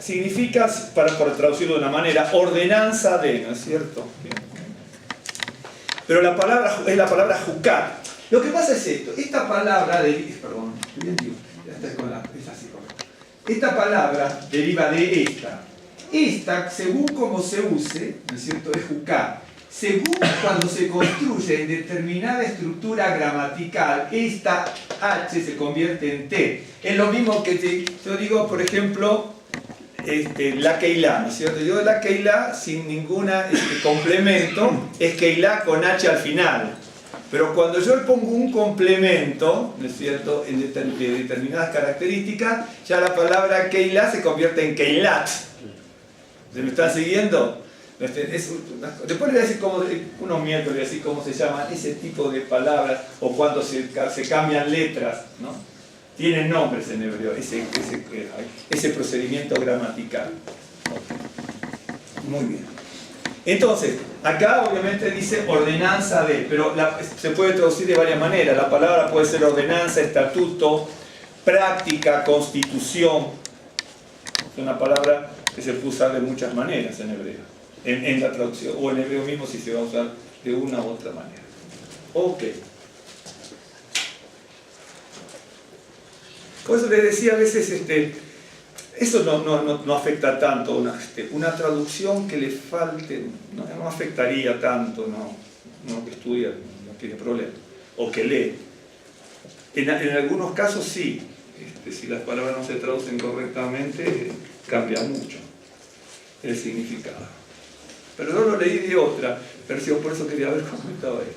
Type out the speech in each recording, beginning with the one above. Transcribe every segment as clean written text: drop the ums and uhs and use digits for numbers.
significa, para traducirlo de una manera, ordenanza de, ¿no es cierto? Bien. Pero la palabra es la palabra jucat. Lo que pasa es esto, esta palabra perdón, bien digo, es así, correcto. Esta palabra deriva de esta. Esta, según como se use, ¿no es cierto?, es jucat. Según cuando se construye en determinada estructura gramatical, esta H se convierte en T. Es lo mismo que yo digo, por ejemplo, la Keilah, ¿no es cierto? Yo la Keilah sin ningún complemento es Keilah con H al final. Pero cuando yo le pongo un complemento, ¿no es cierto?, de determinadas características, ya la palabra Keilah se convierte en Keilat. ¿Se me están siguiendo? Después les voy a decir unos miércoles voy a decir cómo se llaman ese tipo de palabras o cuando se cambian letras, ¿no? Tienen nombres en hebreo, ese procedimiento gramatical. Muy bien. Entonces, acá obviamente dice ordenanza de, pero se puede traducir de varias maneras. La palabra puede ser ordenanza, estatuto, práctica, constitución. Es una palabra que se puede usar de muchas maneras en hebreo. En la traducción, o en hebreo mismo si se va a usar de una u otra manera. Ok. Por eso les decía a veces, eso no afecta tanto, una traducción que le falte, no afectaría tanto, no que estudia, no tiene problema, o que lee. En algunos casos sí, si las palabras no se traducen correctamente, cambia mucho el significado. Pero yo lo leí de otra versión, por eso quería ver cómo estaba ahí.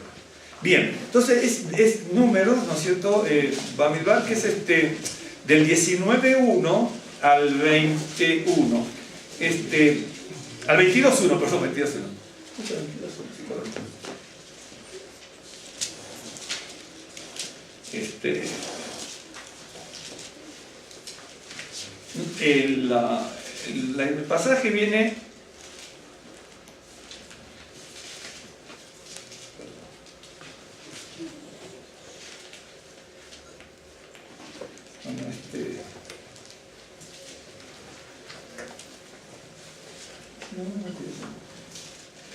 Bien, entonces es números, ¿no es cierto? Bamidbar, que es del 19.1 al 21. Al 22.1, perdón, 22.1. Sí, correcto. El pasaje viene.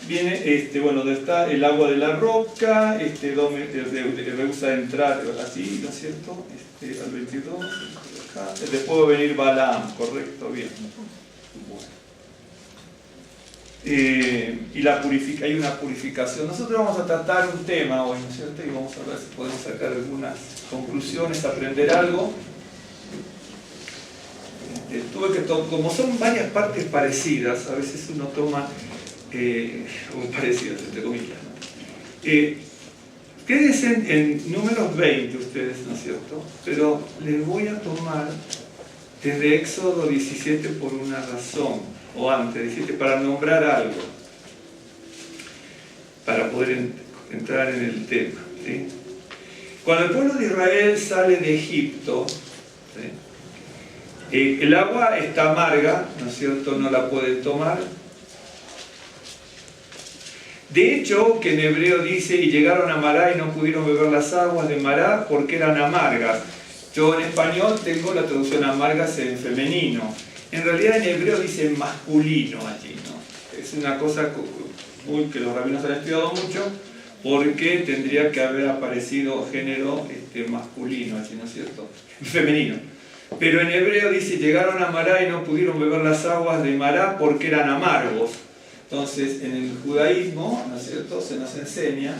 Viene, bueno, donde está el agua de la roca, donde rehúsa entrar, así, ¿no es cierto? Al 22, acá. Después va a venir Balaam, correcto, bien. Bueno. Y hay una purificación. Nosotros vamos a tratar un tema hoy, ¿no es cierto? Y vamos a ver si podemos sacar algunas conclusiones, aprender algo. Como son varias partes parecidas, a veces uno toma o parecidas, entre comillas, ¿no? Quédense en números 20 ustedes, ¿no es cierto? Pero les voy a tomar desde Éxodo 17 por una razón, o antes, 17, para nombrar algo, para poder entrar en el tema, ¿sí? Cuando el pueblo de Israel sale de Egipto, ¿sí? El agua está amarga, ¿no es cierto? No la pueden tomar. De hecho, que en hebreo dice, y llegaron a Mará y no pudieron beber las aguas de Mará porque eran amargas. Yo en español tengo la traducción amargas en femenino. En realidad en hebreo dice masculino allí, ¿no? Es una cosa que los rabinos han estudiado mucho, porque tendría que haber aparecido género masculino allí, ¿no es cierto? Femenino. Pero en hebreo dice, llegaron a Mará y no pudieron beber las aguas de Mará porque eran amargos. Entonces, en el judaísmo, ¿no es cierto?, se nos enseña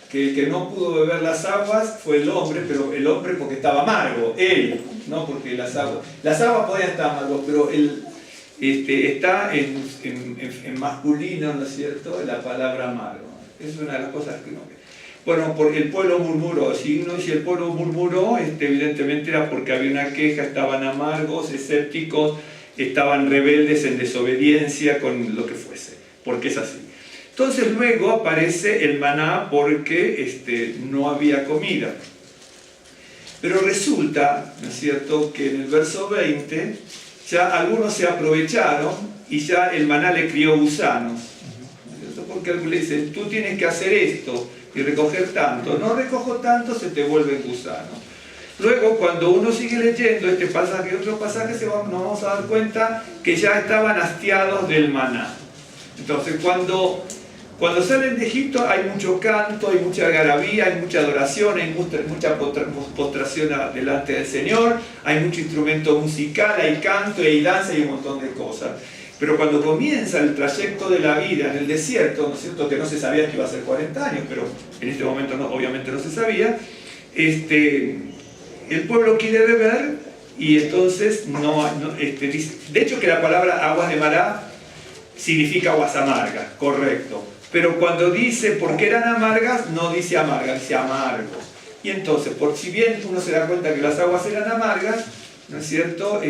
que el que no pudo beber las aguas fue el hombre, pero el hombre porque estaba amargo, él, no porque las aguas podían estar amargos, pero él está en masculino, ¿no es cierto?, la palabra amargo. Es una de las cosas que uno ve. Bueno, porque el pueblo murmuró. Si uno dice el pueblo murmuró, evidentemente era porque había una queja, estaban amargos, escépticos, estaban rebeldes en desobediencia con lo que fuese, porque es así. Entonces luego aparece el maná porque no había comida. Pero resulta, ¿no es cierto?, que en el verso 20 ya algunos se aprovecharon y ya el maná le crió gusanos. ¿No es cierto? Porque algunos le dicen, tú tienes que hacer esto y recoger tanto. No recojo tanto, se te vuelven gusanos. Luego, cuando uno sigue leyendo este pasaje y otros pasajes, nos vamos a dar cuenta que ya estaban hastiados del maná. Entonces, cuando salen de Egipto hay mucho canto, hay mucha algarabía, hay mucha adoración, hay mucha postración delante del Señor, hay mucho instrumento musical, hay canto, hay danza y un montón de cosas. Pero cuando comienza el trayecto de la vida en el desierto, ¿no es cierto?, que no se sabía que iba a ser 40 años, pero en este momento obviamente no se sabía, el pueblo quiere beber y entonces dice, de hecho que la palabra aguas de Mará significa aguas amargas, correcto. Pero cuando dice porque eran amargas, no dice amargas, dice amargo. Y entonces, por si bien uno se da cuenta que las aguas eran amargas, ¿no es cierto?,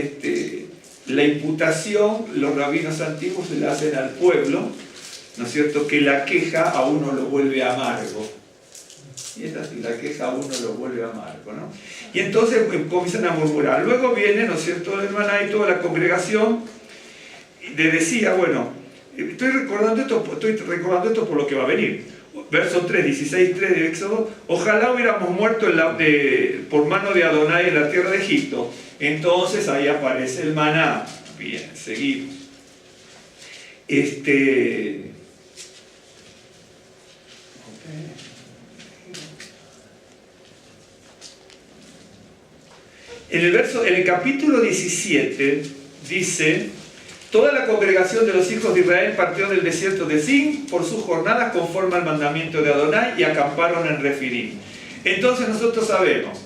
la imputación, los rabinos antiguos le hacen al pueblo, ¿no es cierto?, que la queja a uno lo vuelve amargo. Y es así, la queja a uno lo vuelve amargo, ¿no? Y entonces comienzan a murmurar. Luego viene, ¿no es cierto?, el maná y toda la congregación le decía, bueno, estoy recordando esto por lo que va a venir. Verso 3, 16, 3 de Éxodo: ojalá hubiéramos muerto por mano de Adonai en la tierra de Egipto. Entonces ahí aparece el maná. Bien, seguimos. En el capítulo 17 dice: toda la congregación de los hijos de Israel partió del desierto de Zin por sus jornadas conforme al mandamiento de Adonai y acamparon en Refidim. Entonces nosotros sabemos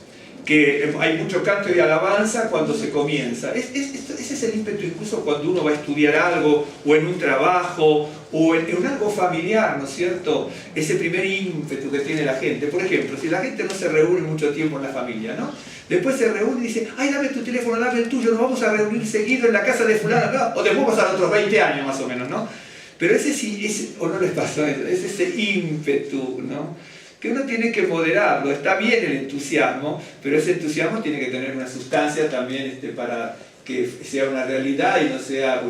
que hay mucho canto y alabanza cuando se comienza. Ese es el ímpetu incluso cuando uno va a estudiar algo, o en un trabajo, o en algo familiar, ¿no es cierto? Ese primer ímpetu que tiene la gente. Por ejemplo, si la gente no se reúne mucho tiempo en la familia, ¿no? Después se reúne y dice: ay, dame tu teléfono, dame el tuyo, nos vamos a reunir seguido en la casa de fulano, ¿no? O después pasar otros 20 años más o menos, ¿no? Pero ese sí, o no les pasa, es ese ímpetu, ¿no?, que uno tiene que moderarlo. Está bien el entusiasmo, pero ese entusiasmo tiene que tener una sustancia también para que sea una realidad y no sea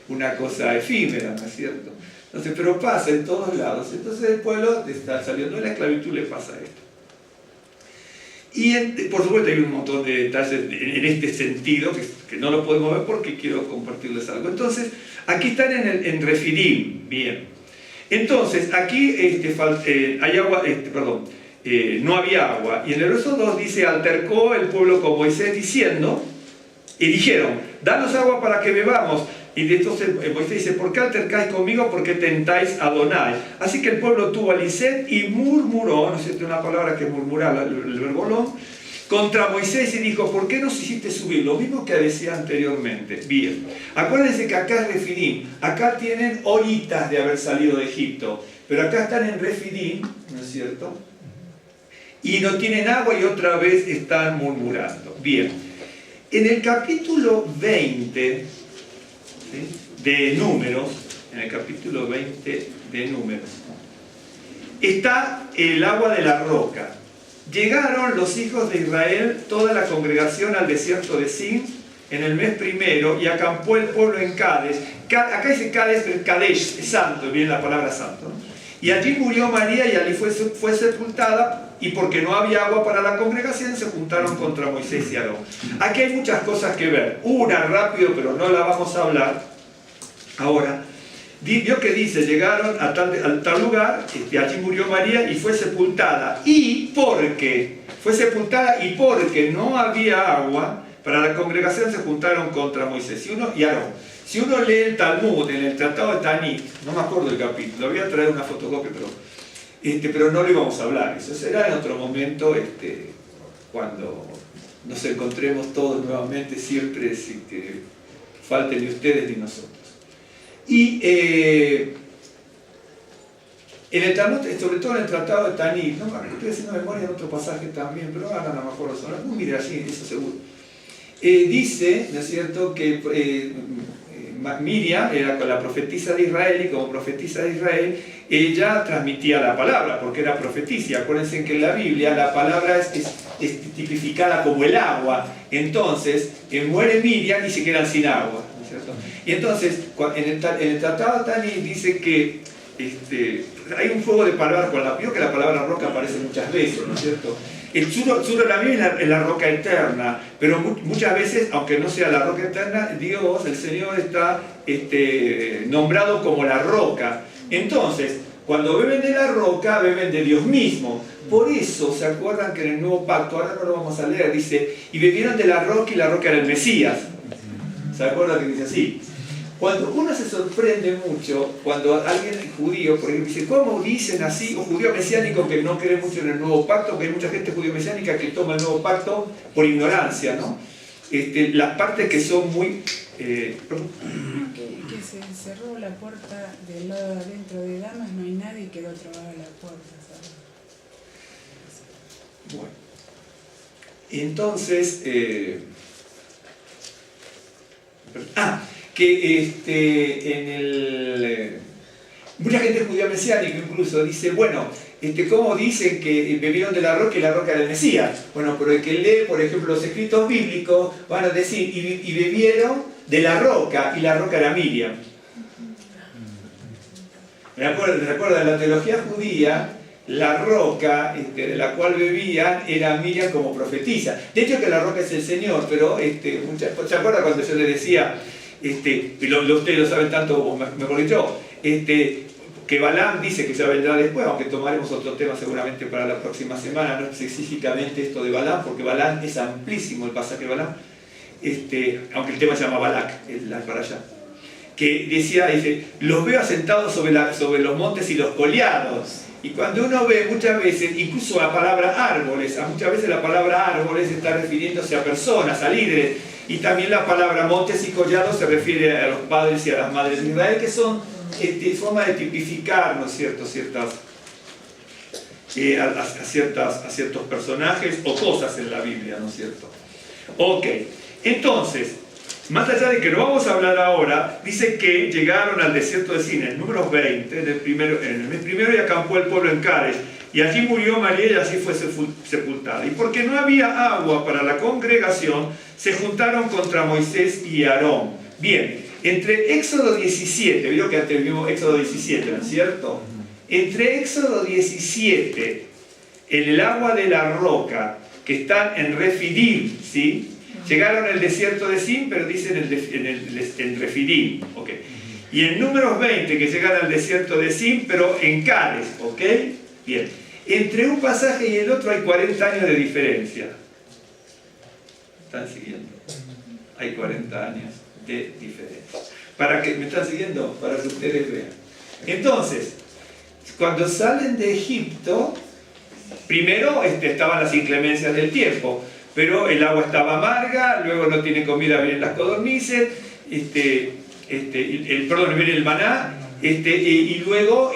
una cosa efímera, ¿no es cierto? Entonces, pero pasa en todos lados. Entonces el pueblo está saliendo de la esclavitud, le pasa esto. Y por supuesto hay un montón de detalles en este sentido que no lo podemos ver porque quiero compartirles algo. Entonces, aquí están en Refidim, bien. Entonces, aquí hay agua, no había agua. Y en el verso 2 dice: altercó el pueblo con Moisés diciendo, y dijeron: danos agua para que bebamos. Y entonces Moisés dice: ¿por qué altercáis conmigo? ¿Por qué tentáis a Adonai? Así que el pueblo tuvo sed y murmuró, no sé, una palabra que murmurar, el verbolón, contra Moisés, y dijo: ¿por qué nos hiciste subir? Lo mismo que decía anteriormente. Bien, acuérdense que acá es Refidim, acá tienen horitas de haber salido de Egipto, pero acá están en Refidim, ¿no es cierto?, y no tienen agua y otra vez están murmurando. Bien, en el capítulo 20 de Números, está el agua de la roca. Llegaron los hijos de Israel, toda la congregación, al desierto de Zin en el mes primero, y acampó el pueblo en Cades. Acá dice Cades, pero Kadesh, santo, viene la palabra santo, ¿no? Y allí murió María y allí fue sepultada, y porque no había agua para la congregación se juntaron contra Moisés y Aarón. Aquí hay muchas cosas que ver. Una rápido, pero no la vamos a hablar ahora. Vio que dice: llegaron a tal lugar, allí murió María y fue sepultada. Y porque no había agua para la congregación se juntaron contra Moisés y Aarón. Si uno lee el Talmud, en el Tratado de Tanit, no me acuerdo del capítulo, voy a traer una fotocopia, pero no le vamos a hablar. Eso será en otro momento, cuando nos encontremos todos nuevamente, siempre falten ni ustedes ni nosotros. Y en el Talmud, sobre todo en el Tratado de Tanit, no me acuerdo, estoy haciendo memoria en otro pasaje también, pero ahora no me acuerdo, mire allí, eso seguro. Dice, ¿no es cierto?, que Miriam era la profetisa de Israel, y como profetisa de Israel, ella transmitía la palabra, porque era profetisa. Acuérdense que en la Biblia la palabra es tipificada como el agua. Entonces, muere Miriam y se quedan sin agua, ¿no es cierto? Y entonces, en el Tratado de Tanit dice que hay un juego de palabras con vio que la palabra roca aparece muchas veces, ¿no es cierto? El Tsuro también es la roca eterna, pero muchas veces, aunque no sea la roca eterna, Dios, el Señor, está nombrado como la roca. Entonces, cuando beben de la roca, beben de Dios mismo. Por eso, ¿se acuerdan que en el Nuevo Pacto, ahora no lo vamos a leer, dice, y bebieron de la roca y la roca era el Mesías? ¿Se acuerdan que dice así? Cuando uno se sorprende mucho, cuando alguien judío, por ejemplo, dice, ¿cómo dicen así? O judío mesiánico que no cree mucho en el Nuevo Pacto, que hay mucha gente judío mesiánica que toma el Nuevo Pacto por ignorancia, ¿no? Las partes que son muy... que se cerró la puerta del lado de adentro de Damas, no hay nadie que del otro lado de la puerta, ¿sabes? Bueno. Entonces... mucha gente judía mesiánica incluso dice, bueno, ¿cómo dicen que bebieron de la roca y la roca era el Mesías? Bueno, pero el que lee, por ejemplo, los escritos bíblicos, van a decir, y bebieron de la roca, y la roca era Miriam. Recuerda, en la teología judía, la roca de la cual bebían era Miriam como profetisa. De hecho que la roca es el Señor, pero ¿se acuerdan cuando yo les decía, y ustedes lo saben tanto mejor que yo, que Balaam dice que ya vendrá después, aunque tomaremos otro tema seguramente para la próxima semana, no específicamente esto de Balaam, porque Balaam es amplísimo el pasaje de Balaam, aunque el tema se llama Balak, para allá, que dice, los veo asentados sobre los montes y los collados. Y cuando uno ve muchas veces, incluso la palabra árboles, muchas veces la palabra árboles está refiriéndose a personas, a líderes, y también la palabra montes y collados se refiere a los padres y a las madres de Israel, que son formas de tipificar, ¿no es cierto?, a ciertos personajes o cosas en la Biblia, ¿no es cierto? Ok, entonces, más allá de que lo vamos a hablar ahora, dice que llegaron al desierto de Sin, en el número 20, en el mes primero, y acampó el pueblo en Cades, y allí murió María y así fue sepultada. Y porque no había agua para la congregación, se juntaron contra Moisés y Aarón. Bien, entre Éxodo 17, vio que antes vimos Éxodo 17, ¿no es cierto? Entre Éxodo 17, en el agua de la roca, que están en Refidim, ¿sí? Llegaron al desierto de Sin, pero dicen en Refidim, ¿ok? Y en Números 20, que llegan al desierto de Sin, pero en Cades, ¿ok? Bien. Entre un pasaje y el otro hay 40 años de diferencia. ¿Están siguiendo? Hay 40 años de diferencia. ¿Me están siguiendo? Para que ustedes vean. Entonces, cuando salen de Egipto, primero estaban las inclemencias del tiempo, pero el agua estaba amarga, luego no tiene comida, vienen las codornices, viene el maná, y luego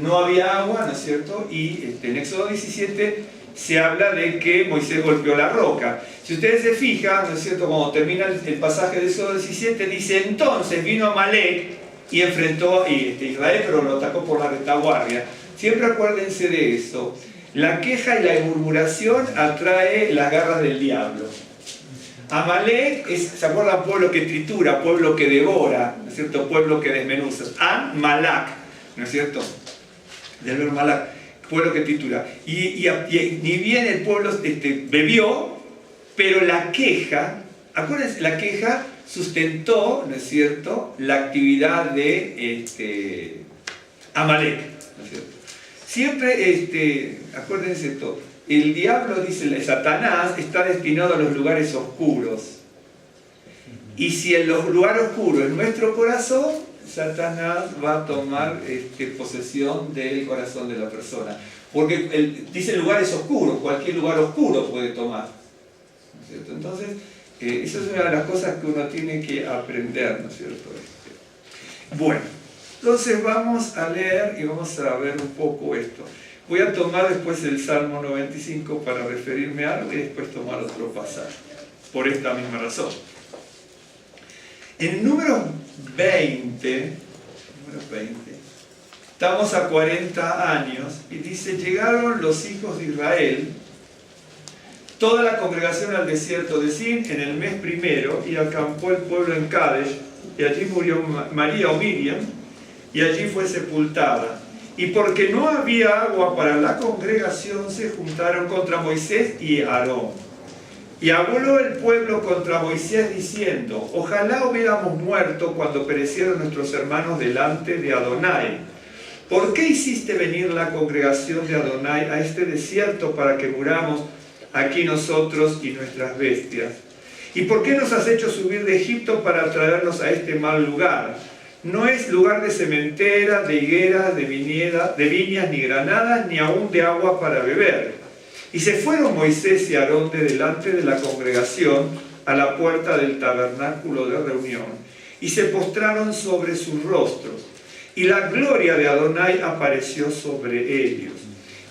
no había agua, ¿no es cierto? Y en Éxodo 17 se habla de que Moisés golpeó la roca. Si ustedes se fijan, ¿no es cierto?, cuando termina el pasaje de Éxodo 17, dice, entonces vino Amalek y enfrentó a Israel, pero lo atacó por la retaguardia. Siempre acuérdense de eso. La queja y la murmuración atrae las garras del diablo. Amalek ¿se acuerdan? Pueblo que tritura, pueblo que devora, ¿no es cierto? Pueblo que desmenuza. Malak, ¿no es cierto? Del verbo Malak, pueblo que tritura. Y ni bien el pueblo bebió, pero la queja, acuérdense, la queja sustentó, ¿no es cierto?, la actividad de Amalek, ¿no es cierto? Siempre, acuérdense esto, el diablo, dice Satanás, está destinado a los lugares oscuros. Y si en los lugares oscuros es nuestro corazón, Satanás va a tomar posesión del corazón de la persona. Porque dice lugares oscuros, cualquier lugar oscuro puede tomar, ¿no es cierto? Entonces, esa es una de las cosas que uno tiene que aprender, ¿no es cierto? Bueno. Entonces vamos a leer y vamos a ver un poco esto. Voy a tomar después el Salmo 95 para referirme a algo y después tomar otro pasaje, por esta misma razón. En número 20, estamos a 40 años y dice, llegaron los hijos de Israel, toda la congregación al desierto de Sin en el mes primero, y acampó el pueblo en Kadesh, y allí murió María o Miriam, y allí fue sepultada. Y porque no había agua para la congregación, se juntaron contra Moisés y Aarón. Y habló el pueblo contra Moisés diciendo: ojalá hubiéramos muerto cuando perecieron nuestros hermanos delante de Adonai. ¿Por qué hiciste venir la congregación de Adonai a este desierto para que muramos aquí nosotros y nuestras bestias? ¿Y por qué nos has hecho subir de Egipto para traernos a este mal lugar? No es lugar de sementera, de higueras, de viñas, ni granadas, ni aún de agua para beber. Y se fueron Moisés y Aarón de delante de la congregación a la puerta del tabernáculo de reunión, y se postraron sobre sus rostros. Y la gloria de Adonai apareció sobre ellos.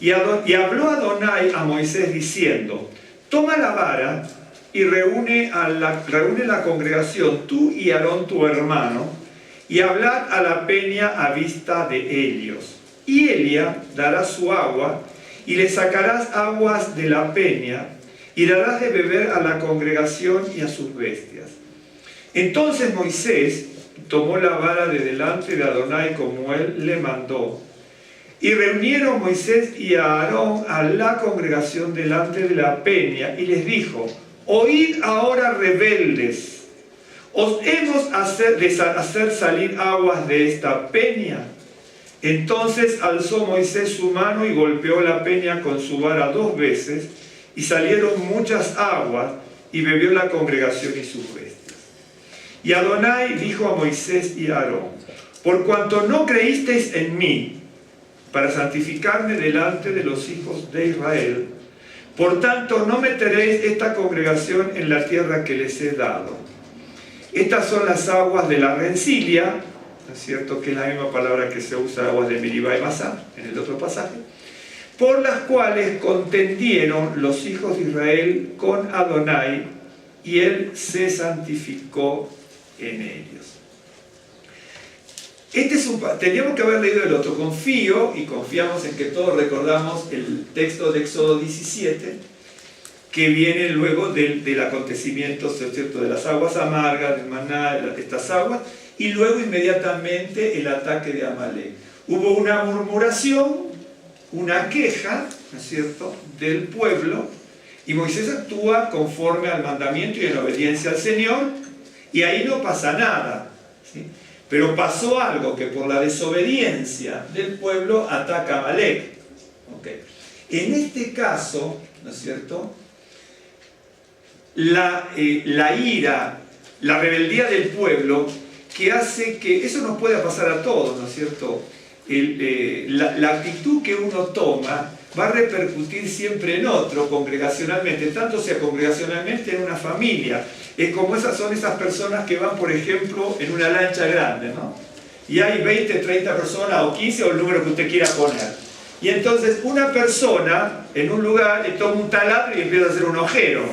Y habló Adonai a Moisés diciendo: toma la vara y reúne la congregación, tú y Aarón tu hermano, y hablad a la peña a vista de ellos. Y Elia dará su agua, y le sacarás aguas de la peña, y darás de beber a la congregación y a sus bestias. Entonces Moisés tomó la vara de delante de Adonai como él le mandó. Y reunieron Moisés y Aarón a la congregación delante de la peña, y les dijo: oíd ahora, rebeldes, ¿os hemos de hacer salir aguas de esta peña? Entonces alzó Moisés su mano y golpeó la peña con su vara 2 veces, y salieron muchas aguas, y bebió la congregación y sus bestias. Y Adonai dijo a Moisés y a Aarón: por cuanto no creísteis en mí, para santificarme delante de los hijos de Israel, por tanto no meteréis esta congregación en la tierra que les he dado. Estas son las aguas de la rencilia, ¿no es cierto?, que es la misma palabra que se usa, aguas de Meribá y Masá, en el otro pasaje, por las cuales contendieron los hijos de Israel con Adonai, y él se santificó en ellos. Teníamos que haber leído el otro. Confío y confiamos en que todos recordamos el texto de Éxodo 17, que viene luego del acontecimiento, ¿cierto?, de las aguas amargas, del maná, estas aguas, y luego inmediatamente el ataque de Amalek. Hubo una murmuración, una queja, ¿no es cierto?, del pueblo, y Moisés actúa conforme al mandamiento y en obediencia al Señor, y ahí no pasa nada, ¿sí? Pero pasó algo, que por la desobediencia del pueblo ataca a Amalek. ¿Okay? En este caso, ¿no es cierto?, la ira, la rebeldía del pueblo, que hace que, eso nos puede pasar a todos, ¿no es cierto?, la actitud que uno toma va a repercutir siempre en otro, congregacionalmente, tanto sea congregacionalmente en una familia. Es como son esas personas que van, por ejemplo, en una lancha grande, ¿no? Y hay 20, 30 personas, o 15, o el número que usted quiera poner. Y entonces una persona en un lugar le toma un taladro y empieza a hacer un agujero.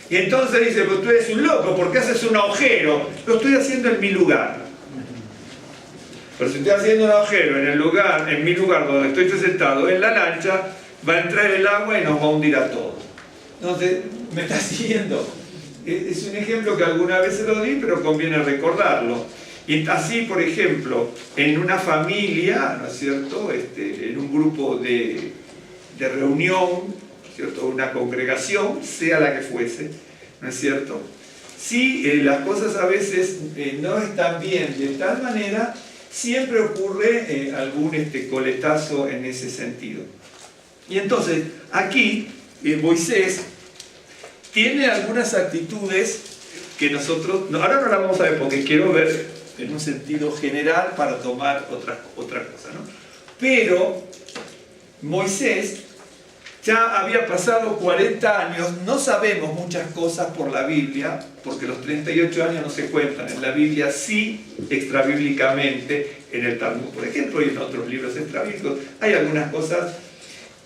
Y entonces dice: pues tú eres un loco, ¿por qué haces un agujero? Lo estoy haciendo en mi lugar. Pero si estoy haciendo un agujero en mi lugar donde estoy sentado en la lancha, va a entrar el agua y nos va a hundir a todos. Entonces, ¿me está siguiendo? Es un ejemplo que alguna vez se lo di, pero conviene recordarlo. Y así, por ejemplo, en una familia, ¿no es cierto?, en un grupo de reunión, ¿cierto?, una congregación, sea la que fuese, ¿no es cierto?, si las cosas a veces no están bien de tal manera, siempre ocurre algún coletazo en ese sentido. Y entonces, aquí Moisés tiene algunas actitudes que nosotros, ahora no las vamos a ver porque quiero ver en un sentido general para tomar otra cosa, ¿no? Pero Moisés ya había pasado 40 años, no sabemos muchas cosas por la Biblia, porque los 38 años no se cuentan en la Biblia, sí extrabíblicamente en el Talmud, por ejemplo, y en otros libros extrabíblicos, hay algunas cosas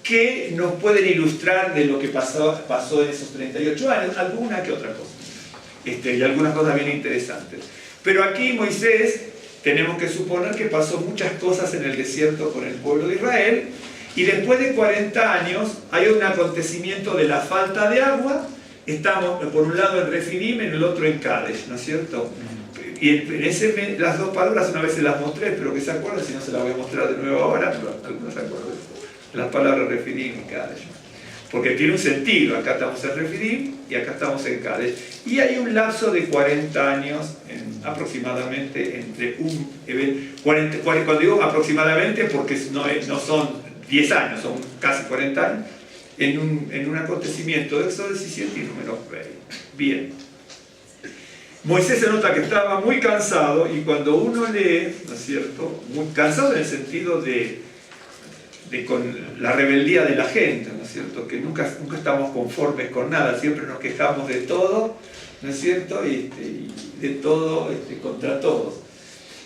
que nos pueden ilustrar de lo que pasó en esos 38 años, alguna que otra cosa, y algunas cosas bien interesantes. Pero aquí Moisés, tenemos que suponer que pasó muchas cosas en el desierto con el pueblo de Israel, y después de 40 años hay un acontecimiento de la falta de agua. Estamos por un lado en Refidim, en el otro en Kadesh, ¿no es cierto? las dos palabras una vez se las mostré, espero que se acuerden, si no se las voy a mostrar de nuevo ahora, pero algunos se acuerdan. Las palabras refirim y kadesh. Porque tiene un sentido, acá estamos en refirim y acá estamos en kadesh. Y hay un lapso de 40 años, aproximadamente, entre cuando digo aproximadamente, porque no son 10 años, son casi 40 años, en un acontecimiento de Éxodo 17 y Números 20. Bien. Moisés se nota que estaba muy cansado, y cuando uno lee, ¿no es cierto?, muy cansado en el sentido de con la rebeldía de la gente, ¿no es cierto?, que nunca estamos conformes con nada, siempre nos quejamos de todo, ¿no es cierto?, y de todo contra todos.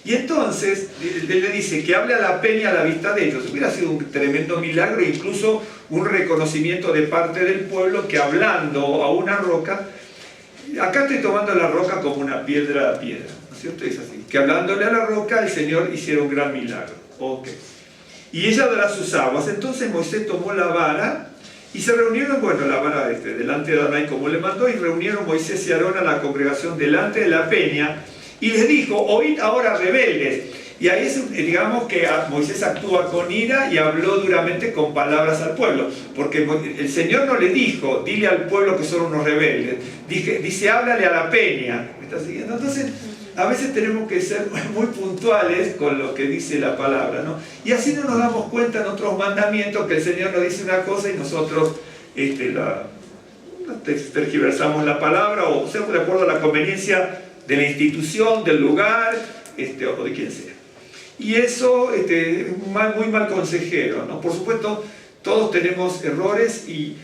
Y entonces él le dice que hable a la peña a la vista de ellos. Hubiera sido un tremendo milagro, incluso un reconocimiento de parte del pueblo, que hablando a una roca, acá estoy tomando la roca como una piedra a piedra, ¿no es cierto? Es así, que hablándole a la roca el Señor hiciera un gran milagro. Ok. Y ella dará sus aguas. Entonces Moisés tomó la vara y se reunieron, la vara delante de Adonai como le mandó, y reunieron Moisés y Aarón a la congregación delante de la peña, y les dijo: oíd ahora, rebeldes. Y ahí digamos que Moisés actúa con ira y habló duramente con palabras al pueblo, porque el Señor no le dijo: dile al pueblo que son unos rebeldes, dice: háblale a la peña. ¿Me está siguiendo? Entonces, a veces tenemos que ser muy puntuales con lo que dice la palabra, ¿no? Y así no nos damos cuenta en otros mandamientos que el Señor nos dice una cosa y nosotros tergiversamos la palabra, o sea, de acuerdo a la conveniencia de la institución, del lugar, o de quien sea. Y eso es muy mal consejero, ¿no? Por supuesto, todos tenemos errores y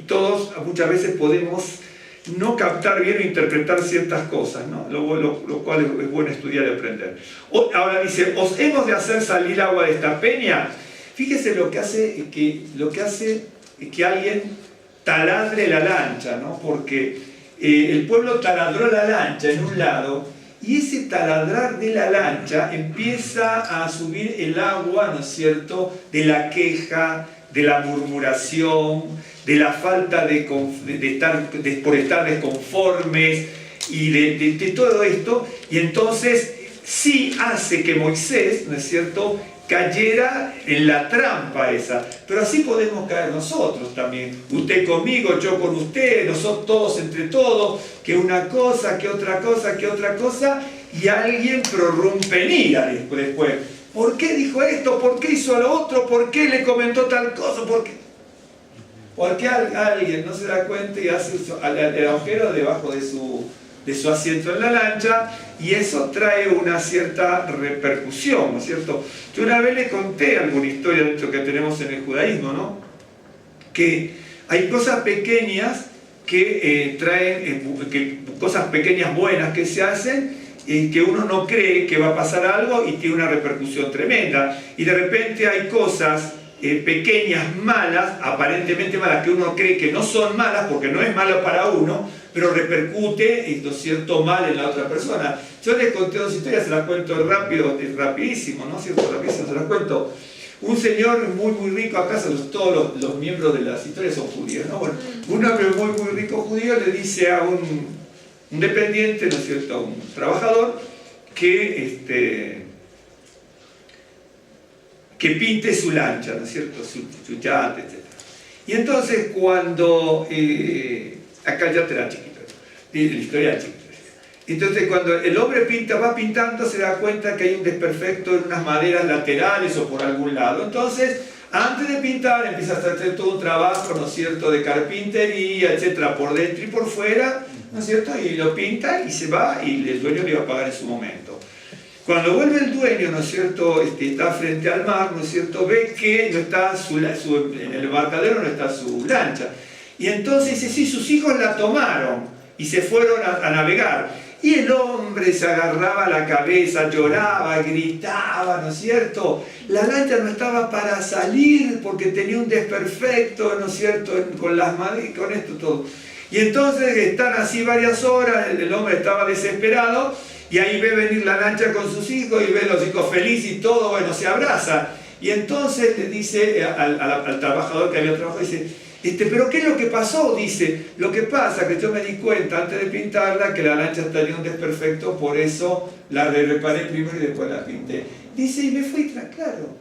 todos muchas veces podemos no captar bien o interpretar ciertas cosas, ¿no? Lo cual es bueno estudiar y aprender. Ahora dice: ¿os hemos de hacer salir agua de esta peña? Fíjese lo que hace que alguien taladre la lancha, ¿no? Porque el pueblo taladró la lancha en un lado, y ese taladrar de la lancha empieza a subir el agua, ¿no es cierto?, de la queja, de la murmuración, de la falta por estar desconformes, y de todo esto. Y entonces sí hace que Moisés, ¿no es cierto?, cayera en la trampa esa. Pero así podemos caer nosotros también. Usted conmigo, yo con usted, nosotros todos entre todos, que una cosa, que otra cosa, que otra cosa, y alguien prorrumpe en ira después. ¿Por qué dijo esto? ¿Por qué hizo lo otro? ¿Por qué le comentó tal cosa? ¿Por qué alguien no se da cuenta y hace el agujero debajo de su asiento en la lancha? Y eso trae una cierta repercusión, ¿no es cierto? Yo una vez le conté alguna historia de esto que tenemos en el judaísmo, ¿no? Que hay cosas pequeñas que cosas pequeñas buenas que se hacen, que uno no cree que va a pasar algo y tiene una repercusión tremenda. Y de repente hay cosas pequeñas, malas, aparentemente malas, que uno cree que no son malas porque no es malo para uno, pero repercute, ¿no es cierto?, mal en la otra persona. Yo les conté dos historias, se las cuento rapidísimo, ¿no es cierto? Rapidísimo, se las cuento. Un señor muy muy rico, acá todos los miembros de las historias son judíos, ¿no? Bueno, un hombre muy muy rico judío le dice a un dependiente, ¿no es cierto?, a un trabajador, que pinte su lancha, ¿no es cierto?, su yate, etc. Y entonces cuando acá ya te era chiquito, la historia era chiquita. Entonces cuando el hombre va pintando, se da cuenta que hay un desperfecto en unas maderas laterales o por algún lado. Entonces, antes de pintar, empieza a hacer todo un trabajo, ¿no es cierto?, de carpintería, etcétera, por dentro y por fuera, ¿no es cierto?, y lo pinta y se va, y el dueño le va a pagar en su momento. Cuando vuelve el dueño, ¿no es cierto?, está frente al mar, ¿no es cierto?, ve que no está en el embarcadero no está su lancha. Y entonces dice: sí, sus hijos la tomaron y se fueron a navegar. Y el hombre se agarraba a la cabeza, lloraba, gritaba, ¿no es cierto? La lancha no estaba para salir porque tenía un desperfecto, ¿no es cierto?, con las maderas, con esto todo. Y entonces están así varias horas, el hombre estaba desesperado, y ahí ve venir la lancha con sus hijos, y ve a los hijos felices y todo, bueno, se abraza. Y entonces le dice al trabajador que había trabajado, dice: Pero ¿qué es lo que pasó? Dice, lo que pasa que yo me di cuenta antes de pintarla que la lancha tenía un desperfecto, por eso la reparé primero y después la pinté. Dice, y me fui tras, claro.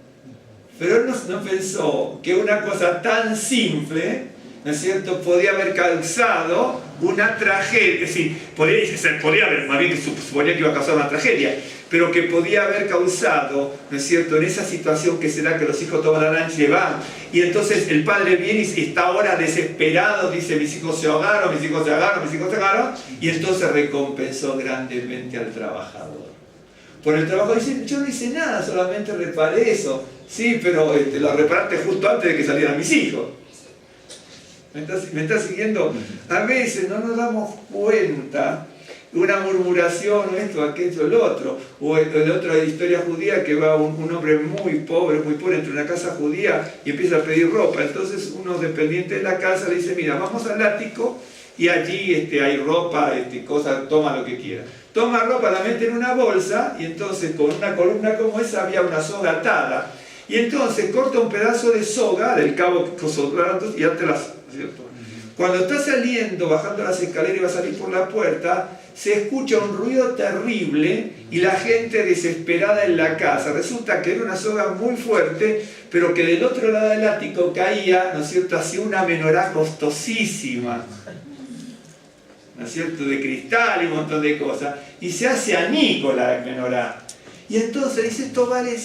Pero él no pensó que una cosa tan simple, ¿no es cierto?, podía haber causado una tragedia. Es decir, podía haber, más bien que suponía que iba a causar una tragedia, pero que podía haber causado, ¿no es cierto?, en esa situación que será que los hijos toman la lancha y se van. Y entonces el padre viene y está ahora desesperado, dice, mis hijos se ahogaron, mis hijos se ahogaron, mis hijos se ahogaron, y entonces recompensó grandemente al trabajador. Por el trabajo dice, yo no hice nada, solamente reparé eso. Sí, pero lo reparaste justo antes de que salieran mis hijos. ¿Me estás siguiendo? A veces no nos damos cuenta, una murmuración, o esto, aquello, lo otro. O el otro de historia judía, que va un hombre muy pobre, entre una casa judía y empieza a pedir ropa. Entonces unos dependientes de la casa le dice, mira, vamos al ático y allí hay ropa, cosas, toma lo que quiera. Toma ropa, la mete en una bolsa y entonces con una columna como esa había una soga atada. Y entonces corta un pedazo de soga del cabo que soplaron y ártelas, ¿cierto? Cuando está saliendo, bajando las escaleras y va a salir por la puerta, se escucha un ruido terrible y la gente desesperada en la casa. Resulta que era una soga muy fuerte, pero que del otro lado del ático caía, ¿no es cierto?, hacia una menorá costosísima, ¿no es cierto?, de cristal y un montón de cosas, y se hace añico la menorá. Y entonces dice, esto vale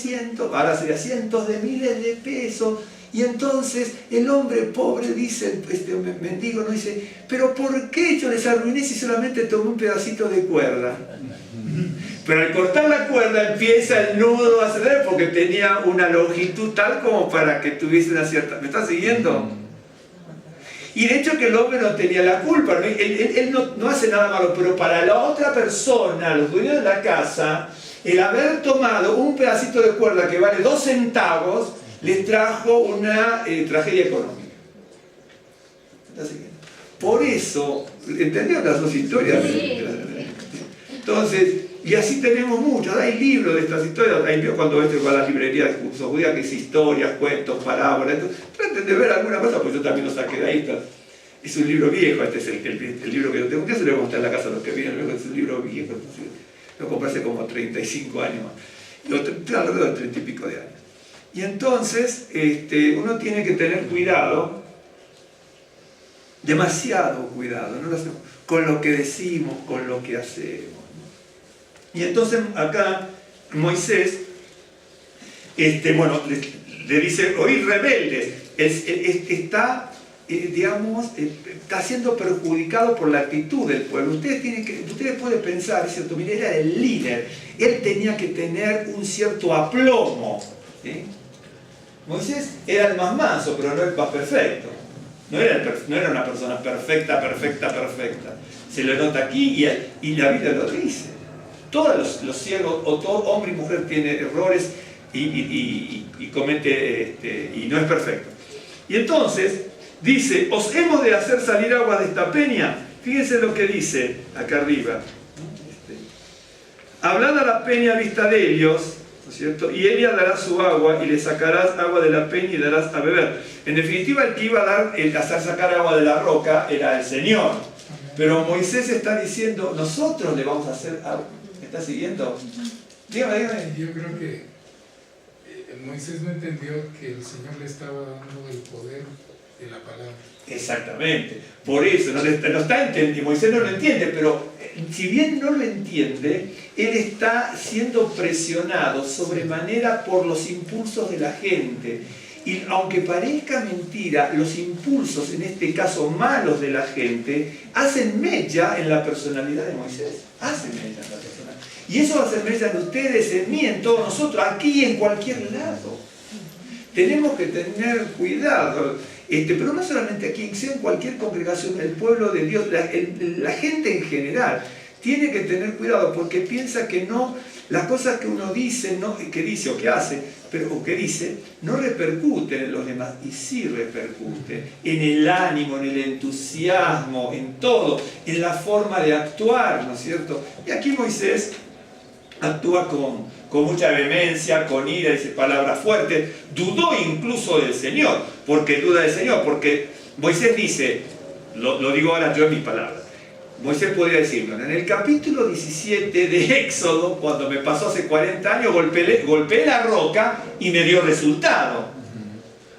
ahora sería cientos de miles de pesos. Y entonces el hombre pobre dice, mendigo, no dice, pero ¿por qué yo les arruiné si solamente tomé un pedacito de cuerda? Pero al cortar la cuerda empieza el nudo a ceder porque tenía una longitud tal como para que tuviese una cierta... ¿Me estás siguiendo? Y de hecho que el hombre no tenía la culpa, ¿no? Él no hace nada malo, pero para la otra persona, los dueños de la casa, el haber tomado un pedacito de cuerda que vale 2 centavos, les trajo una tragedia económica. Por eso, ¿entendieron las dos historias? Sí. Entonces, y así tenemos muchos, hay libros de estas historias, cuando ves a las librerías de curso judía, que es historias, cuentos, parábolas, traten de ver alguna cosa, pues yo también lo saqué de ahí. Es un libro viejo, este es el libro que yo tengo, que se lo voy a mostrar en la casa a los que vienen, es un libro viejo, lo compré hace como 35 años, alrededor de 30 y pico de años. Y entonces uno tiene que tener cuidado, demasiado cuidado, ¿no? Con lo que decimos, con lo que hacemos. Y entonces acá Moisés, le dice, oíd rebeldes, está siendo perjudicado por la actitud del pueblo. Ustedes pueden pensar, es cierto, mire, era el líder, él tenía que tener un cierto aplomo, ¿sí? Moisés era el más manso, pero no el más perfecto. No era una persona perfecta. Se lo nota aquí y la Biblia lo dice. Todos los ciegos, o todo hombre y mujer tiene errores y comete, y no es perfecto. Y entonces dice, os hemos de hacer salir agua de esta peña. Fíjense lo que dice acá arriba. Hablad a la peña a vista de ellos, ¿no es cierto? Y ella dará su agua y le sacarás agua de la peña y darás a beber. En definitiva, el que iba a hacer sacar agua de la roca era el Señor. Pero Moisés está diciendo, nosotros le vamos a hacer agua. ¿Me está siguiendo? Dígame. Yo creo que Moisés no entendió que el Señor le estaba dando el poder de la palabra. Exactamente. Por eso, no está entendiendo. Moisés no lo entiende, pero si bien no lo entiende, él está siendo presionado sobremanera por los impulsos de la gente. Y aunque parezca mentira, los impulsos, en este caso malos de la gente, hacen mella en la personalidad de Moisés. Hacen mella en la personalidad. Y eso va a hacer mella en ustedes, en mí, en todos nosotros, aquí y en cualquier lado. Tenemos que tener cuidado. Pero no solamente aquí, sea en cualquier congregación, el pueblo de Dios, la gente en general, tiene que tener cuidado porque piensa que no, las cosas que uno dice, que dice o que hace, o que dice, no repercuten en los demás, y sí repercute en el ánimo, en el entusiasmo, en todo, en la forma de actuar, ¿no es cierto? Y aquí Moisés actúa con mucha vehemencia, con ira, dice palabras fuertes, dudó incluso del Señor. Porque duda del Señor, porque Moisés dice, lo digo ahora yo en mis palabras, Moisés podría decir, bueno, en el capítulo 17 de Éxodo, cuando me pasó hace 40 años, golpeé la roca y me dio resultado.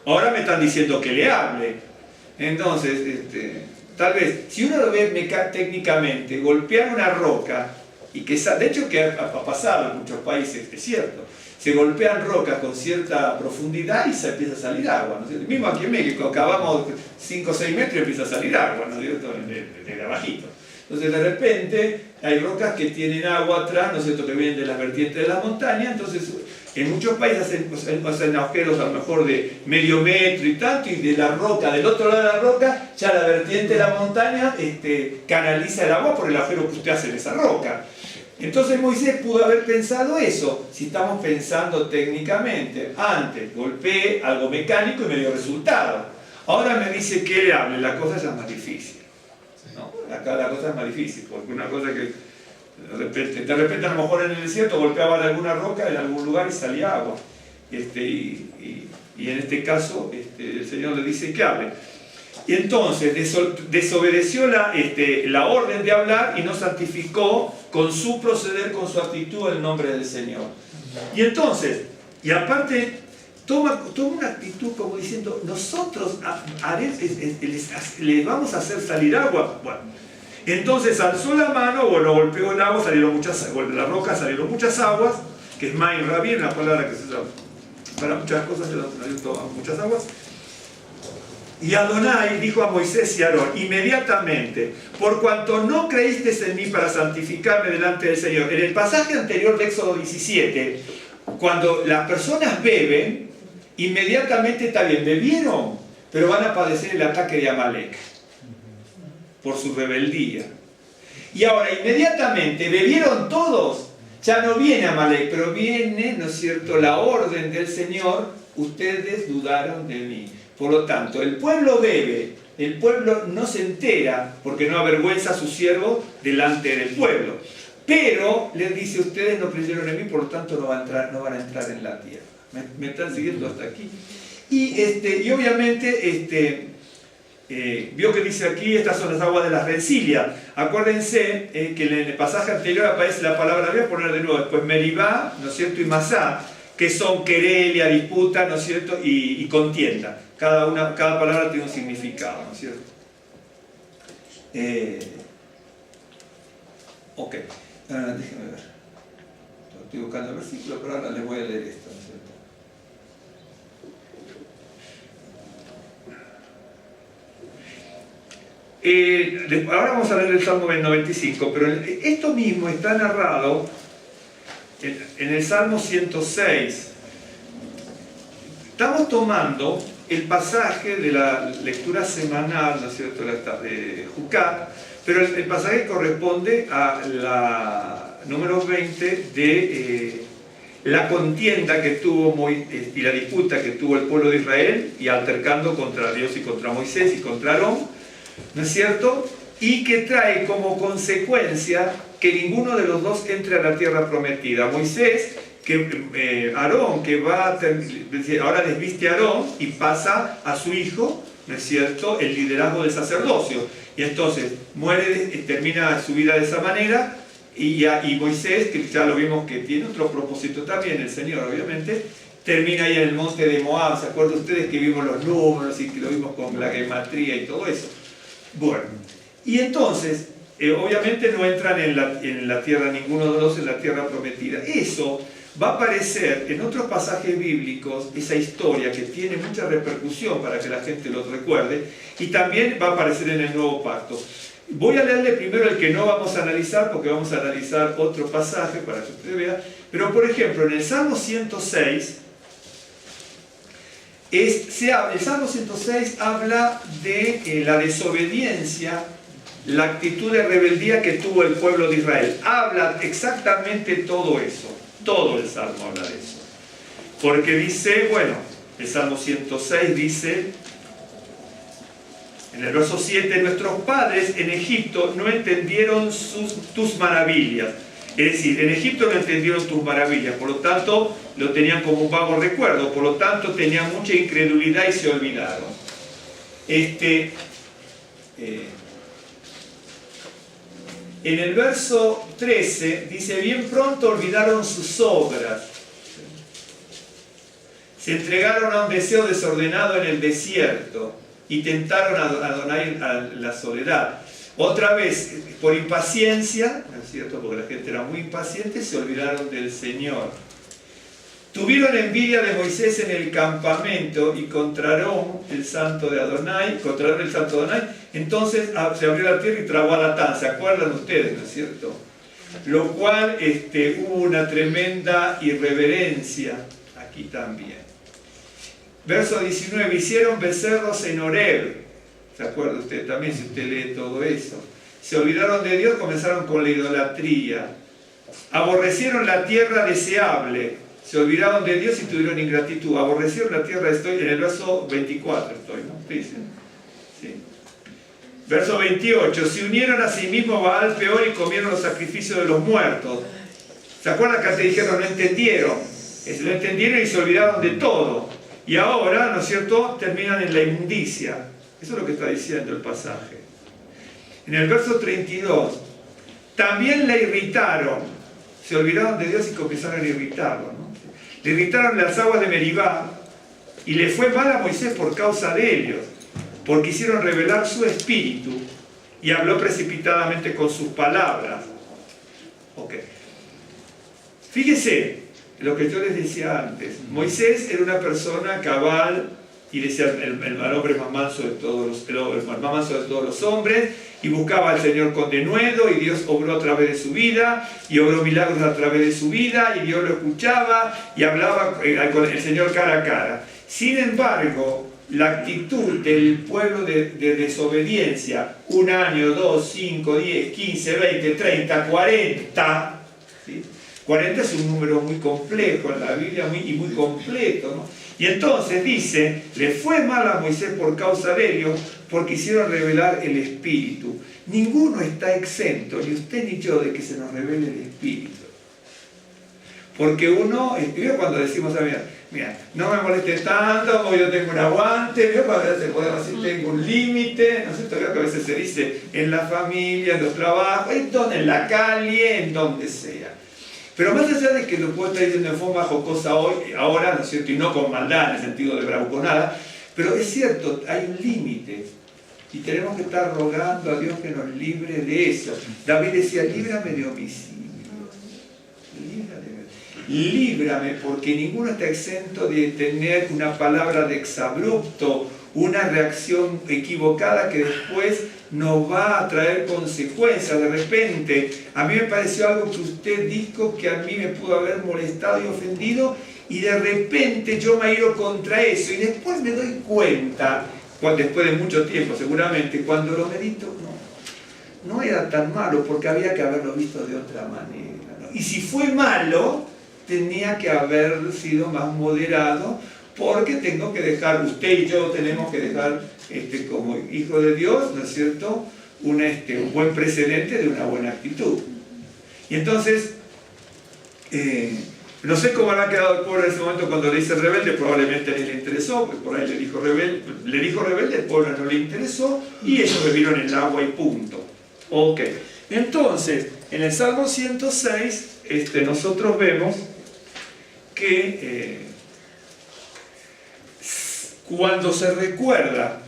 Ahora me están diciendo que le hable. Entonces, tal vez, si uno lo ve técnicamente, golpear una roca, y que de hecho que ha pasado en muchos países, es cierto, se golpean rocas con cierta profundidad y se empieza a salir agua, ¿no es cierto? Mismo aquí en México, cavamos 5 o 6 metros y empieza a salir agua, ¿no es cierto? De abajito. Entonces de repente hay rocas que tienen agua atrás, ¿no es cierto?, que vienen de las vertientes de las montañas. Entonces en muchos países hacen agujeros a lo mejor de medio metro y tanto, y de la roca, del otro lado de la roca, ya la vertiente de la montaña canaliza el agua por el agujero que usted hace en esa roca. Entonces Moisés pudo haber pensado eso, si estamos pensando técnicamente. Antes golpeé algo mecánico y me dio resultado. Ahora me dice que le hable, la cosa ya es más difícil, ¿no? Acá la cosa es más difícil, porque una cosa que de repente a lo mejor en el desierto golpeaban alguna roca en algún lugar y salía agua. Y en este caso el Señor le dice que hable. Y entonces desobedeció la orden de hablar y no santificó con su proceder, con su actitud, el nombre del Señor. Y entonces, y aparte, toma una actitud como diciendo, nosotros les vamos a hacer salir agua. Bueno, entonces alzó la mano, bueno, golpeó el agua, la roca, salieron muchas aguas, que es Main Rabí, una palabra que se usa para muchas cosas, muchas aguas. Y Adonai dijo a Moisés y a Aarón, inmediatamente, por cuanto no creísteis en mí para santificarme delante del Señor. En el pasaje anterior de Éxodo 17, cuando las personas beben, inmediatamente está bien, bebieron, pero van a padecer el ataque de Amalek por su rebeldía. Y ahora inmediatamente bebieron todos, ya no viene Amalek, pero viene, ¿no es cierto?, la orden del Señor, ustedes dudaron de mí. Por lo tanto, el pueblo bebe, el pueblo no se entera porque no avergüenza a su siervo delante del pueblo. Pero les dice, ustedes no creyeron en mí, por lo tanto no van a entrar en la tierra. ¿Me están siguiendo hasta aquí? Y obviamente, vio que dice aquí, estas son las aguas de las rencillas. Acuérdense que en el pasaje anterior aparece la palabra, voy a poner de nuevo, después Meribá, ¿no es cierto?, y Masá, que son querelia, disputa, ¿no es cierto?, y contienda. Cada palabra tiene un significado, ¿no es cierto? Ok, déjenme ver. Estoy buscando el versículo, pero ahora les voy a leer esto, ¿no es cierto? Ahora vamos a leer el Salmo 95, pero esto mismo está narrado en el Salmo 106. Estamos tomando el pasaje de la lectura semanal, ¿no es cierto?, de Jucat, pero el pasaje corresponde a la número 20 de la contienda que tuvo y la disputa que tuvo el pueblo de Israel, y altercando contra Dios y contra Moisés y contra Aarón, ¿no es cierto?, y que trae como consecuencia que ninguno de los dos entre a la tierra prometida. Moisés, Aarón, que ahora desviste a Aarón y pasa a su hijo, ¿no es cierto?, el liderazgo del sacerdocio. Y entonces termina su vida de esa manera, y Moisés, que ya lo vimos que tiene otro propósito también, el Señor obviamente, termina ahí en el monte de Moab. ¿Se acuerdan ustedes que vimos los números y que lo vimos con la gematría y todo eso? Bueno, y entonces, obviamente no entran en la tierra, ninguno de los dos en la tierra prometida. Eso va a aparecer en otros pasajes bíblicos, esa historia que tiene mucha repercusión para que la gente lo recuerde, y también va a aparecer en el Nuevo Pacto. Voy a leerle primero el que no vamos a analizar, porque vamos a analizar otro pasaje para que usted vea. Pero por ejemplo, en el Salmo 106, el Salmo 106 habla de la desobediencia, la actitud de rebeldía que tuvo el pueblo de Israel. Habla exactamente todo eso. Todo el Salmo habla de eso. Porque dice, bueno, el Salmo 106 dice, en el verso 7, nuestros padres en Egipto no entendieron tus maravillas. Es decir, en Egipto no entendieron tus maravillas, por lo tanto lo tenían como un vago recuerdo, por lo tanto tenían mucha incredulidad y se olvidaron. En el verso 13 dice, bien pronto olvidaron sus obras. Se entregaron a un deseo desordenado en el desierto y tentaron a Adonai a la soledad. Otra vez, por impaciencia, ¿no es cierto? Porque la gente era muy impaciente, se olvidaron del Señor. Tuvieron envidia de Moisés en el campamento y contra Aarón, el santo de Adonai, entonces se abrió la tierra y tragó a Datán. ¿Se acuerdan ustedes, no es cierto? Lo cual hubo una tremenda irreverencia aquí también. Verso 19, hicieron becerros en Horeb. ¿Se acuerda usted también si usted lee todo eso? Se olvidaron de Dios, comenzaron con la idolatría. Aborrecieron la tierra deseable. Se olvidaron de Dios y tuvieron ingratitud. Aborrecieron la tierra, estoy en el verso 24, ¿no? Dicen. Sí. Verso 28, se unieron a sí mismos a Baal Peor y comieron los sacrificios de los muertos. ¿Se acuerdan que antes dijeron no entendieron? No entendieron y se olvidaron de todo. Y ahora, ¿no es cierto?, terminan en la inmundicia. Eso es lo que está diciendo el pasaje. En el verso 32, también le irritaron. Se olvidaron de Dios y comenzaron a irritarlo, ¿no? Le irritaron las aguas de Meribá y le fue mal a Moisés por causa de ellos, porque hicieron revelar su espíritu y habló precipitadamente con sus palabras. Ok. Fíjese lo que yo les decía antes. Moisés era una persona cabal y decía el hombre más manso de todos los hombres, y buscaba al Señor con denuedo, y Dios obró a través de su vida, y obró milagros a través de su vida, y Dios lo escuchaba, y hablaba con el Señor cara a cara. Sin embargo, la actitud del pueblo de desobediencia, 1 año, 2, 5, 10, 15, 20, 30, 40, ¿sí? 40 es un número muy complejo en la Biblia y muy completo, ¿no? Y entonces dice, le fue mal a Moisés por causa de ellos, porque hicieron revelar el Espíritu. Ninguno está exento, ni usted ni yo, de que se nos revele el Espíritu. Porque uno, cuando decimos, mira, no me moleste tanto, o yo tengo un aguante, tengo un límite, ¿no sé? Todavía que a veces se dice en la familia, en los trabajos, en la calle, en donde sea. Pero más allá de que lo puedo estar diciendo en forma jocosa hoy, ahora, ¿no es cierto? Y no con maldad, en el sentido de bravuconada, pero es cierto, hay un límite. Y tenemos que estar rogando a Dios que nos libre de eso. David decía, líbrame de homicidio. Líbrame, porque ninguno está exento de tener una palabra de exabrupto, una reacción equivocada que después nos va a traer consecuencias. De repente, a mí me pareció algo que usted dijo que a mí me pudo haber molestado y ofendido, y de repente yo me he ido contra eso, y después me doy cuenta, después de mucho tiempo seguramente, cuando lo medito, no era tan malo, porque había que haberlo visto de otra manera, ¿no? Y si fue malo, tenía que haber sido más moderado, porque tengo que dejar, usted y yo tenemos que dejar como hijo de Dios, ¿no es cierto?, un buen precedente de una buena actitud. Y entonces, no sé cómo habrá quedado el pueblo en ese momento cuando le dice rebelde, probablemente a él le interesó, porque por ahí le dijo rebelde, el pueblo no le interesó, y ellos bebieron el agua y punto. Ok, entonces, en el Salmo 106, nosotros vemos que cuando se recuerda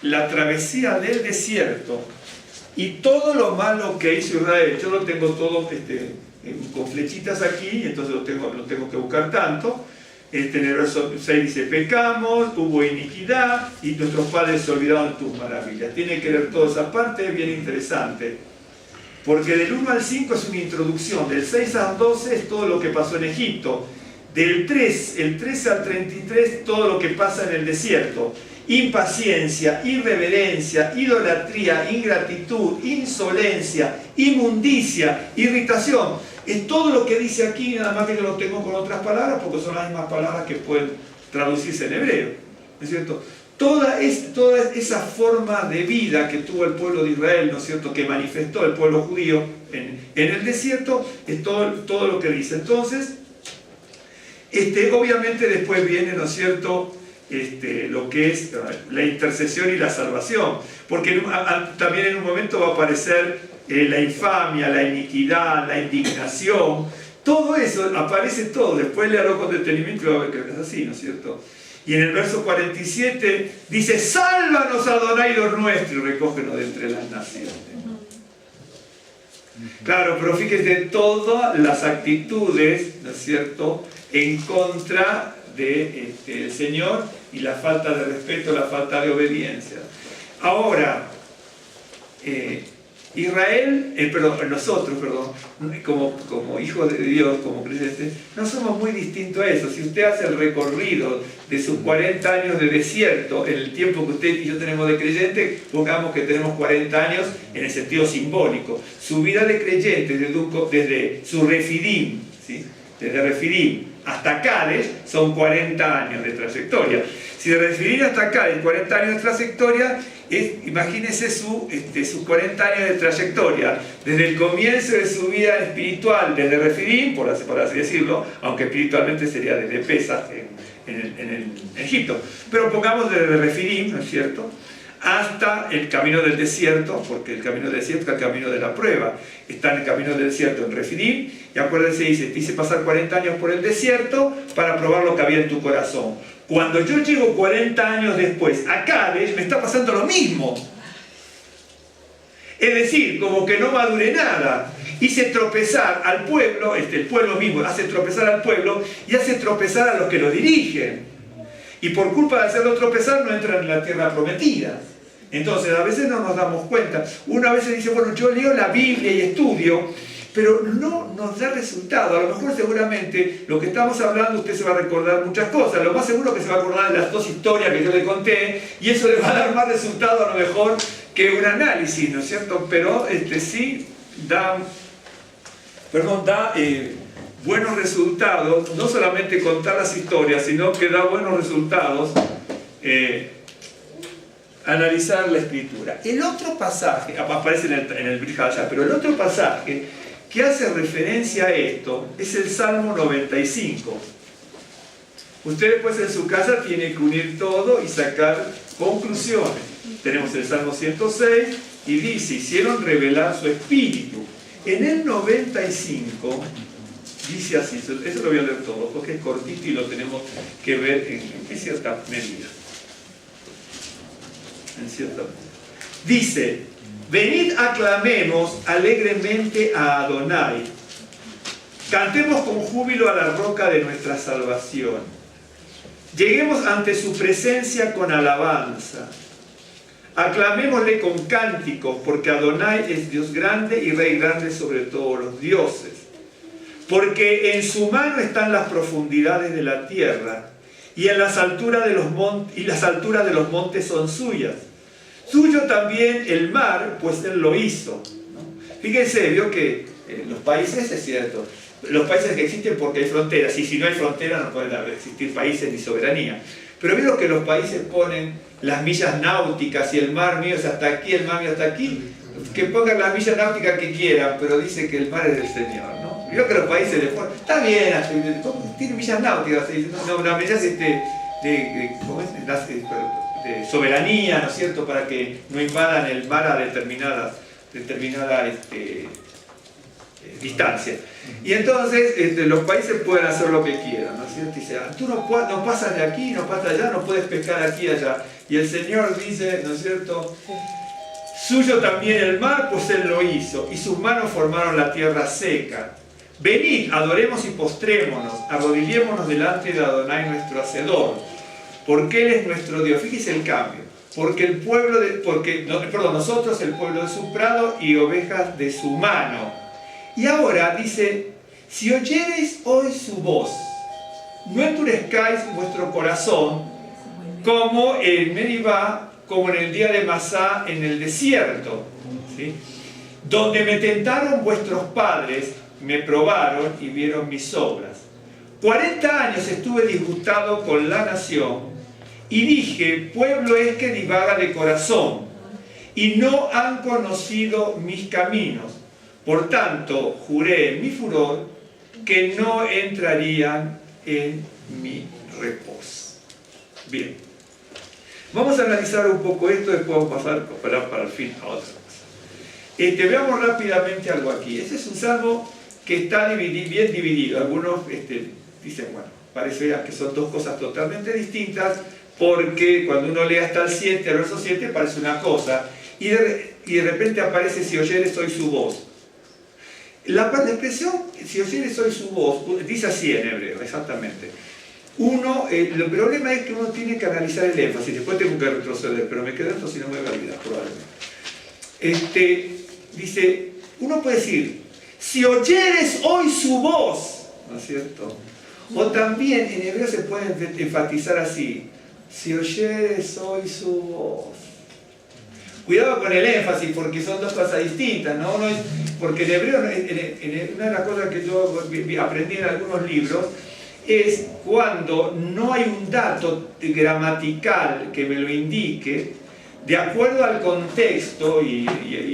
la travesía del desierto y todo lo malo que hizo Israel, yo lo tengo todo con flechitas aquí, entonces lo tengo que buscar tanto. En el verso 6 dice, pecamos, hubo iniquidad y nuestros padres se olvidaron de tus maravillas. Tiene que leer toda esa parte, es bien interesante. Porque del 1 al 5 es una introducción, del 6 al 12 es todo lo que pasó en Egipto, el 13 al 33 todo lo que pasa en el desierto. Impaciencia, irreverencia, idolatría, ingratitud, insolencia, inmundicia, irritación. Es todo lo que dice aquí, nada más que yo lo tengo con otras palabras, porque son las mismas palabras que pueden traducirse en hebreo, ¿no es cierto? Toda esa forma de vida que tuvo el pueblo de Israel, ¿no es cierto?, que manifestó el pueblo judío en el desierto, es todo lo que dice. Entonces, obviamente después viene, ¿no es cierto?, lo que es la intercesión y la salvación, porque también en un momento va a aparecer la infamia, la iniquidad, la indignación, todo eso, aparece todo, después léalo con detenimiento y va a ver que es así, ¿no es cierto? Y en el verso 47 dice, sálvanos Adonai Dios nuestro y recógenos de entre las naciones. Claro, pero fíjense todas las actitudes, ¿no es cierto?, en contra del Señor y la falta de respeto, la falta de obediencia. Ahora, nosotros, como hijos de Dios, como creyentes, no somos muy distintos a eso. Si usted hace el recorrido de sus 40 años de desierto, en el tiempo que usted y yo tenemos de creyente, pongamos que tenemos 40 años en el sentido simbólico. Su vida de creyente, desde su Refidim, ¿sí?, desde Refidim hasta Cádiz, son 40 años de trayectoria. Si de Refidim hasta Cádiz, 40 años de trayectoria, imagínense sus 40 años de trayectoria, desde el comienzo de su vida espiritual, desde Refidim, por así decirlo, aunque espiritualmente sería desde Pesach en Egipto. Pero pongamos desde Refidim, ¿no es cierto?, hasta el camino del desierto, porque el camino del desierto es el camino de la prueba. Está en el camino del desierto en Refidim, y acuérdense, te hice pasar 40 años por el desierto para probar lo que había en tu corazón. Cuando yo llego 40 años después a Cádiz, me está pasando lo mismo. Es decir, como que no maduré nada. Hice tropezar al pueblo, el pueblo mismo hace tropezar al pueblo y hace tropezar a los que lo dirigen. Y por culpa de hacerlo tropezar no entran en la tierra prometida. Entonces a veces no nos damos cuenta. Uno a veces dice, bueno, yo leo la Biblia y estudio, pero no nos da resultado. A lo mejor seguramente lo que estamos hablando usted se va a recordar muchas cosas. Lo más seguro que se va a acordar de las dos historias que yo le conté y eso le va a dar más resultado a lo mejor que un análisis, ¿no es cierto? Pero sí da buenos resultados, no solamente contar las historias, sino que da buenos resultados analizar la escritura. El otro pasaje, aparece en el Brit Hadashah, pero el otro pasaje que hace referencia a esto es el Salmo 95. Usted después en su casa tiene que unir todo y sacar conclusiones. Tenemos el Salmo 106 y dice, hicieron revelar su espíritu. En el 95 dice así, eso lo voy a leer todo porque es cortito y lo tenemos que ver en cierta medida. Dice, venid aclamemos alegremente a Adonai, cantemos con júbilo a la roca de nuestra salvación, lleguemos ante su presencia con alabanza, aclamémosle con cánticos, porque Adonai es Dios grande y Rey grande sobre todos los dioses, porque en su mano están las profundidades de la tierra, y en las alturas de los montes son suyas. Suyo también el mar, pues él lo hizo, ¿no? Fíjense, vio que los países, es cierto, los países que existen porque hay fronteras, y si no hay fronteras no pueden existir países ni soberanía. Pero vieron que los países ponen las millas náuticas y el mar mío es hasta aquí, el mar mío hasta aquí, que pongan las millas náuticas que quieran, pero dice que el mar es del Señor, ¿no? Vieron que los países le ponen, está bien, tiene millas náuticas, no, millas de soberanía, ¿no es cierto?, para que no invadan el mar a determinada distancia. Y entonces los países pueden hacer lo que quieran, ¿no es cierto? Dice, tú no pasas de aquí, no pasas allá, no puedes pescar aquí y allá. Y el Señor dice, ¿no es cierto?, suyo también el mar, pues él lo hizo, y sus manos formaron la tierra seca. Venid, adoremos y postrémonos, arrodillémonos delante de Adonai nuestro Hacedor, porque Él es nuestro Dios. Fíjese el cambio. Nosotros el pueblo de su prado y ovejas de su mano. Y ahora dice, si oyereis hoy su voz, no endurezcáis vuestro corazón, como en Meribá, como en el día de Masá en el desierto, ¿sí?, donde me tentaron vuestros padres, me probaron y vieron mis obras. 40 años estuve disgustado con la nación Y dije, pueblo es que divaga de corazón, y no han conocido mis caminos. Por tanto, juré en mi furor que no entrarían en mi reposo. Bien. Vamos a analizar un poco esto, después vamos a pasar para el fin a otra cosa. Veamos rápidamente algo aquí. Este es un salmo que está bien dividido. Algunos dicen, bueno, parece que son dos cosas totalmente distintas, porque cuando uno lee hasta el 7, el verso 7, parece una cosa, y de repente aparece, si oyeres hoy su voz. La expresión, si oyeres hoy su voz, dice así en hebreo, exactamente. El problema es que uno tiene que analizar el énfasis, después tengo que retroceder, pero me quedo esto si no me voy a olvidar, probablemente. Dice, uno puede decir, si oyeres hoy su voz, ¿no es cierto? O también en hebreo se puede enfatizar así, si oyeres hoy su voz. Cuidado con el énfasis, porque son dos cosas distintas, ¿no? Porque en hebreo, una de las cosas que yo aprendí en algunos libros, es cuando no hay un dato gramatical que me lo indique, de acuerdo al contexto y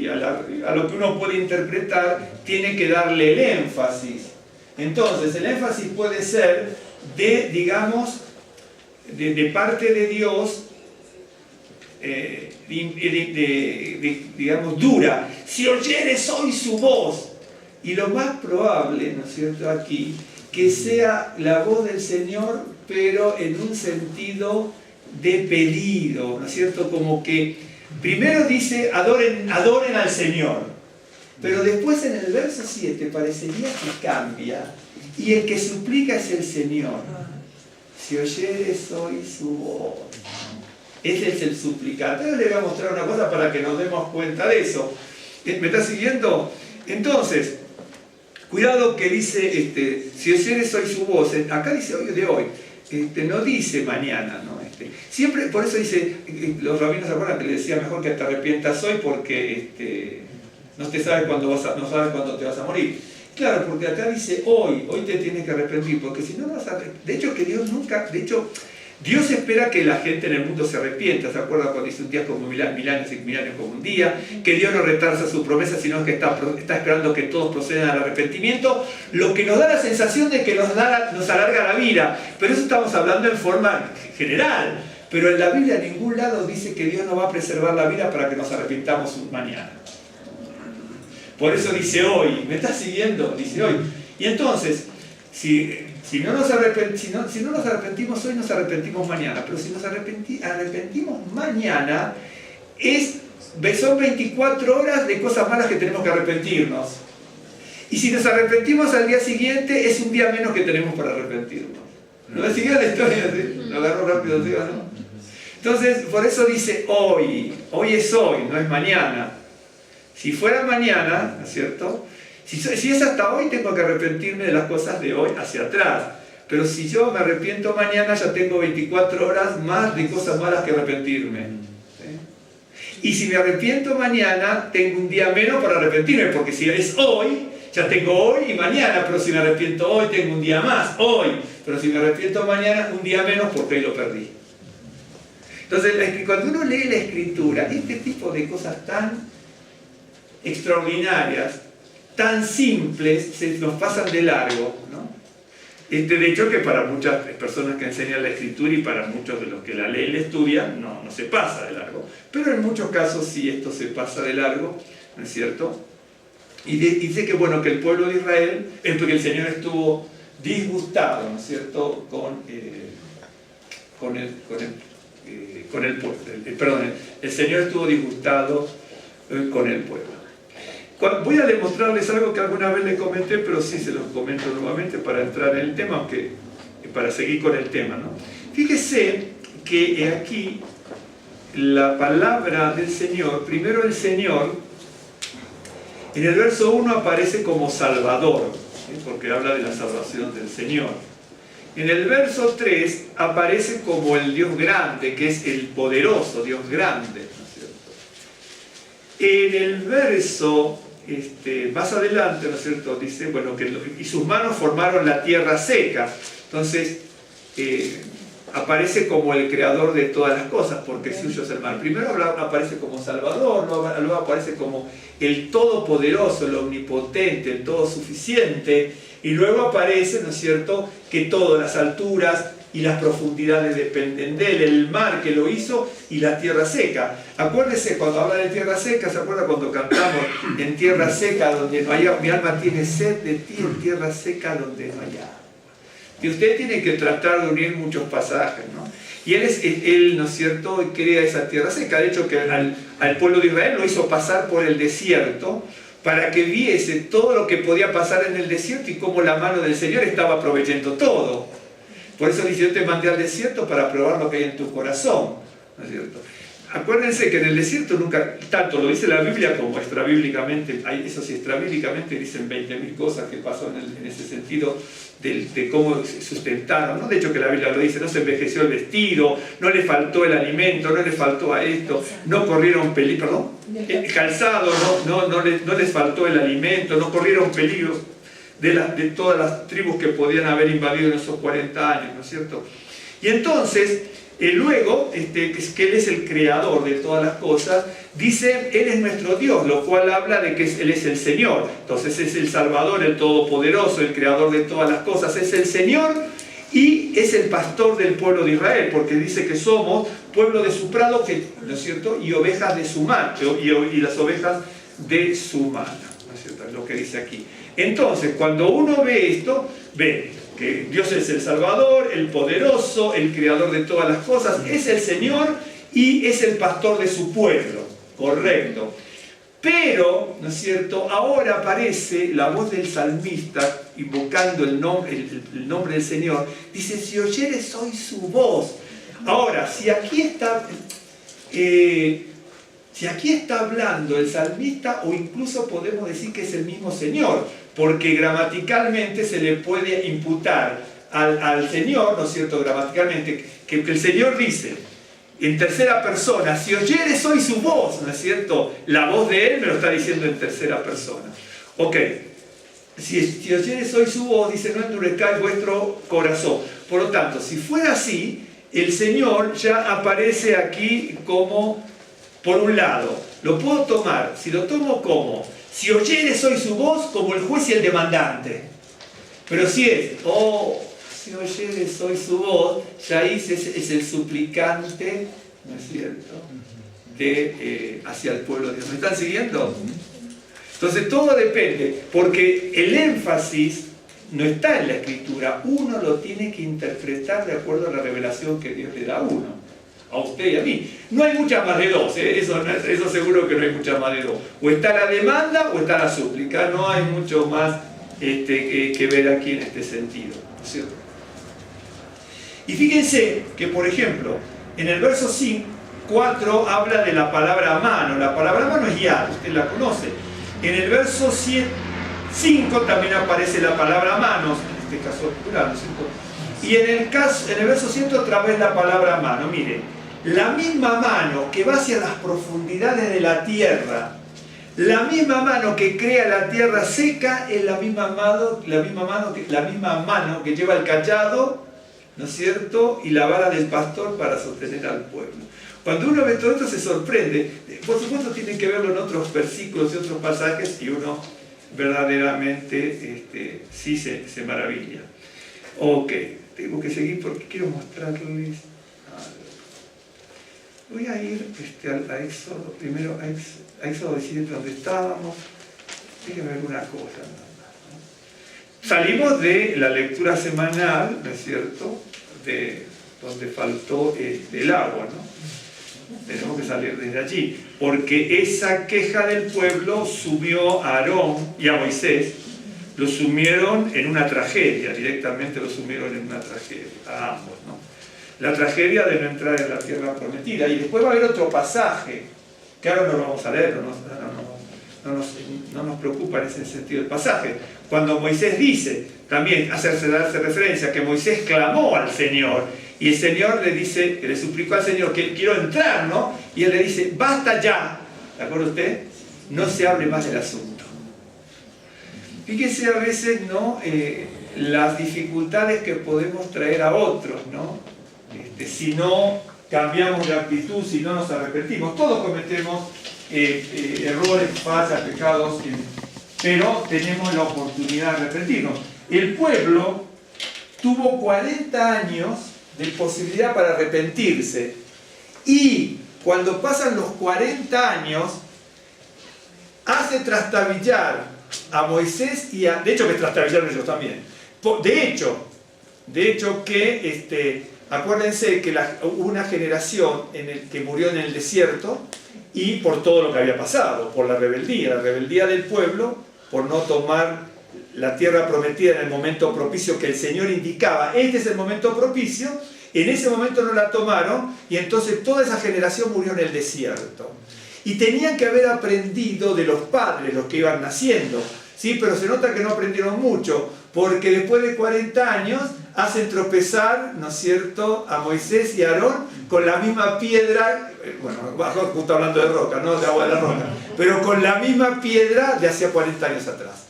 a lo que uno puede interpretar, tiene que darle el énfasis. Entonces, el énfasis puede ser digamos, de parte de Dios, digamos, dura. Si oyeres hoy su voz. Y lo más probable, ¿no es cierto?, aquí, que sea la voz del Señor, pero en un sentido de pedido, ¿no es cierto? Como que primero dice, adoren al Señor, pero después en el verso 7 parecería que cambia, y el que suplica es el Señor. Si oyeres hoy su voz. Ese es el suplicante. Ahora le voy a mostrar una cosa para que nos demos cuenta de eso. ¿Me está siguiendo? Entonces, cuidado que dice, si oyeres hoy su voz, acá dice hoy de hoy, no dice mañana, ¿no? Siempre, por eso dice, los rabinos se acuerdan que le decía mejor que te arrepientas hoy porque no sabes cuándo te vas a morir. Claro, porque acá dice hoy te tienes que arrepentir, porque si no vas a... De hecho, que Dios nunca... De hecho, Dios espera que la gente en el mundo se arrepienta. ¿Se acuerdan cuando dice un día como mil años y mil años como un día? Que Dios no retarsa su promesa, sino que está esperando que todos procedan al arrepentimiento, lo que nos da la sensación de que nos alarga la vida. Pero eso estamos hablando en forma general. Pero en la Biblia en ningún lado dice que Dios no va a preservar la vida para que nos arrepintamos mañana. Por eso dice hoy. ¿Me estás siguiendo? Dice hoy. Y entonces, si no nos arrepentimos hoy, nos arrepentimos mañana. Pero si nos arrepentimos mañana, son 24 horas de cosas malas que tenemos que arrepentirnos. Y si nos arrepentimos al día siguiente, es un día menos que tenemos para arrepentirnos. ¿No me siguió la historia? ¿Sí? Lo agarró rápido, ¿sí? ¿No? Entonces, por eso dice hoy. Hoy es hoy, no es mañana. Si fuera mañana, ¿no es cierto? Si es hasta hoy, tengo que arrepentirme de las cosas de hoy hacia atrás. Pero si yo me arrepiento mañana, ya tengo 24 horas más de cosas malas que arrepentirme. ¿Sí? Y si me arrepiento mañana, tengo un día menos para arrepentirme, porque si es hoy, ya tengo hoy y mañana, pero si me arrepiento hoy, tengo un día más, hoy. Pero si me arrepiento mañana, un día menos, porque hoy lo perdí. Entonces, cuando uno lee la Escritura, este tipo de cosas tan extraordinarias, tan simples, se nos pasan de largo, ¿no? De hecho, que para muchas personas que enseñan la Escritura y para muchos de los que la leen y la estudian, no se pasa de largo. Pero en muchos casos sí esto se pasa de largo, ¿no es cierto? Y dice que, bueno, que el pueblo de Israel, porque el Señor estuvo disgustado, ¿no es cierto?, el Señor estuvo disgustado con el pueblo. Voy a demostrarles algo que alguna vez les comenté, pero sí se los comento nuevamente para entrar en el tema, aunque para seguir con el tema, ¿no? Fíjese que aquí la palabra del Señor, primero el Señor, en el verso 1 aparece como Salvador, ¿sí? Porque habla de la salvación del Señor. En el verso 3 aparece como el Dios grande, que es el poderoso Dios grande, ¿no es cierto? En el verso más adelante, ¿no es cierto?, dice, bueno, y sus manos formaron la tierra seca. Entonces, aparece como el creador de todas las cosas, porque suyo es el mal. Primero aparece como Salvador, luego aparece como el Todopoderoso, el Omnipotente, el Todo Suficiente, y luego aparece, ¿no es cierto?, que todas las alturas y las profundidades dependen de él, el mar que lo hizo y la tierra seca. Acuérdese, cuando habla de tierra seca, ¿se acuerda cuando cantamos en tierra seca donde no hay agua? Mi alma tiene sed de ti, en tierra seca donde no hay agua. Y usted tiene que tratar de unir muchos pasajes, ¿no? Y él, ¿no es cierto?, crea esa tierra seca. De hecho, que al pueblo de Israel lo hizo pasar por el desierto para que viese todo lo que podía pasar en el desierto y cómo la mano del Señor estaba proveyendo todo. Por eso dice, yo te mandé al desierto para probar lo que hay en tu corazón, ¿no es cierto? Acuérdense que en el desierto nunca, tanto lo dice la Biblia como extrabíblicamente, eso sí, extrabíblicamente dicen 20.000 cosas que pasó en ese sentido de cómo se sustentaron, ¿no? De hecho que la Biblia lo dice, no se envejeció el vestido, no le faltó el alimento, no le faltó a esto, no corrieron peligro, perdón, el calzado, no les faltó el alimento, no corrieron peligros de todas las tribus que podían haber invadido en esos 40 años, ¿no es cierto? Y entonces, luego, que Él es el creador de todas las cosas, dice, Él es nuestro Dios, lo cual habla de que Él es el Señor. Entonces es el Salvador, el Todopoderoso, el creador de todas las cosas, es el Señor y es el pastor del pueblo de Israel, porque dice que somos pueblo de su prado, ¿no es cierto? Y ovejas de su macho, y las ovejas de su mano, ¿no es cierto? Es lo que dice aquí. Entonces, cuando uno ve esto, ve que Dios es el Salvador, el poderoso, el creador de todas las cosas, es el Señor y es el pastor de su pueblo, correcto. Pero, ¿no es cierto?, ahora aparece la voz del salmista invocando el nombre del Señor, dice, si oyeres hoy su voz. Ahora, si aquí está hablando el salmista, o incluso podemos decir que es el mismo Señor, porque gramaticalmente se le puede imputar al Señor, ¿no es cierto?, gramaticalmente, que el Señor dice, en tercera persona, si oyeres hoy su voz, ¿no es cierto?, la voz de Él me lo está diciendo en tercera persona. Ok, si oyeres hoy su voz, dice, no endurezcáis vuestro corazón. Por lo tanto, si fuera así, el Señor ya aparece aquí como, por un lado, lo puedo tomar, si lo tomo como, si oyeres hoy su voz, como el juez y el demandante. Pero si es, si oyeres hoy su voz, ya ahí es el suplicante, ¿no es cierto?, hacia el pueblo de Dios. ¿Me están siguiendo? Entonces todo depende, porque el énfasis no está en la Escritura, uno lo tiene que interpretar de acuerdo a la revelación que Dios le da a uno. A usted y a mí. No hay muchas más de dos, eso seguro que no hay muchas más de dos. O está la demanda o está la súplica, no hay mucho más que ver aquí en este sentido, ¿no es cierto? Y fíjense que, por ejemplo, en el verso 4 habla de la palabra mano. La palabra mano es yad, usted la conoce. En el verso 5 también aparece la palabra manos, en este caso plural, ¿no es cierto? Y en el verso 7 otra vez la palabra mano. Mire, la misma mano que va hacia las profundidades de la tierra, la misma mano que crea la tierra seca, es la misma mano que lleva el cayado, ¿no es cierto?, y la vara del pastor para sostener al pueblo. Cuando uno ve todo esto se sorprende. Por supuesto tiene que verlo en otros versículos y otros pasajes y uno verdaderamente sí se maravilla. Ok, tengo que seguir porque quiero mostrarles algo. Voy a ir a Éxodo, primero a Éxodo 17 donde estábamos. Déjenme ver una cosa nada más, ¿no? Salimos de la lectura semanal, ¿no es cierto?, de donde faltó el agua, ¿no? Tenemos que salir desde allí, porque esa queja del pueblo sumió a Aarón y a Moisés, lo sumieron en una tragedia, directamente lo sumieron en una tragedia, a ambos, ¿no? La tragedia de no entrar en la tierra prometida. Y después va a haber otro pasaje, que ahora no lo vamos a leer, no nos preocupa en ese sentido el pasaje. Cuando Moisés dice, también darse referencia, que Moisés clamó al Señor, y el Señor le dice, que le suplicó al Señor que quiero entrar, ¿no? Y él le dice, basta ya, ¿de acuerdo usted? No se hable más del asunto. Fíjese a veces, ¿no?, las dificultades que podemos traer a otros, ¿no? si no cambiamos de actitud, si no nos arrepentimos. Todos cometemos errores, fallas, pecados, pero tenemos la oportunidad de arrepentirnos. El pueblo tuvo 40 años de posibilidad para arrepentirse, y cuando pasan los 40 años hace trastabillar a Moisés y de hecho que trastabillaron ellos también. De hecho que acuérdense que hubo una generación que murió en el desierto, y por todo lo que había pasado, por la rebeldía del pueblo, por no tomar la tierra prometida en el momento propicio que el Señor indicaba. Este es el momento propicio. En ese momento no la tomaron, y entonces toda esa generación murió en el desierto. Y tenían que haber aprendido de los padres, los que iban naciendo, ¿sí? Pero se nota que no aprendieron mucho, porque después de 40 años hacen tropezar, ¿no es cierto?, a Moisés y a Aarón con la misma piedra, justo hablando de roca, no de agua de la roca, pero con la misma piedra de hacía 40 años atrás,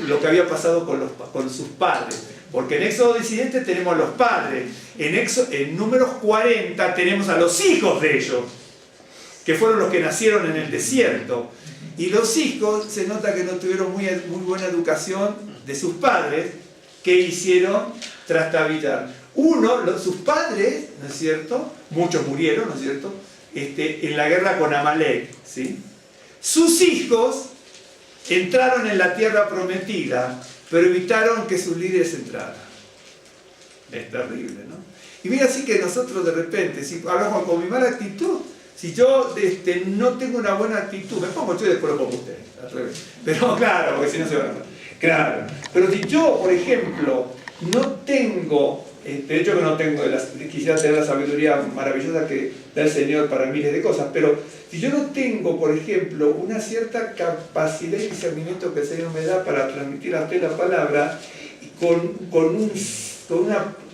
lo que había pasado con sus padres. Porque en Éxodo 17 tenemos a los padres, en Números 40 tenemos a los hijos de ellos, que fueron los que nacieron en el desierto. Y los hijos se nota que no tuvieron muy buena educación de sus padres, que hicieron trastabillar. Sus padres, ¿no es cierto?, muchos murieron, ¿no es cierto?, en la guerra con Amalek, ¿sí? Sus hijos entraron en la tierra prometida, pero evitaron que sus líderes entraran. Es terrible, ¿no? Y mira, así que nosotros de repente, si hablamos con mi mala actitud, si yo no tengo una buena actitud, me pongo yo y después lo pongo usted, al revés. Pero claro, porque si no se van a... Claro. Pero si yo, por ejemplo, no tengo, de hecho que no tengo, quisiera tener la sabiduría maravillosa que da el Señor para miles de cosas, pero si yo no tengo, por ejemplo, una cierta capacidad y discernimiento que el Señor me da para transmitir a usted la palabra,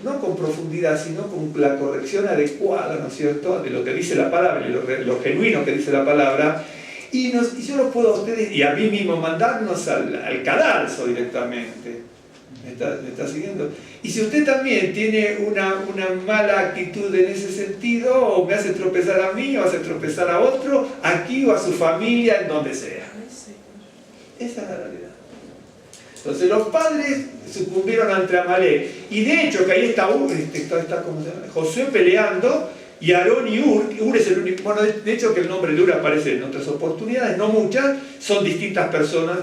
no con profundidad, sino con la corrección adecuada, ¿no es cierto?, de lo que dice la palabra, y lo genuino que dice la palabra, y yo los puedo a ustedes y a mí mismo mandarnos al cadalso directamente. ¿Me está siguiendo? Y si usted también tiene una mala actitud en ese sentido, o me hace tropezar a mí, o hace tropezar a otro, aquí o a su familia, en donde sea. Esa es la realidad. Entonces los padres sucumbieron ante Amalek. Y de hecho que ahí está ¿cómo se llama? Josué peleando, y Aarón y Ur es el único. Bueno, de hecho que el nombre de Ur aparece en otras oportunidades, no muchas, son distintas personas,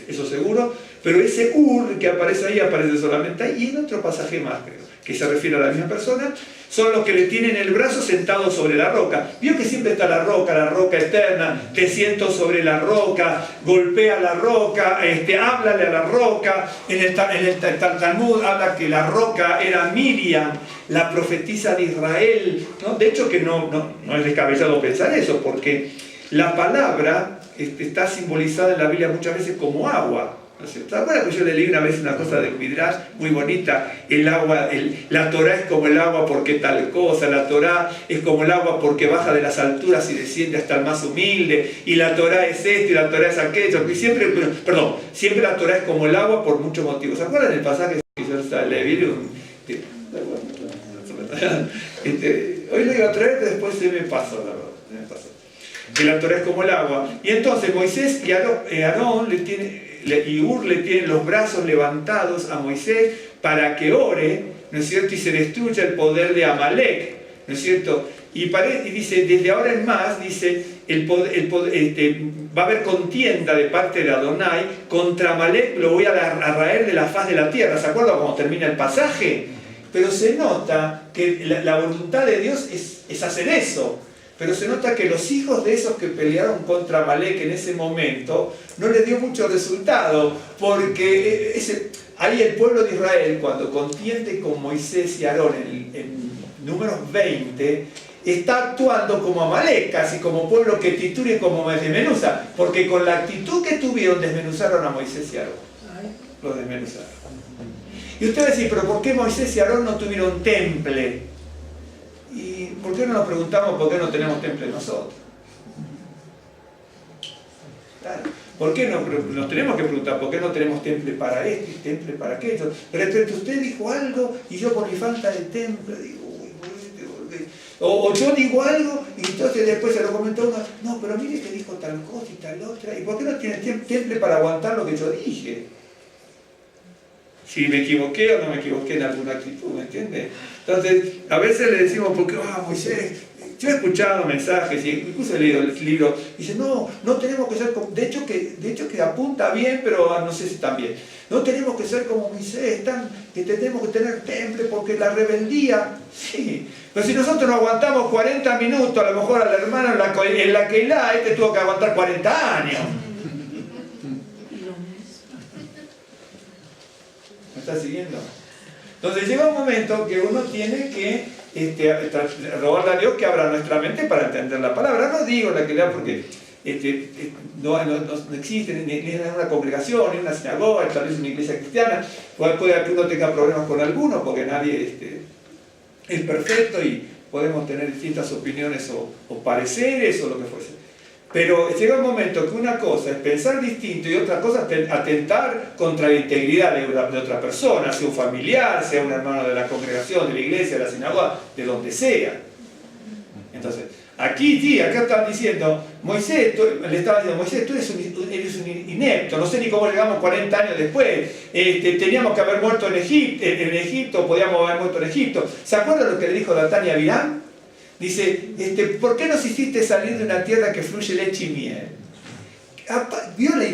eso seguro, pero ese Ur que aparece ahí aparece solamente ahí, y en otro pasaje más, creo, que se refiere a la misma persona. Son los que le tienen el brazo sentado sobre la roca. Vio que siempre está la roca eterna. Te siento sobre la roca, golpea la roca, háblale a la roca. En el Talmud habla que la roca era Miriam, la profetisa de Israel, ¿no? De hecho que no es descabellado pensar eso, porque la palabra está simbolizada en la Biblia muchas veces como agua. ¿Se acuerdan que yo le leí una vez una cosa de Midrash muy bonita? La Torá es como el agua porque tal cosa, la Torá es como el agua porque baja de las alturas y desciende hasta el más humilde, y la Torá es esto y la Torá es aquello, y siempre la Torá es como el agua por muchos motivos. ¿Se acuerdan del pasaje que yo leí? Hoy lo iba a traer, pero después se me pasó, la verdad. Que la Torá es como el agua. Y entonces Moisés y Aarón y Ur le tienen los brazos levantados a Moisés para que ore, ¿no es cierto?, y se destruya el poder de Amalek, ¿no es cierto? Y dice, desde ahora en más, dice, va a haber contienda de parte de Adonai contra Amalek, lo voy a raer de la faz de la tierra. ¿Se acuerdan cómo termina el pasaje? Pero se nota que la voluntad de Dios es hacer eso. Pero se nota que los hijos de esos que pelearon contra Amalek en ese momento no les dio mucho resultado, porque ahí el pueblo de Israel, cuando contiende con Moisés y Aarón en Números 20, está actuando como Amalek, casi como pueblo que tritura y como desmenuza, porque con la actitud que tuvieron desmenuzaron a Moisés y Aarón. Los desmenuzaron. Y usted va a decir, pero ¿por qué Moisés y Aarón no tuvieron temple? ¿Y por qué no nos preguntamos por qué no tenemos temple nosotros? Claro. ¿Por qué nos tenemos que preguntar por qué no tenemos temple para esto y temple para aquello? Pero usted dijo algo y yo por mi falta de temple digo, O yo digo algo y entonces después se lo comentó uno, no, pero mire que dijo tal cosa y tal otra, ¿y por qué no tiene temple para aguantar lo que yo dije? Si me equivoqué o no me equivoqué en alguna actitud, ¿me entiendes? Entonces, a veces le decimos, porque, Moisés, yo he escuchado mensajes, y incluso he leído el libro, y dice, no tenemos que ser como, de hecho que apunta bien, pero no sé si tan bien. No tenemos que ser como Moisés, que tenemos que tener temple porque la rebeldía, sí. Pero si nosotros no aguantamos 40 minutos, a lo mejor al hermano en la Keilah, tuvo que aguantar 40 años. ¿Me estás siguiendo? Entonces llega un momento que uno tiene que rogarle a Dios que abra nuestra mente para entender la palabra. No digo la Keilah porque no existe ni en una congregación, ni en una sinagoga, tal vez una iglesia cristiana. Puede que uno tenga problemas con alguno porque nadie es perfecto y podemos tener distintas opiniones o pareceres o lo que fuese. Pero llega un momento que una cosa es pensar distinto y otra cosa es atentar contra la integridad de otra persona, sea un familiar, sea un hermano de la congregación, de la iglesia, de la sinagoga, de donde sea. Entonces, acá están diciendo, Moisés, le estaban diciendo, Moisés, tú eres un inepto, no sé ni cómo llegamos 40 años después, teníamos que haber muerto en Egipto, podíamos haber muerto en Egipto. ¿Se acuerdan lo que le dijo Datán y Abiram? Dice, ¿por qué nos hiciste salir de una tierra que fluye leche y miel?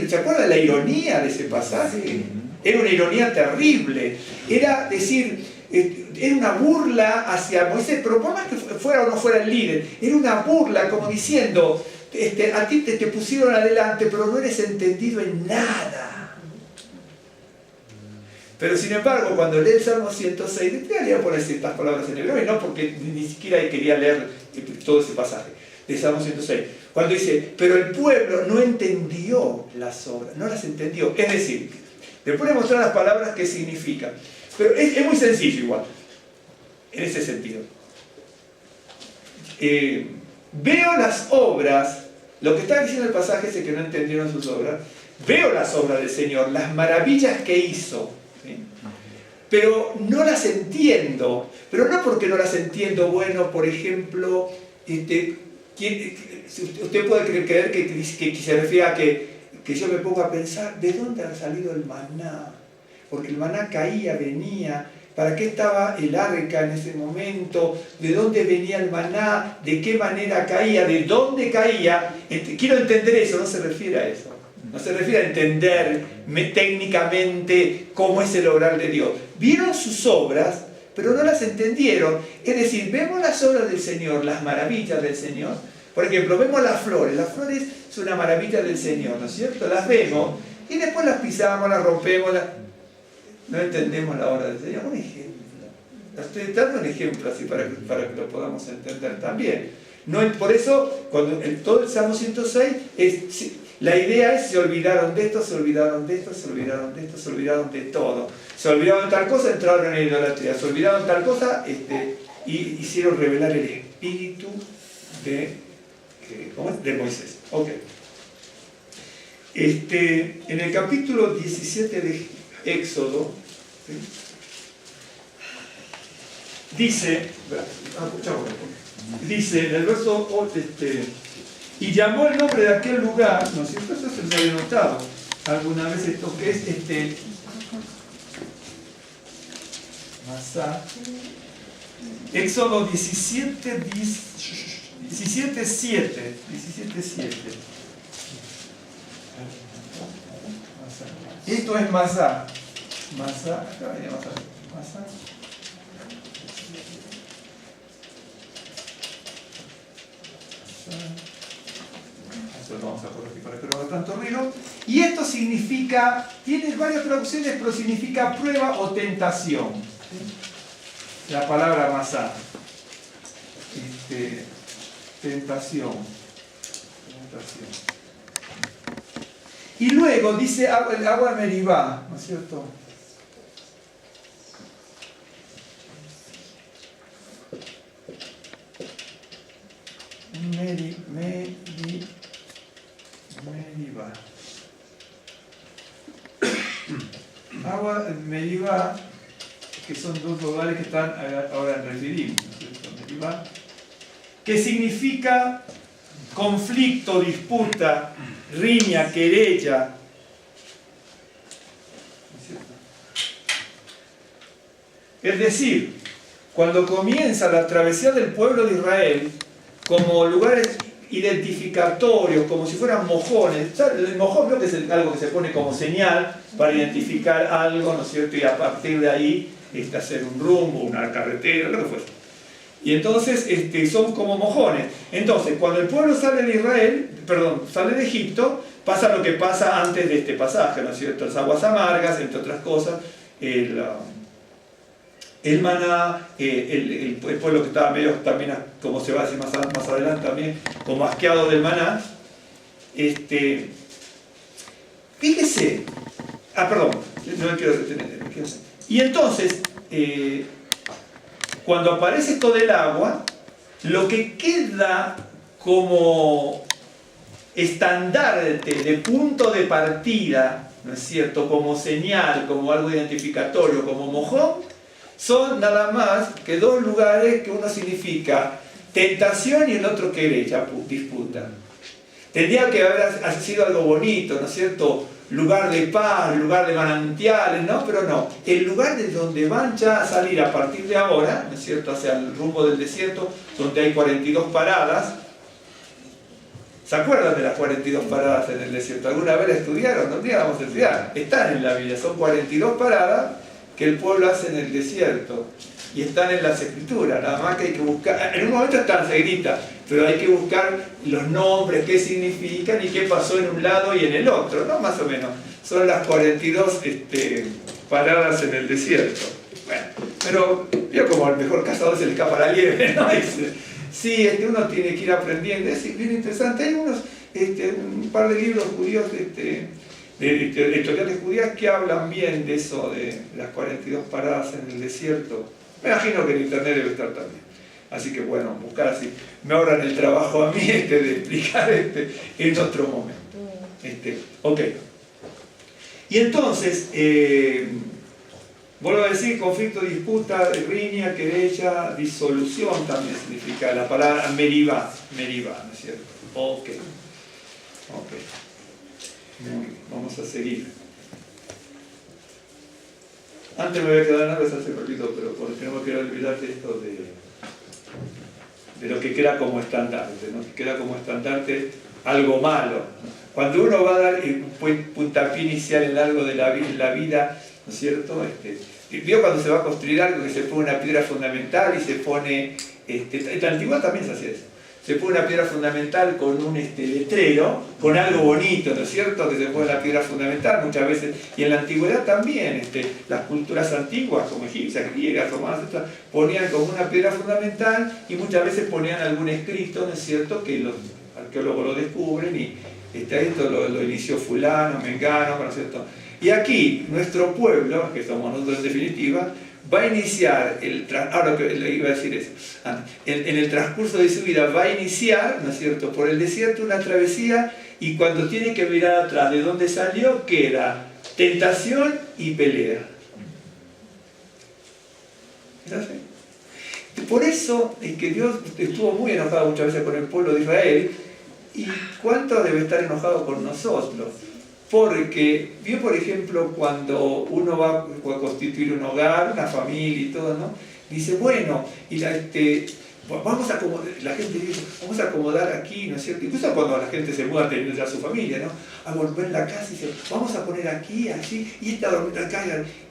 ¿Se acuerdan la ironía de ese pasaje? Era una ironía terrible. Era decir, era una burla hacia Moisés, pero por más que fuera o no fuera el líder, era una burla como diciendo, a ti te pusieron adelante, pero no eres entendido en nada. Pero sin embargo, cuando lee el Salmo 106, debería poner ciertas palabras en hebreo, y no porque ni siquiera quería leer todo ese pasaje de Salmo 106. Cuando dice, pero el pueblo no entendió las obras, no las entendió. Es decir, después de mostrar las palabras qué significan. Pero es muy sencillo igual, en ese sentido. Veo las obras, lo que está diciendo el pasaje es que no entendieron sus obras, veo las obras del Señor, las maravillas que hizo, ¿sí? Pero no las entiendo, pero no porque no las entiendo, bueno, por ejemplo, usted puede creer que se refiere a que yo me pongo a pensar, ¿de dónde ha salido el maná? Porque el maná caía, venía, ¿para qué estaba el arca en ese momento? ¿De dónde venía el maná? ¿De qué manera caía? ¿De dónde caía? Quiero entender eso, no se refiere a eso. No se refiere a entender técnicamente cómo es el obrar de Dios. Vieron sus obras, pero no las entendieron. Es decir, vemos las obras del Señor, las maravillas del Señor. Por ejemplo, vemos las flores son una maravilla del Señor, ¿no es cierto? Las vemos y después las pisamos, las rompemos, no entendemos la obra del Señor. Un ejemplo. Estoy dando un ejemplo así para que lo podamos entender también. Por eso, todo el Salmo 106 la idea es se olvidaron de esto, se olvidaron de esto, se olvidaron de esto, se olvidaron de todo. Se olvidaron de tal cosa, entraron en la idolatría. Se olvidaron de tal cosa y hicieron revelar el espíritu de Moisés. Ok. En el capítulo 17 de Éxodo, ¿sí? Dice en el verso 8, y llamó el nombre de aquel lugar, ¿no es cierto? Eso se me había notado alguna vez, esto que es Masá. Éxodo 17, 7. Esto es Masá. Acá venía Masá. Eso lo vamos a corregir para que no haga tanto ruido. Y esto significa, tiene varias traducciones, pero significa prueba o tentación. La palabra Masá. Tentación. Y luego dice el agua de Meribá, ¿no es cierto? Meribá. Agua de Meribá, que son dos lugares que están ahora en Refidim, ¿no es cierto? Meribá que significa conflicto, disputa, riña, querella. Es decir, cuando comienza la travesía del pueblo de Israel, como lugares identificatorios, como si fueran mojones. El mojón creo que es algo que se pone como señal para identificar algo, ¿no es cierto? Y a partir de ahí hacer un rumbo, una carretera, lo que fuese. Y entonces son como mojones. Entonces, cuando el pueblo sale de Israel, sale de Egipto, pasa lo que pasa antes de este pasaje, ¿no es cierto? Las aguas amargas, entre otras cosas, el maná, el pueblo que estaba medio también, como se va a decir más adelante también, como asqueado del maná. Fíjese, no me quiero detener, y entonces, cuando aparece esto del agua, lo que queda como estandarte de punto de partida, ¿no es cierto?, como señal, como algo identificatorio, como mojón, son nada más que dos lugares que uno significa tentación y el otro querella, disputa. Tendría que haber sido algo bonito, ¿no es cierto?, lugar de paz, lugar de manantiales, ¿no? Pero no, el lugar de donde van ya a salir a partir de ahora, ¿no es cierto?, hacia el rumbo del desierto, donde hay 42 paradas. ¿Se acuerdan de las 42 paradas en el desierto? ¿Alguna vez la estudiaron? ¿Dónde íbamos a estudiar? Están en la Biblia, son 42 paradas que el pueblo hace en el desierto y están en las escrituras, nada más que hay que buscar, en un momento están seguiditas, pero hay que buscar los nombres, qué significan y qué pasó en un lado y en el otro, ¿no? Más o menos, son las 42 paradas en el desierto. Bueno, pero yo como el mejor cazador se le escapa la liebre, ¿no? Sí, uno tiene que ir aprendiendo, es bien interesante, hay un par de libros judíos, de historiales judías que hablan bien de eso, de las 42 paradas en el desierto. Me imagino que en internet debe estar también. Así que bueno, buscar así. Me ahorran el trabajo a mí de explicar en otro momento. Ok. Y entonces, vuelvo a decir, conflicto, disputa, riña, querella, disolución también significa la palabra meribá, ¿no es cierto? Ok. Muy bien, vamos a seguir. Antes me voy a quedar en algo, hace poquito, pero porque no me quiero olvidar de esto de lo que queda como estandarte, ¿no? Que queda como estandarte algo malo. Cuando uno va a dar un puntapié inicial en algo de la vida, ¿no es cierto? Vio cuando se va a construir algo que se pone una piedra fundamental y se pone, en la antigüedad también se hacía eso. Se pone una piedra fundamental con un letrero, con algo bonito, ¿no es cierto?, que se pone la piedra fundamental muchas veces, y en la antigüedad también, las culturas antiguas, como egipcias, griegas, romanas, ponían como una piedra fundamental y muchas veces ponían algún escrito, ¿no es cierto?, que los arqueólogos lo descubren y esto lo inició fulano, mengano, ¿no es cierto? Y aquí, nuestro pueblo, que somos nosotros en definitiva, va a iniciar, ahora que le iba a decir eso, en el transcurso de su vida va a iniciar, ¿no es cierto?, por el desierto una travesía, y cuando tiene que mirar atrás de dónde salió, queda tentación y pelea. ¿Es así? Por eso es que Dios estuvo muy enojado muchas veces con el pueblo de Israel, y cuánto debe estar enojado con nosotros. Porque, vio por ejemplo, cuando uno va a constituir un hogar, una familia y todo, ¿no? Dice, bueno, y vamos a acomodar, la gente dice, vamos a acomodar aquí, ¿no es cierto? Incluso cuando la gente se muda teniendo ya su familia, ¿no? A volver la casa y dice, vamos a poner aquí, así, y esta dormir acá,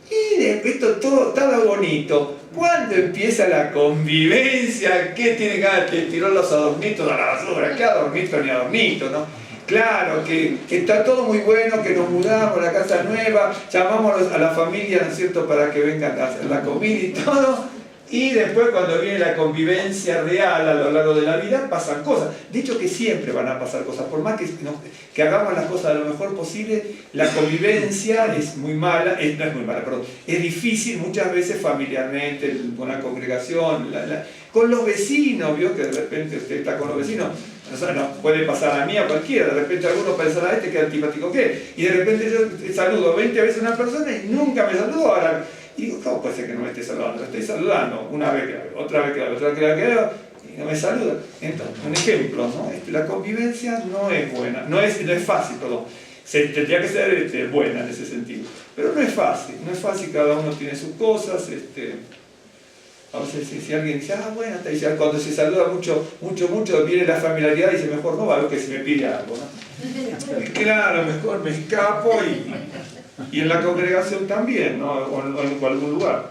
y de esto todo bonito. ¿Cuándo empieza la convivencia? ¿Qué tiene ganas de tirar los adornitos a la basura? ¿Qué adornito ni adornito, no? Claro, que está todo muy bueno, que nos mudamos a la casa nueva, llamamos a la familia, ¿no es cierto?, para que vengan a hacer la comida y todo, y después cuando viene la convivencia real a lo largo de la vida, pasan cosas. De hecho que siempre van a pasar cosas, por más que hagamos las cosas lo mejor posible, la convivencia es muy mala, no es muy mala, perdón, es difícil muchas veces familiarmente, con la congregación, con los vecinos, vio que de repente usted está con los vecinos. O sea, no, puede pasar a mí, a cualquiera, de repente alguno pensará, qué antipático que es, y de repente yo saludo 20 veces a una persona y nunca me saludo, ahora, y digo, ¿cómo puede ser que no me esté saludando? Estoy saludando, una vez que la veo, otra vez que la veo, otra vez que la veo, y no me saluda. Entonces, un ejemplo, ¿no? La convivencia no es buena, no es fácil, perdón. Tendría que ser buena en ese sentido. Pero no es fácil, cada uno tiene sus cosas. A veces si alguien dice, bueno, cuando se saluda mucho, viene la familiaridad y dice, mejor no va a ver que se me pide algo, ¿no? Y claro, mejor me escapo y en la congregación también, ¿no? O en algún lugar.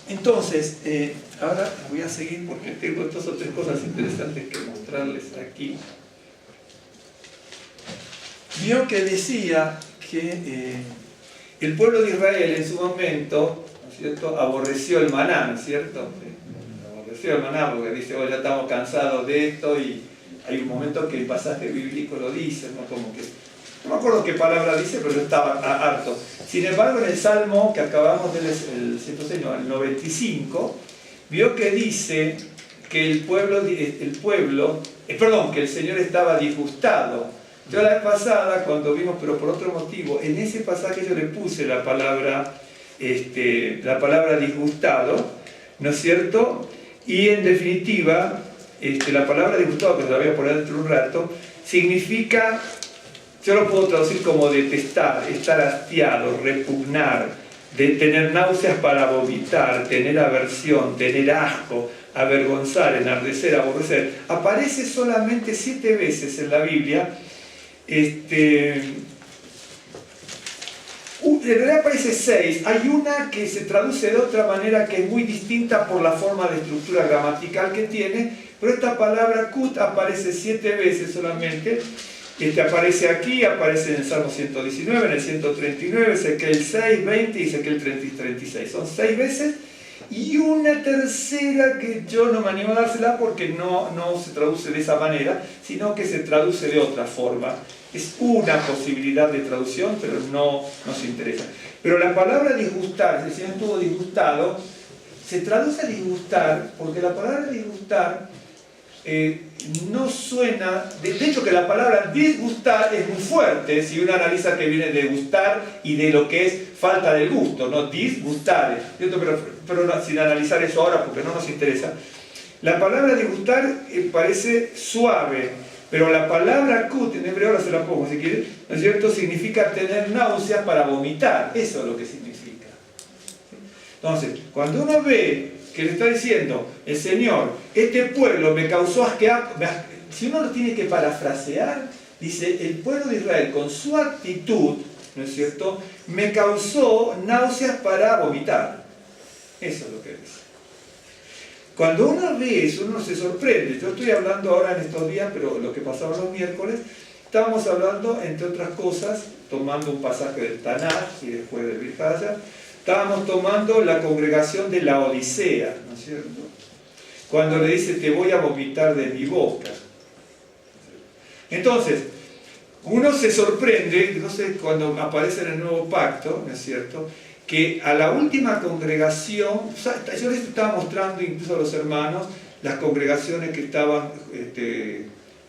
Entonces, ahora voy a seguir porque tengo 2 o 3 cosas interesantes que mostrarles aquí. Vio que decía que el pueblo de Israel en su momento, ¿no es cierto?, aborreció el maná, ¿no es cierto? Aborreció el maná porque dice, ya estamos cansados de esto, y hay un momento que el pasaje bíblico lo dice, ¿no? Como que, no me acuerdo qué palabra dice, pero yo estaba harto. Sin embargo, en el Salmo que acabamos de leer, el 95, vio que dice que que el Señor estaba disgustado. Yo la vez pasada, cuando vimos, pero por otro motivo, en ese pasaje yo le puse la palabra disgustado, ¿no es cierto? Y en definitiva, la palabra disgustado, que se la voy a poner dentro de un rato, significa, yo lo puedo traducir como detestar, estar hastiado, repugnar, de tener náuseas para vomitar, tener aversión, tener asco, avergonzar, enardecer, aborrecer. Aparece solamente 7 veces en la Biblia. En realidad aparece 6. Hay una que se traduce de otra manera que es muy distinta por la forma de estructura gramatical que tiene, pero esta palabra kut aparece 7 veces solamente. Aparece aquí, aparece en el Salmo 119, en el 139, Ezequiel 6, 20 y Ezequiel 30 y 36. Son 6 veces. Y una tercera que yo no me animo a dársela porque no se traduce de esa manera, sino que se traduce de otra forma. Es una posibilidad de traducción, pero no nos interesa. Pero la palabra disgustar, si el Señor estuvo disgustado, se traduce a disgustar porque la palabra disgustar no suena, de hecho que la palabra disgustar es muy fuerte si uno analiza que viene de gustar y de lo que es falta de gusto, no disgustar, pero no, sin analizar eso ahora porque no nos interesa. La palabra disgustar parece suave, pero la palabra kut, en hebreo ahora se la pongo si quieren, ¿no es cierto?, significa tener náuseas para vomitar, eso es lo que significa. Entonces, cuando uno ve que le está diciendo el Señor, este pueblo me causó asquear, si uno lo tiene que parafrasear, dice, el pueblo de Israel con su actitud, ¿no es cierto?, me causó náuseas para vomitar. Eso es lo que dice. Cuando uno ve eso, uno se sorprende. Yo estoy hablando ahora en estos días, pero lo que pasaba los miércoles, estábamos hablando, entre otras cosas, tomando un pasaje del Tanaj y después del Virjaya, estábamos tomando la congregación de la Odisea, ¿no es cierto? Cuando le dice, te voy a vomitar de mi boca. Entonces, uno se sorprende, entonces cuando aparece en el Nuevo Pacto, ¿no es cierto?, que a la última congregación, yo les estaba mostrando incluso a los hermanos las congregaciones que estaban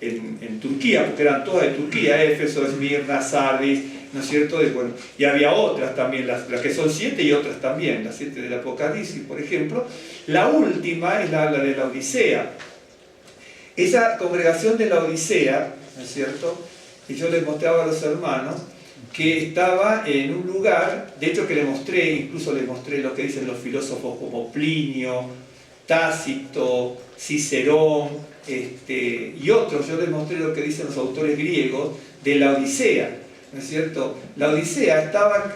en Turquía, porque eran todas de Turquía, Éfeso, Esmirna, Sardis, ¿no es cierto? Bueno, y había otras también, las que son 7 y otras también, las 7 del Apocalipsis, por ejemplo. La última es la de la Odisea. Esa congregación de la Odisea, ¿no es cierto?, que yo les mostraba a los hermanos, que estaba en un lugar, de hecho que incluso les mostré lo que dicen los filósofos como Plinio, Tácito, Cicerón, y otros. Yo les mostré lo que dicen los autores griegos de la Odisea, ¿no es cierto? La Odisea estaba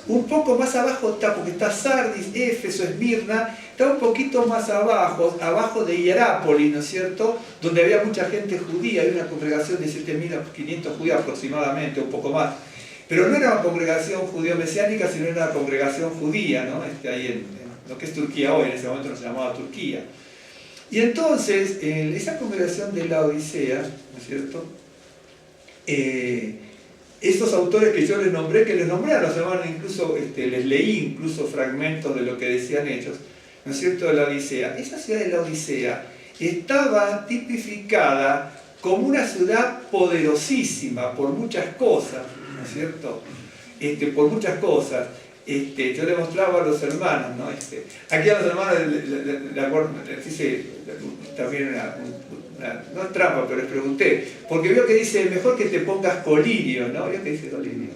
un poco más abajo, porque está Sardis, Éfeso, Esmirna, estaba un poquito más abajo de Hierápolis, ¿no es cierto?, donde había mucha gente judía, había una congregación de 7.500 judíos aproximadamente, un poco más. Pero no era una congregación judío-mesiánica, sino era una congregación judía, ¿no? Ahí en lo que es Turquía hoy, en ese momento no se llamaba Turquía. Y entonces, esa congregación de la Odisea, ¿no es cierto?, estos autores que yo les nombré a los hermanos, incluso les leí incluso fragmentos de lo que decían ellos, ¿no es cierto?, de la Odisea. Esa ciudad de la Odisea estaba tipificada como una ciudad poderosísima por muchas cosas, ¿no es cierto?, por muchas cosas. yo le mostraba a los hermanos, ¿no? Aquí a los hermanos hice también no es trampa, pero les pregunté, porque veo que dice, mejor que te pongas colirio, ¿no? Veo que dice colirio.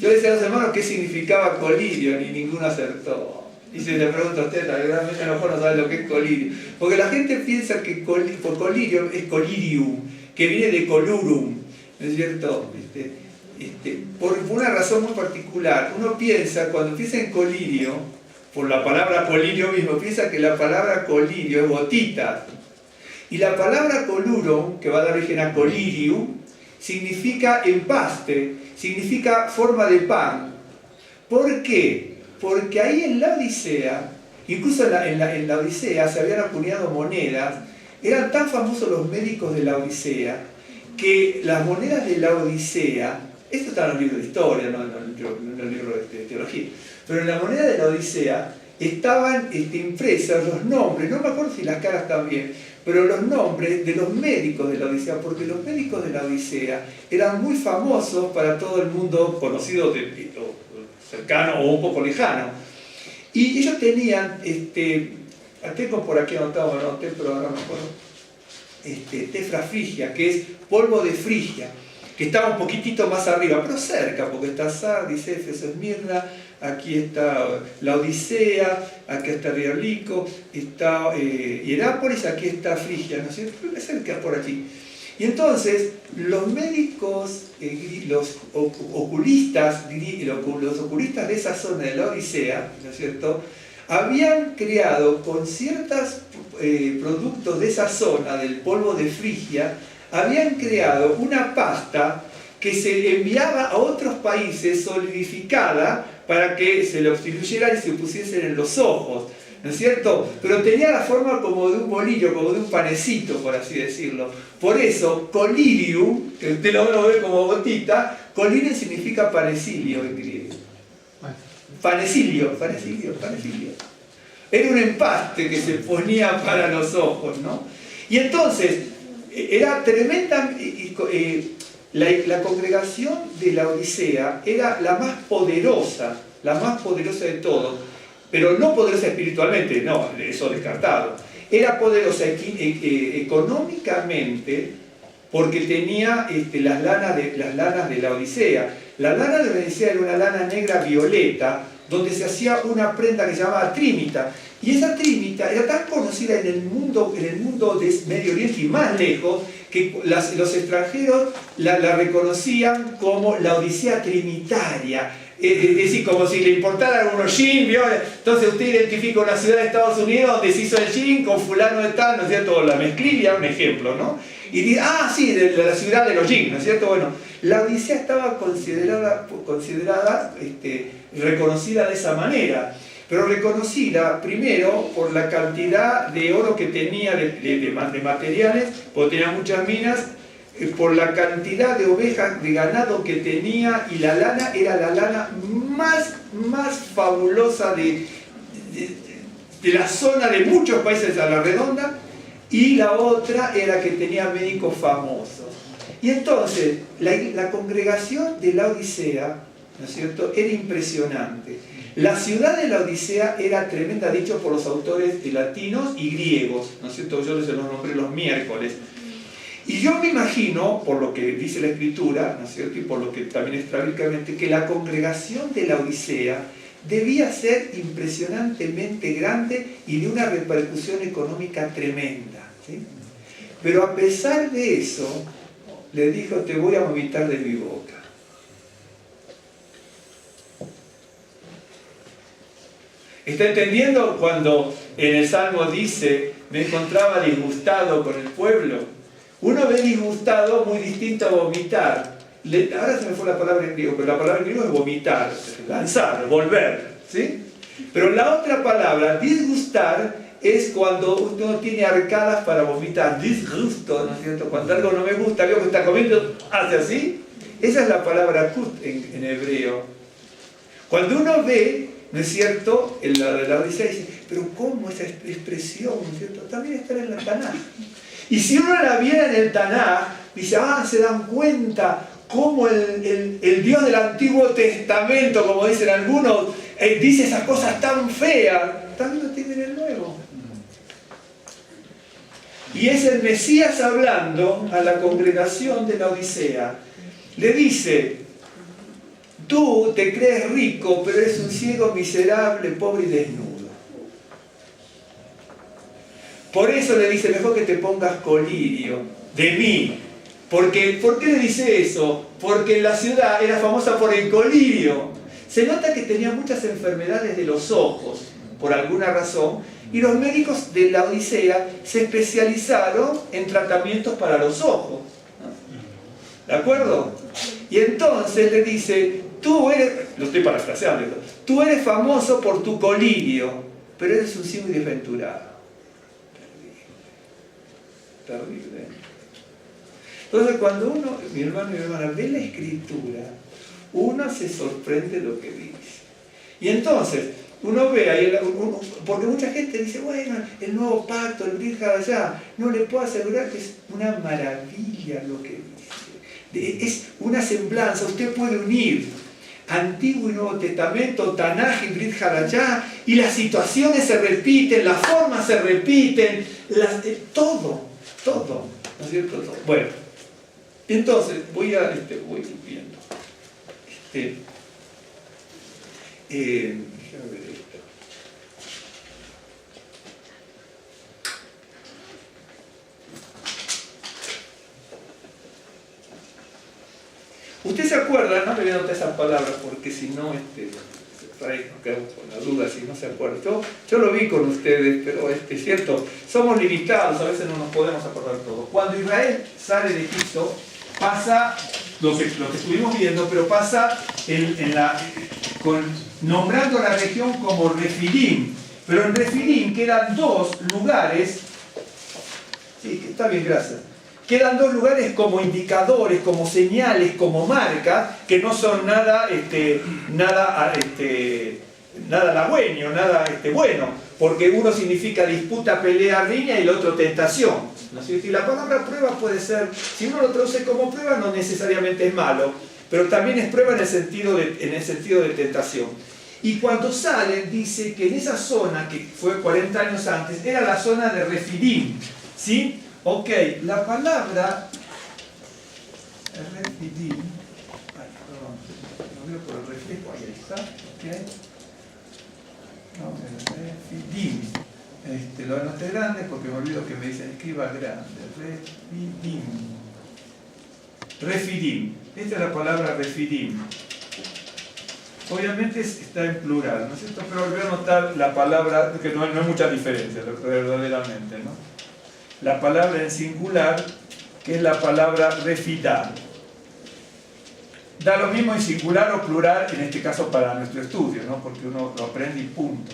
Yo le decía a los hermanos qué significaba colirio, ni ninguno acertó. Y se le pregunto a usted, realmente a lo mejor no sabe lo que es colirio. Porque la gente piensa que por colirio es colirium, que viene de colurum, ¿no es cierto? Por una razón muy particular, uno piensa, cuando piensa en colirio, por la palabra colirio mismo, piensa que la palabra colirio es gotita. Y la palabra colurum, que va a dar origen a colirium, significa empaste, significa forma de pan. ¿Por qué? Porque ahí en la Odisea, incluso en la Odisea se habían acuñado monedas, eran tan famosos los médicos de la Odisea, que las monedas de la Odisea, esto está en los libros de historia, no en los libros de teología, pero en la moneda de la Odisea estaban impresas los nombres, no me acuerdo si las caras también, pero los nombres de los médicos de la Odisea, porque los médicos de la Odisea eran muy famosos para todo el mundo conocido, cercano o un poco lejano. Y ellos tenían, tengo por aquí anotado, no anoté, pero ahora me acuerdo, tefrafrigia, que es polvo de Frigia, que estaba un poquitito más arriba, pero cerca, porque está Sardis, Éfeso, Esmirna, aquí está la Odisea, aquí está Riolico, está Hierápolis, aquí está Frigia, ¿no es cierto? Cerca por aquí. Y entonces, los médicos, los oculistas de esa zona de la Odisea, ¿no es cierto?, habían creado con ciertos productos de esa zona, del polvo de Frigia, habían creado una pasta que se enviaba a otros países solidificada para que se le obstruyeran y se pusiesen en los ojos, ¿no es cierto? Pero tenía la forma como de un bolillo, como de un panecito, por así decirlo. Por eso, colirium, que usted lo ve como gotita, colirium significa panecilio en griego. Panecilio. Era un empaste que se ponía para los ojos, ¿no? Y entonces, era tremenda... La congregación de la Odisea era la más poderosa de todos, pero no poderosa espiritualmente, no, eso descartado. Era poderosa económicamente porque tenía las lanas de la Odisea. La lana de la Odisea era una lana negra violeta, donde se hacía una prenda que se llamaba trímita. Y esa trímita era tan conocida en el mundo de Medio Oriente y más lejos, que los extranjeros la reconocían como la Odisea trimitaria. Es decir, como si le importara unos jeans, ¿vio? Entonces usted identifica una ciudad de Estados Unidos donde se hizo el jean con fulano de tal, ¿no es cierto? La mezclilla, un ejemplo, ¿no? Y dice, sí, de la ciudad de los jeans, ¿no es cierto? Bueno, la Odisea estaba considerada reconocida de esa manera, pero reconocida primero por la cantidad de oro que tenía de materiales, porque tenía muchas minas, por la cantidad de ovejas, de ganado que tenía, y la lana era la lana más fabulosa de la zona de muchos países a la redonda, y la otra era que tenía médicos famosos. Y entonces, la congregación de la Odisea, ¿no es cierto?, era impresionante. La ciudad de la Odisea era tremenda, dicho por los autores latinos y griegos, ¿no es cierto? Yo les los nombré los miércoles. Y yo me imagino, por lo que dice la Escritura, ¿no es cierto?, y por lo que también extrabíblicamente, que la congregación de la Odisea debía ser impresionantemente grande y de una repercusión económica tremenda, ¿sí? Pero a pesar de eso, le dijo, te voy a vomitar de mi boca. ¿Está entendiendo cuando en el Salmo dice, me encontraba disgustado con el pueblo? Uno ve disgustado muy distinto a vomitar. Ahora se me fue la palabra en griego, pero la palabra en griego es vomitar, lanzar, volver, ¿sí? Pero la otra palabra, disgustar, es cuando uno tiene arcadas para vomitar, disgusto, ¿no es cierto? Cuando algo no me gusta, veo que está comiendo, hace así. Esa es la palabra kut en hebreo. Cuando uno ve, ¿no es cierto?, en la Odisea dice, pero ¿cómo esa expresión, ¿no es cierto?, también está en la Tanaj. Y si uno la viera en el Tanaj, dice, se dan cuenta cómo el Dios del Antiguo Testamento, como dicen algunos, dice esas cosas tan feas, también lo tiene en el Nuevo. Y es el Mesías hablando a la congregación de la Odisea. Le dice: tú te crees rico, pero eres un ciego, miserable, pobre y desnudo. Por eso le dice: mejor que te pongas colirio de mí. ¿Por qué le dice eso? Porque la ciudad era famosa por el colirio. Se nota que tenía muchas enfermedades de los ojos, por alguna razón, y los médicos de la Odisea se especializaron en tratamientos para los ojos. ¿De acuerdo? Y entonces le dice: tú eres, lo estoy parafraseando, tú eres famoso por tu colirio, pero eres un ciego y desventurado. Terrible. Entonces, cuando uno, mi hermano y mi hermana, ve la Escritura, uno se sorprende lo que dice. Y entonces, uno ve ahí, porque mucha gente dice: bueno, el nuevo pacto, el Brit Hadashah, no le puedo asegurar que es una maravilla lo que dice. Es una semblanza, usted puede unir Antiguo y Nuevo Testamento, Tanaj y Brit Hadashah, y las situaciones se repiten, las formas se repiten, todo, ¿no es cierto? Todo. Bueno, entonces voy viendo. Déjame ver esto. Usted se acuerda, no le voy a anotar esas palabras porque si no, nos quedamos con la duda si no se acuerda. Yo lo vi con ustedes, pero es cierto, somos limitados, a veces no nos podemos acordar todo. Cuando Israel sale de Egipto, pasa lo que estuvimos viendo, pero pasa nombrando la región como Refidim. Pero en Refidim quedan dos lugares. Sí, está bien, gracias. Quedan dos lugares como indicadores, como señales, como marcas, que no son nada halagüeño, nada bueno, porque uno significa disputa, pelea, riña y el otro tentación. ¿No es cierto? Y la palabra prueba puede ser, si uno lo traduce como prueba, no necesariamente es malo, pero también es prueba en el sentido de tentación. Y cuando salen, dice que en esa zona, que fue 40 años antes, era la zona de Refidim, ¿sí? Ok, la palabra Refidim, perdón, no veo por el reflejo, ahí está, ok. No, Refidim, lo anoté grande porque me olvido que me dicen escriba grande, Refidim, esta es la palabra Refidim. Obviamente está en plural, ¿no es cierto? Pero voy a anotar la palabra, que no hay mucha diferencia verdaderamente, ¿no? La palabra en singular, que es la palabra refidah. Da lo mismo en singular o plural, en este caso para nuestro estudio, ¿no? Porque uno lo aprende y punto.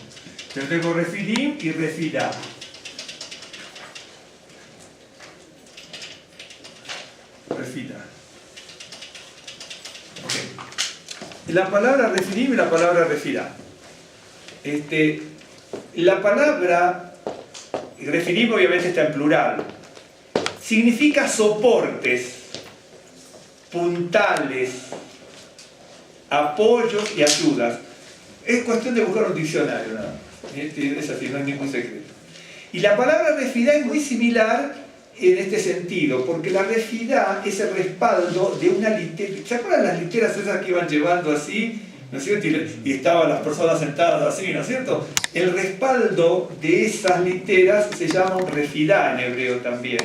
Yo tengo refidim y refidah. Refidah. Okay. La palabra refidim y la palabra refidah. La palabra refidim obviamente está en plural. Significa soportes, puntales, apoyos y ayudas. Es cuestión de buscar un diccionario, ¿no? Es así, no hay ningún secreto. Y la palabra refidah es muy similar en este sentido, porque la refidah es el respaldo de una litera. ¿Se acuerdan las literas esas que iban llevando así? ¿No es cierto? Y estaban las personas sentadas así, ¿no es cierto? El respaldo de esas literas se llama un refidah en hebreo también.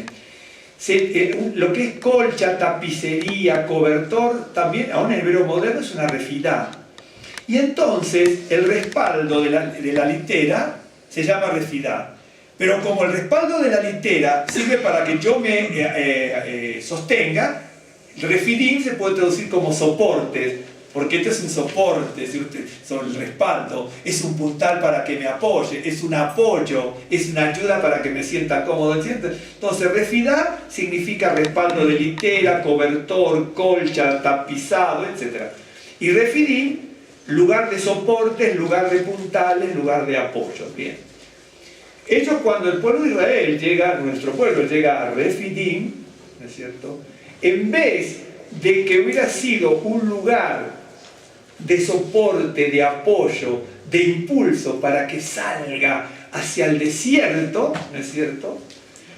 Lo que es colcha, tapicería, cobertor, también, aún en hebreo moderno, es una refidah. Y entonces el respaldo de la litera se llama refidah. Pero como el respaldo de la litera sirve para que yo me sostenga, refidim se puede traducir como soportes. Porque este es un soporte sobre el respaldo, es un puntal para que me apoye, es un apoyo, es una ayuda para que me sienta cómodo. ¿Entiendes? Entonces, refidah significa respaldo de litera, cobertor, colcha, tapizado, etc. Y refidim, lugar de soportes, lugar de puntales, lugar de apoyos. Bien. Ellos, cuando el pueblo de Israel llega, nuestro pueblo llega a Refidim, ¿no es cierto? En vez de que hubiera sido un lugar de soporte, de apoyo, de impulso para que salga hacia el desierto, ¿no es cierto?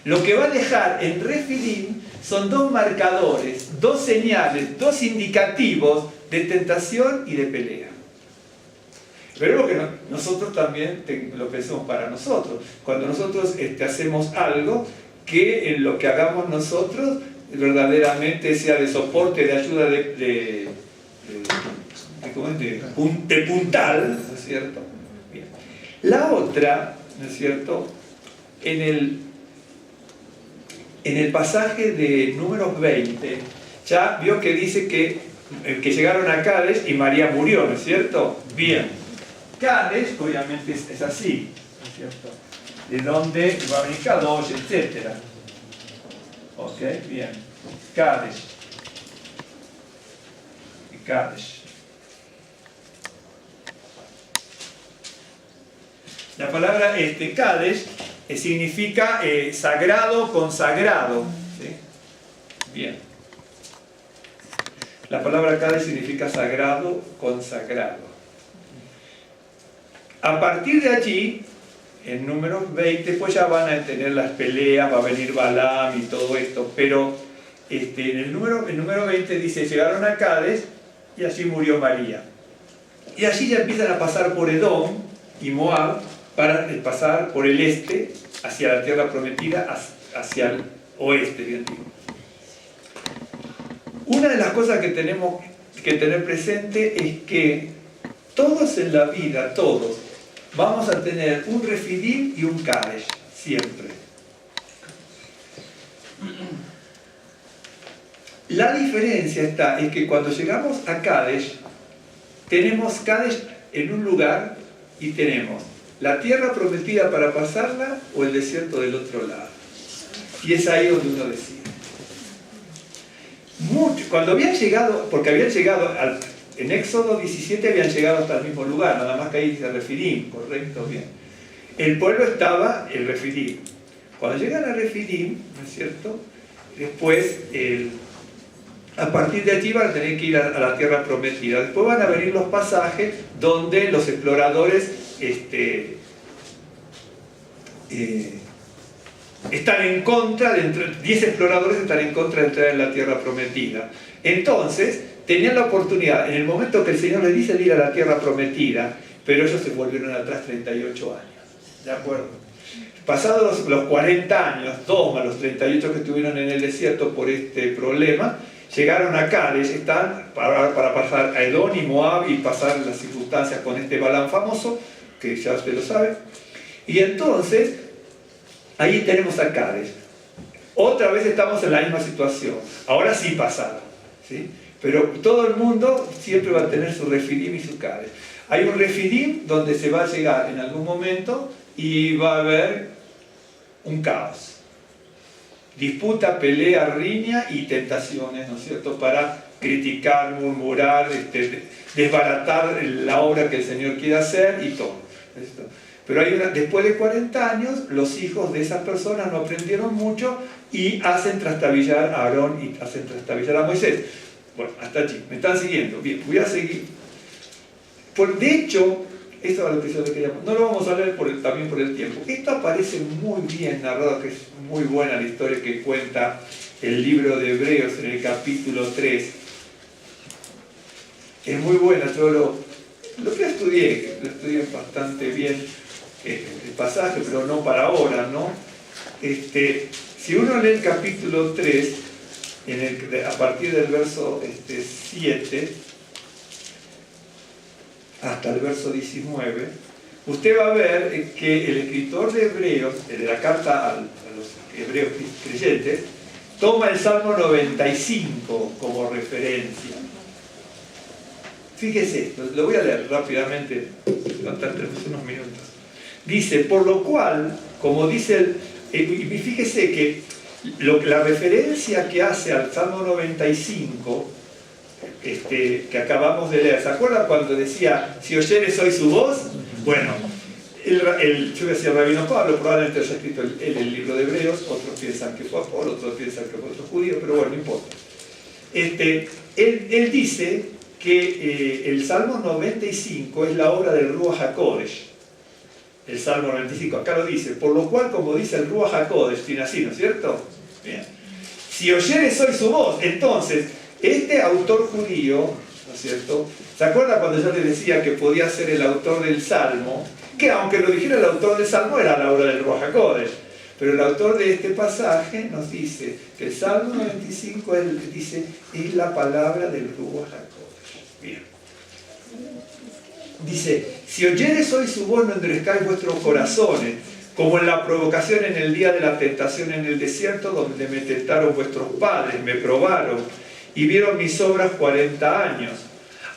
Lo que va a dejar en Refidim son dos marcadores, dos señales, dos indicativos de tentación y de pelea. Pero que nosotros también lo pensemos para nosotros. Cuando nosotros hacemos algo, que en lo que hagamos nosotros verdaderamente sea de soporte, de ayuda, de puntal, ¿no es cierto? Bien. La otra, ¿no es cierto? En el pasaje de Números 20, ya vio que dice que llegaron a Cádiz y María murió, ¿no es cierto? Bien. Cádiz, obviamente, es así, ¿no es cierto? De donde va a venir Kadosh, etc. Ok, bien. Cádiz. Cádiz. La palabra Cádiz significa sagrado, consagrado. ¿Sí? Bien. La palabra Cádiz significa sagrado, consagrado. A partir de allí, en Números 20, pues ya van a tener las peleas, va a venir Balaam y todo esto, pero en el número 20 dice, llegaron a Cádiz y allí murió María. Y allí ya empiezan a pasar por Edom y Moab, para pasar por el este, hacia la tierra prometida, hacia el oeste, bien digo. Una de las cosas que tenemos que tener presente es que todos en la vida, todos, vamos a tener un Refidim y un Kadesh, siempre. La diferencia es que cuando llegamos a Kadesh, tenemos Kadesh en un lugar y tenemos la tierra prometida para pasarla o el desierto del otro lado. Y es ahí donde uno decide. Cuando habían llegado, porque habían llegado, en Éxodo 17 habían llegado hasta el mismo lugar, nada más que ahí dice Refidim, correcto, bien. El pueblo estaba en Refidim. Cuando llegan a Refidim, ¿no es cierto? Después, a partir de allí van a tener que ir a la tierra prometida. Después van a venir los pasajes donde los exploradores están en contra, 10 exploradores están en contra de entrar en la tierra prometida. Entonces, tenían la oportunidad, en el momento que el Señor les dice de ir a la tierra prometida, pero ellos se volvieron atrás 38 años. ¿De acuerdo? Pasados los 40 años, 2 más los 38 que estuvieron en el desierto por este problema, llegaron a Cádiz, están para pasar a Edom y Moab y pasar las circunstancias con este Balaam famoso, que ya usted lo sabe. Y entonces, ahí tenemos a Cádiz. Otra vez estamos en la misma situación. Ahora sí pasaron, ¿sí? Pero todo el mundo siempre va a tener su Refidim y su Cádiz. Hay un Refidim donde se va a llegar en algún momento y va a haber un caos. Disputa, pelea, riña y tentaciones, ¿no es cierto? Para criticar, murmurar, desbaratar la obra que el Señor quiere hacer y todo. ¿Esto? Pero después de 40 años, los hijos de esas personas no aprendieron mucho y hacen trastabillar a Aarón y hacen trastabillar a Moisés. Bueno, hasta allí. ¿Me están siguiendo? Bien, voy a seguir. De hecho, esto es lo que yo le quería... No lo vamos a leer también por el tiempo. Esto aparece muy bien narrado, que es muy buena la historia que cuenta el libro de Hebreos en el capítulo 3. Es muy buena, yo lo que estudié bastante bien el pasaje, pero no para ahora, ¿no? Si uno lee el capítulo 3, a partir del verso 7 hasta el verso 19, usted va a ver que el escritor de Hebreos, de la carta a los hebreos creyentes, toma el Salmo 95 como referencia. Fíjese, lo voy a leer rápidamente, unos minutos. Dice, por lo cual, como dice y fíjese que la referencia que hace al Salmo 95, que acabamos de leer, ¿se acuerdan cuando decía, si oyeres hoy su voz? Bueno, yo decía el rabino Pablo, probablemente haya escrito el libro de Hebreos, otros piensan que fue Apolo, otros piensan que fue otro judío, pero bueno, no importa. Él dice que el Salmo 95 es la obra del Ruach HaKodesh. El Salmo 95, acá lo dice, por lo cual, como dice el Ruach HaKodesh, tiene así, ¿no es cierto? Bien. Si oyeres hoy su voz, entonces, este autor judío, ¿no es cierto? ¿Se acuerda cuando yo le decía que podía ser el autor del Salmo? Que aunque lo dijera el autor del Salmo, era la obra del Ruach HaKodesh. Pero el autor de este pasaje nos dice que el Salmo 95, él dice, es la palabra del Ruach HaKodesh. Bien. Dice, si oyeres hoy su voz, no endurezcáis vuestros corazones, como en la provocación en el día de la tentación en el desierto, donde me tentaron vuestros padres, me probaron, y vieron mis obras 40 años.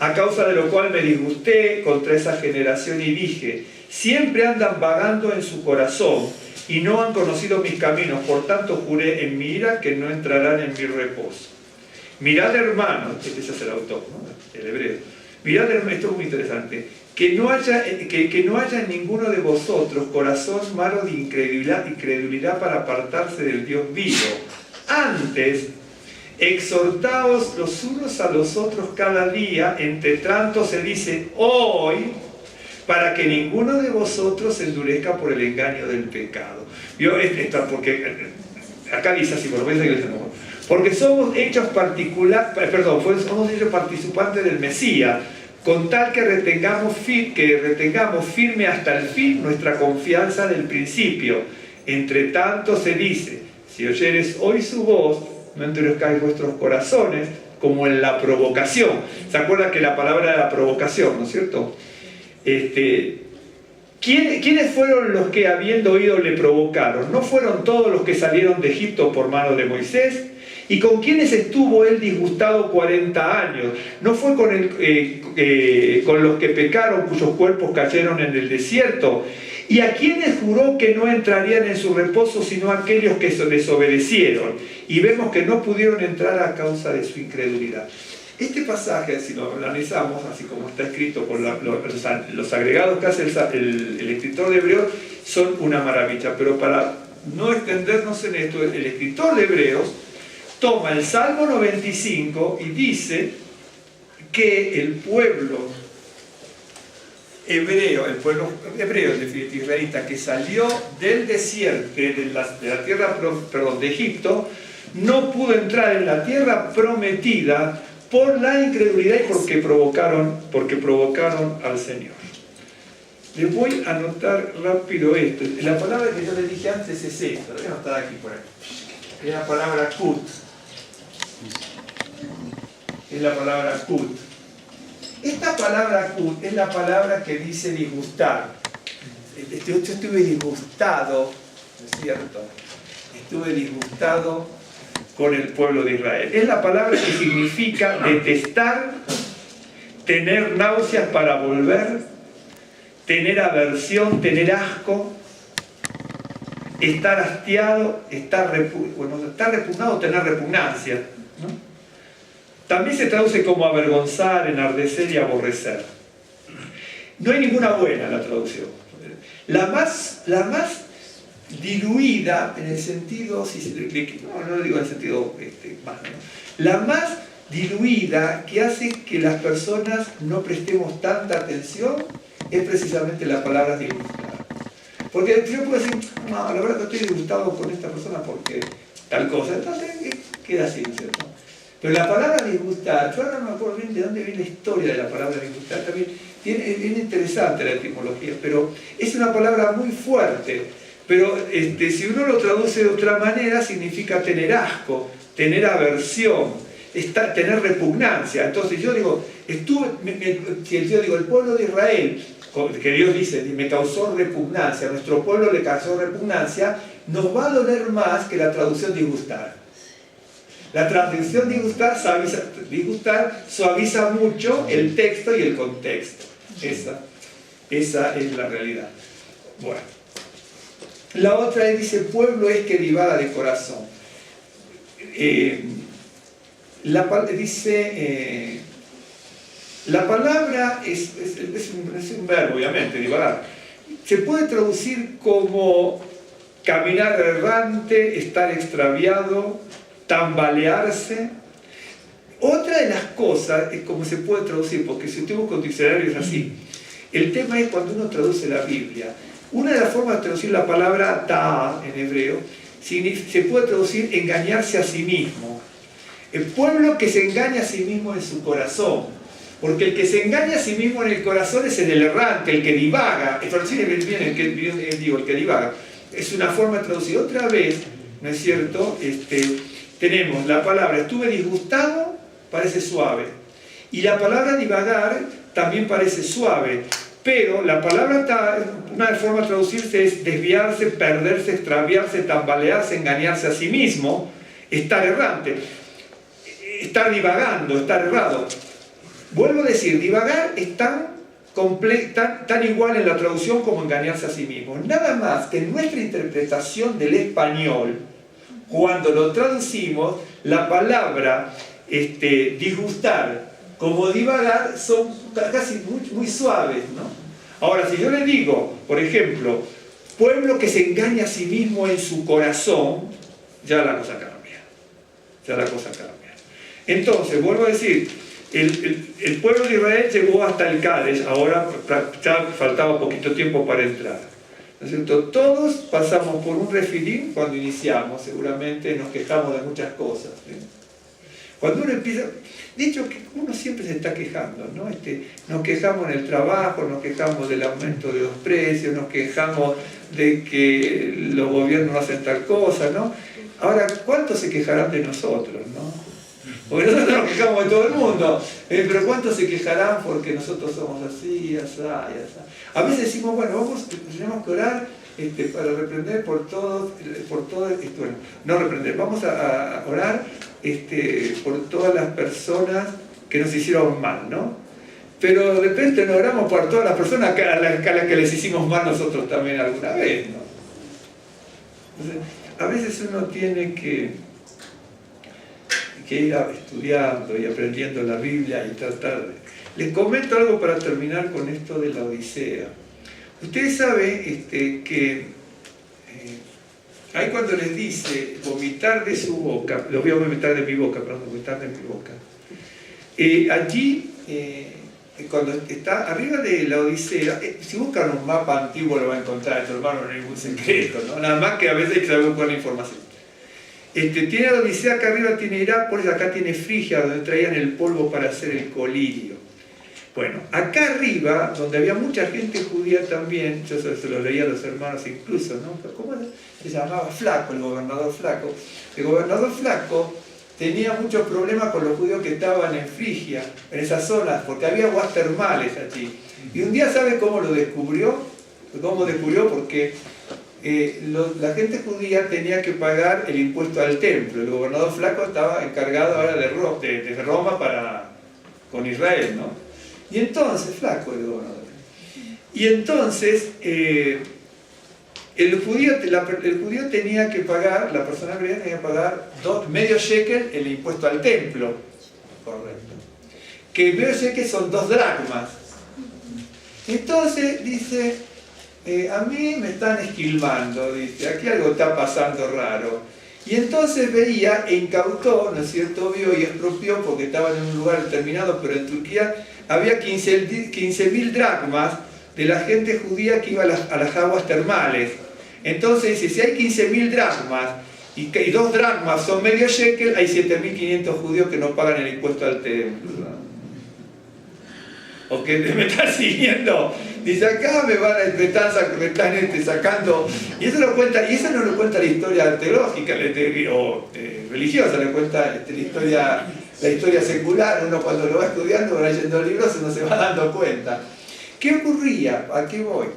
A causa de lo cual me disgusté contra esa generación y dije, siempre andan vagando en su corazón, y no han conocido mis caminos, por tanto juré en mi ira que no entrarán en mi reposo. Mirad, hermanos, este es el autor, ¿no? El hebreo. Mirad, hermanos, esto es muy interesante, que no haya en ninguno de vosotros corazón malo de incredulidad para apartarse del Dios vivo. Antes, exhortaos los unos a los otros cada día, entre tanto se dice hoy, para que ninguno de vosotros se endurezca por el engaño del pecado. ¿Vio? Porque acá dice así, por lo menos porque somos hechos participantes del Mesías, con tal que retengamos firme hasta el fin nuestra confianza del principio. Entre tanto se dice, si oyeres hoy su voz, no endurezcáis vuestros corazones, como en la provocación. ¿Se acuerdan que la palabra era la provocación, no es cierto? ¿Quiénes fueron los que habiendo oído le provocaron? ¿No fueron todos los que salieron de Egipto por mano de Moisés? ¿Y con quiénes estuvo él disgustado 40 años? ¿No fue con los que pecaron, cuyos cuerpos cayeron en el desierto? ¿Y a quiénes juró que no entrarían en su reposo sino aquellos que desobedecieron? Y vemos que no pudieron entrar a causa de su incredulidad. Este pasaje, si lo analizamos, así como está escrito con los agregados que hace el escritor de Hebreos, son una maravilla. Pero para no extendernos en esto, el escritor de Hebreos toma el Salmo 95 y dice que el pueblo hebreo israelita que salió del desierto, de la tierra de Egipto, no pudo entrar en la tierra prometida por la incredulidad y porque provocaron al Señor. Les voy a anotar rápido esto. La palabra que yo les dije antes es esta, la voy a anotar aquí por ahí. Es la palabra kut. Es la palabra kut. Esta palabra kut es la palabra que dice disgustar. Yo estuve disgustado, ¿no es cierto? Estuve disgustado con el pueblo de Israel. Es la palabra que significa detestar, tener náuseas para volver, tener aversión, tener asco, estar hastiado, estar repugnado, tener repugnancia, ¿no? También se traduce como avergonzar, enardecer y aborrecer. No hay ninguna buena en la traducción. La más diluida en el sentido, no lo digo en el sentido malo, ¿no? La más diluida que hace que las personas no prestemos tanta atención es precisamente la palabra disgustar. Porque yo puedo decir, no, la verdad que estoy disgustado con esta persona porque tal cosa, entonces queda así, ¿no es cierto? Pero la palabra disgustar, yo ahora no me acuerdo bien de dónde viene la historia de la palabra disgustar, también es interesante la etimología, pero es una palabra muy fuerte. Pero si uno lo traduce de otra manera, significa tener asco, tener aversión, tener repugnancia. Entonces yo digo, el pueblo de Israel, que Dios dice, me causó repugnancia, a nuestro pueblo le causó repugnancia, nos va a doler más que la traducción disgustar. La traducción disgustar suaviza mucho el texto y el contexto. Esa es la realidad. Bueno. La otra dice, pueblo es que divaga de corazón. La palabra es un verbo, obviamente, divagar. Se puede traducir como caminar errante, estar extraviado, tambalearse. Otra de las cosas es cómo se puede traducir, porque si usted busca un diccionario es así. El tema es cuando uno traduce la Biblia. Una de las formas de traducir la palabra ta'a en hebreo se puede traducir engañarse a sí mismo. El pueblo que se engaña a sí mismo en su corazón. Porque el que se engaña a sí mismo en el corazón es el errante, el que divaga. Traducir bien el que divaga. Es una forma de traducir. Otra vez, ¿no es cierto? Tenemos la palabra estuve disgustado, parece suave. Y la palabra divagar también parece suave. Pero la palabra, una forma de traducirse es desviarse, perderse, extraviarse, tambalearse, engañarse a sí mismo, estar errante, estar divagando, estar errado. Vuelvo a decir, divagar es tan igual en la traducción como engañarse a sí mismo. Nada más que en nuestra interpretación del español, cuando lo traducimos, la palabra disgustar como divagar son casi muy suaves, ¿no? Ahora, si yo le digo, por ejemplo, pueblo que se engaña a sí mismo en su corazón, ya la cosa cambia. Ya la cosa cambia. Entonces, vuelvo a decir, el pueblo de Israel llegó hasta el Cádiz, ahora ya faltaba poquito tiempo para entrar. ¿No es cierto? Todos pasamos por un refilim cuando iniciamos, seguramente nos quejamos de muchas cosas, ¿sí? Cuando uno empieza, de hecho que uno siempre se está quejando, ¿no? Nos quejamos en el trabajo, nos quejamos del aumento de los precios, nos quejamos de que los gobiernos no hacen tal cosa, ¿no? Ahora, ¿cuántos se quejarán de nosotros, no? Porque nosotros nos quejamos de todo el mundo, pero ¿cuántos se quejarán porque nosotros somos así, así, así? A veces decimos, bueno, tenemos que orar para reprender por todo bueno, no reprender, vamos a orar por todas las personas que nos hicieron mal, ¿no? Pero de repente no oramos por todas las personas a las que les hicimos mal nosotros también alguna vez, ¿no? Entonces, a veces uno tiene que ir estudiando y aprendiendo la Biblia y tratar de... Les comento algo para terminar con esto de la Odisea. Ustedes saben que ahí cuando les dice vomitar de su boca, lo voy a vomitar de mi boca, perdón, vomitar de mi boca. Allí, cuando está arriba de la Odisea, si buscan un mapa antiguo lo van a encontrar, esto hermano no hay ningún secreto, ¿no? Nada más que a veces hay que saber buscar la información. Tiene la Odisea, acá arriba tiene Herápolis, acá tiene Frigia, donde traían el polvo para hacer el colirio. Bueno, acá arriba, donde había mucha gente judía también, yo se lo leía a los hermanos incluso, ¿no? ¿Cómo se llamaba? Flaco, el gobernador Flaco. El gobernador Flaco tenía muchos problemas con los judíos que estaban en Frigia, en esas zonas, porque había aguas termales allí. Y un día, ¿sabe cómo lo descubrió? ¿Cómo descubrió? Porque la gente judía tenía que pagar el impuesto al templo. El gobernador Flaco estaba encargado ahora de Roma con Israel, ¿no? Y entonces, Flaco el gobernador. Y entonces, el judío tenía que pagar, la persona griega tenía que pagar medio shekel el impuesto al templo. Correcto. Que medio shekel son 2 dracmas. Entonces dice, a mí me están esquilmando, dice, aquí algo está pasando raro. Y entonces veía e incautó, ¿no es cierto? Vio y expropió porque estaban en un lugar determinado, pero en Turquía había 15.000 dracmas de la gente judía que iba a las aguas termales. Entonces dice, si hay 15.000 dracmas y 2 dracmas son medio shekel, hay 7.500 judíos que no pagan el impuesto al templo. ¿O que me están siguiendo? Dice, acá me están sacando... Y eso no lo cuenta la historia teológica o religiosa, le cuenta la historia secular. Uno cuando lo va estudiando, va leyendo libros, uno se va dando cuenta. ¿Qué ocurría? ¿A qué voy?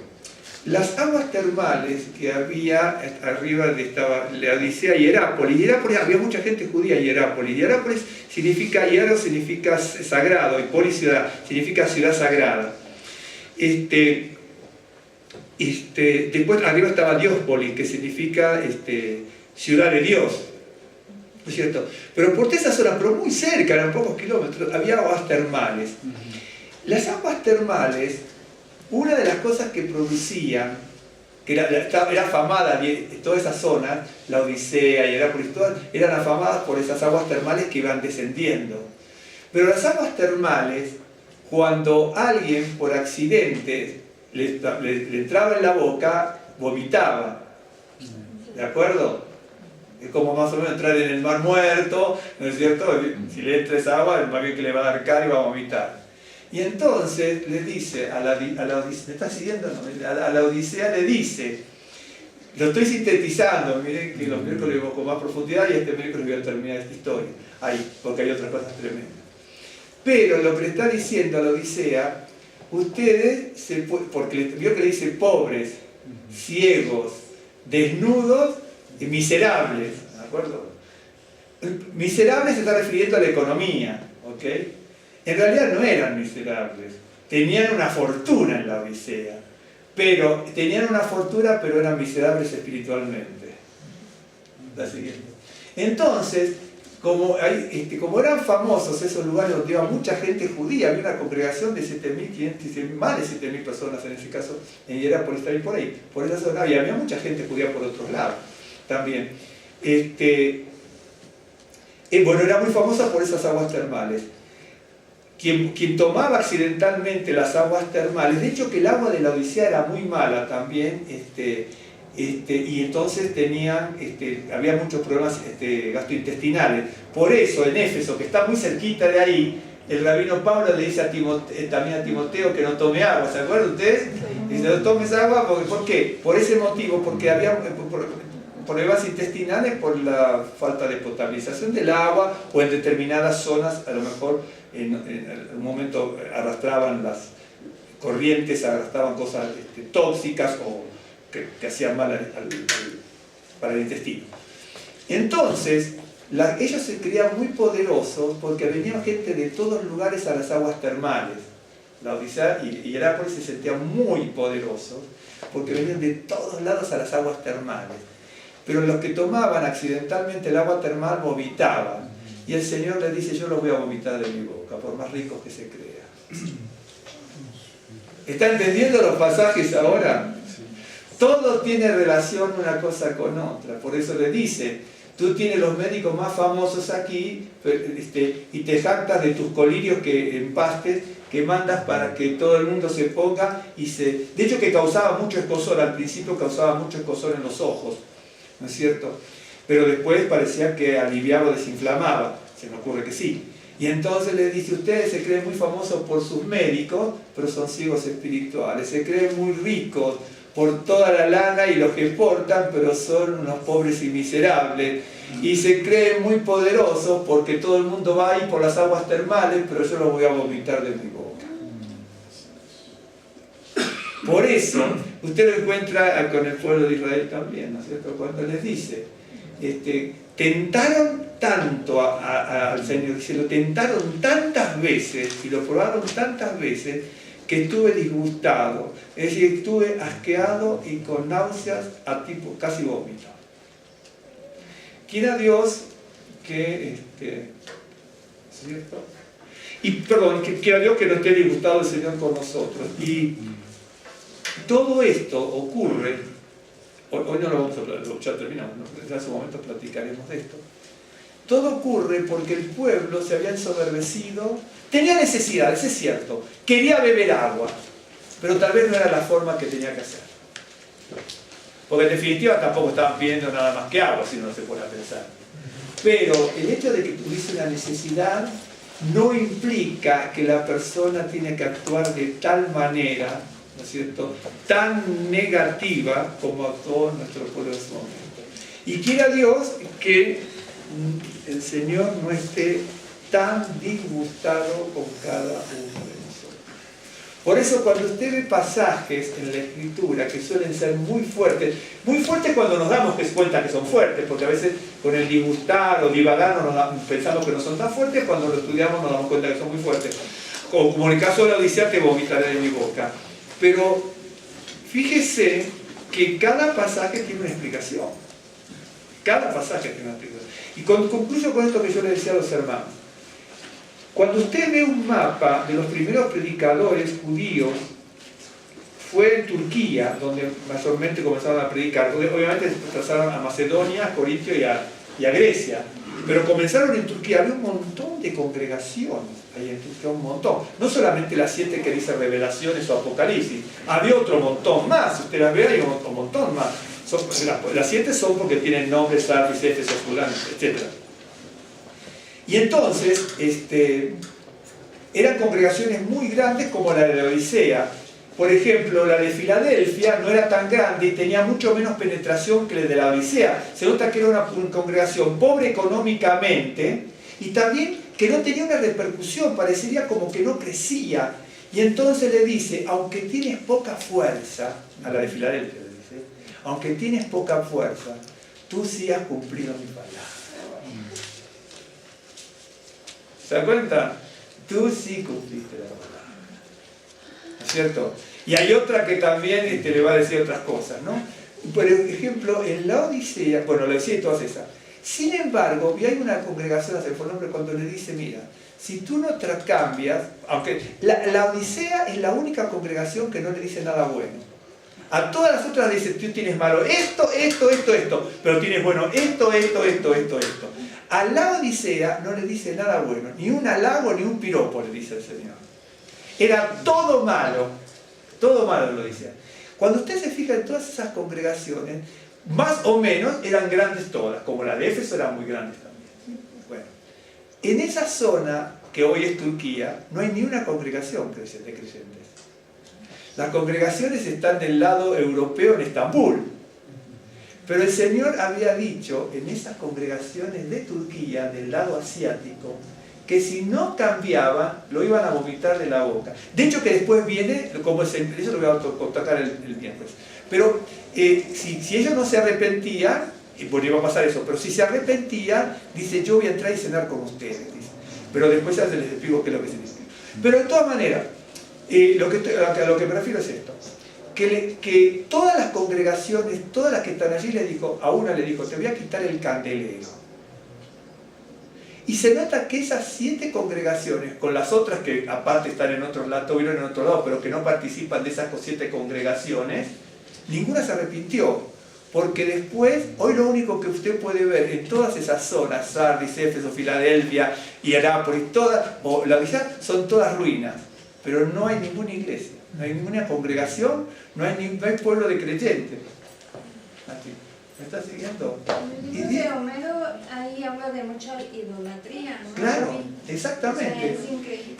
Las aguas termales que había arriba de la Odisea y Herápolis. Y Herápolis había mucha gente judía y Herápolis. Y Herápolis significa, hierro significa sagrado, y polis ciudad, significa ciudad sagrada. Después arriba estaba Dióspolis, que significa ciudad de Dios. ¿No es cierto? Pero por esa zona, pero muy cerca, eran pocos kilómetros, había aguas termales. Las aguas termales, una de las cosas que producían, que era afamada toda esa zona, la Odisea y Herápolis, todas eran afamadas por esas aguas termales que iban descendiendo. Pero las aguas termales, cuando alguien por accidente le entraba en la boca, vomitaba. ¿De acuerdo? Es como más o menos entrar en el mar muerto, ¿no es cierto? Si le entra esa agua, más bien que le va a dar cal y va a vomitar. Y entonces le dice a la Odisea, ¿me estás siguiendo? No, a la Odisea le dice, lo estoy sintetizando, miren que los miércoles vemos con más profundidad y este miércoles voy a terminar esta historia, ahí, porque hay otras cosas tremendas. Pero lo que le está diciendo a la Odisea, ustedes, porque vio que le dice pobres, ciegos, desnudos y miserables, ¿de acuerdo? Miserables se está refiriendo a la economía, ¿ok? En realidad no eran miserables, tenían una fortuna en la Odisea, pero tenían una fortuna pero eran miserables espiritualmente. La siguiente. Entonces, como eran famosos esos lugares donde iba mucha gente judía, había una congregación de 7.500, más de 7.000 personas en ese caso, en Hierápolis, por ahí, por esa zona, y había mucha gente judía por otros lados también. Bueno, era muy famosa por esas aguas termales. Quien tomaba accidentalmente las aguas termales, de hecho que el agua de la Odisea era muy mala también, y entonces había muchos problemas gastrointestinales. Por eso en Éfeso, que está muy cerquita de ahí, el rabino Pablo le dice también a Timoteo que no tome agua, ¿se acuerdan ustedes? Dice, no tomes agua, ¿por qué? Por ese motivo, porque había problemas intestinales por la falta de potabilización del agua, o en determinadas zonas, a lo mejor en un momento arrastraban las corrientes, arrastraban cosas tóxicas o que hacían mal para el intestino. Entonces, ellos se creían muy poderosos porque venían gente de todos lugares a las aguas termales. La Odisea y Hierápolis se sentían muy poderosos porque venían de todos lados a las aguas termales. Pero los que tomaban accidentalmente el agua termal vomitaban. Y el Señor le dice, yo lo voy a vomitar de mi boca, por más ricos que se crea. ¿Está entendiendo los pasajes ahora? Todo tiene relación una cosa con otra. Por eso le dice, tú tienes los médicos más famosos aquí y te jactas de tus colirios que empastes, que mandas para que todo el mundo se ponga de hecho que causaba mucho escozor, al principio causaba mucho escozor en los ojos, ¿no es cierto? Pero después parecía que aliviaba o desinflamaba, se me ocurre que sí. Y entonces le dice, ustedes se creen muy famosos por sus médicos, pero son ciegos espirituales, se creen muy ricos por toda la lana y los que portan, pero son unos pobres y miserables. Y se creen muy poderosos porque todo el mundo va ahí por las aguas termales, pero yo los voy a vomitar de mi boca. Por eso, usted lo encuentra con el pueblo de Israel también, ¿no es cierto? Cuando les dice, tentaron tanto al Señor, se lo tentaron tantas veces y lo probaron tantas veces que estuve disgustado, es decir, estuve asqueado y con náuseas a tipo casi vómito. Quiera Dios que, ¿cierto? Y perdón, quiera Dios que no esté disgustado el Señor con nosotros. Y todo esto ocurre, hoy no lo vamos a hablar, ya terminamos, en su momento platicaremos de esto. Todo ocurre porque el pueblo se había ensoberbecido, tenía necesidades, es cierto, quería beber agua, pero tal vez no era la forma que tenía que hacer. Porque en definitiva tampoco estaban pidiendo nada más que agua, si no se pone a pensar. Pero el hecho de que tuviese una necesidad no implica que la persona tiene que actuar de tal manera, ¿no es cierto?, tan negativa como actuó nuestro pueblo en su momento. Y quiera Dios que el Señor no esté tan disgustado con cada uno de nosotros. Por eso cuando usted ve pasajes en la Escritura que suelen ser muy fuertes cuando nos damos cuenta que son fuertes, porque a veces con el disgustar o divagar pensamos que no son tan fuertes, cuando lo estudiamos nos damos cuenta que son muy fuertes. Como en el caso de la Odisea, te vomitaré de mi boca. Pero fíjese que cada pasaje tiene una explicación. Cada pasaje tiene una explicación. Y concluyo con esto que yo le decía a los hermanos. Cuando usted ve un mapa de los primeros predicadores judíos, fue en Turquía, donde mayormente comenzaron a predicar. Obviamente se trasladaron a Macedonia, a Corintio y y a Grecia. Pero comenzaron en Turquía, había un montón de congregaciones ahí en Turquía, un montón. No solamente las 7 que dice Revelaciones o Apocalipsis, había otro montón más, si usted las ve, hay otro montón más. Las 7 son porque tienen nombres, Sardis, Éfeso, Fulano, etc. Y entonces, eran congregaciones muy grandes como la de la Odisea. Por ejemplo, la de Filadelfia no era tan grande y tenía mucho menos penetración que la de la Odisea. Se nota que era una congregación pobre económicamente y también que no tenía una repercusión, parecería como que no crecía. Y entonces le dice, aunque tienes poca fuerza, a la de Filadelfia le dice, aunque tienes poca fuerza, tú sí has cumplido mi palabra. ¿Se da cuenta? Tú sí cumpliste la palabra. ¿No es cierto? Y hay otra que también le va a decir otras cosas, ¿no? Por ejemplo, en la Odisea, bueno, la Odisea y todas esas. Sin embargo, hay una congregación, hace por nombre, cuando le dice, mira, si tú no te cambias, aunque la Odisea es la única congregación que no le dice nada bueno. A todas las otras le dice, tú tienes malo esto, pero tienes bueno esto. A la Odisea no le dice nada bueno, ni un halago ni un piropo, le dice el Señor. Era todo malo lo dice. Cuando usted se fija en todas esas congregaciones, más o menos eran grandes todas, como la de Éfeso eran muy grandes también. Bueno, en esa zona, que hoy es Turquía, no hay ni una congregación de creyentes. Las congregaciones están del lado europeo en Estambul. Pero el Señor había dicho en esas congregaciones de Turquía, del lado asiático, que si no cambiaban, lo iban a vomitar de la boca. De hecho, que después viene, como eso lo voy a tocar el miércoles. Pero si ellos no se arrepentían, bueno, iba a pasar eso, pero si se arrepentían, dice, yo voy a entrar y cenar con ustedes. Dice. Pero después ya les explico qué es lo que se dice. Pero de todas maneras, a lo que me refiero es esto. Que todas las congregaciones, todas las que están allí, a una le dijo, te voy a quitar el candelero. Y se nota que esas 7 congregaciones, con las otras que aparte están en otro lado, vieron en otro lado, pero que no participan de esas 7 congregaciones, ninguna se arrepintió. Porque después, hoy lo único que usted puede ver en todas esas zonas, Sardis, Éfeso, Filadelfia, Hierápolis, o la Odisea, son todas ruinas. Pero no hay ninguna iglesia, no hay ninguna congregación, no hay pueblo de creyentes. Aquí. ¿Me está siguiendo? En el libro de Homero ahí habla de mucha idolatría, ¿no? Claro, exactamente. O sea, es increíble.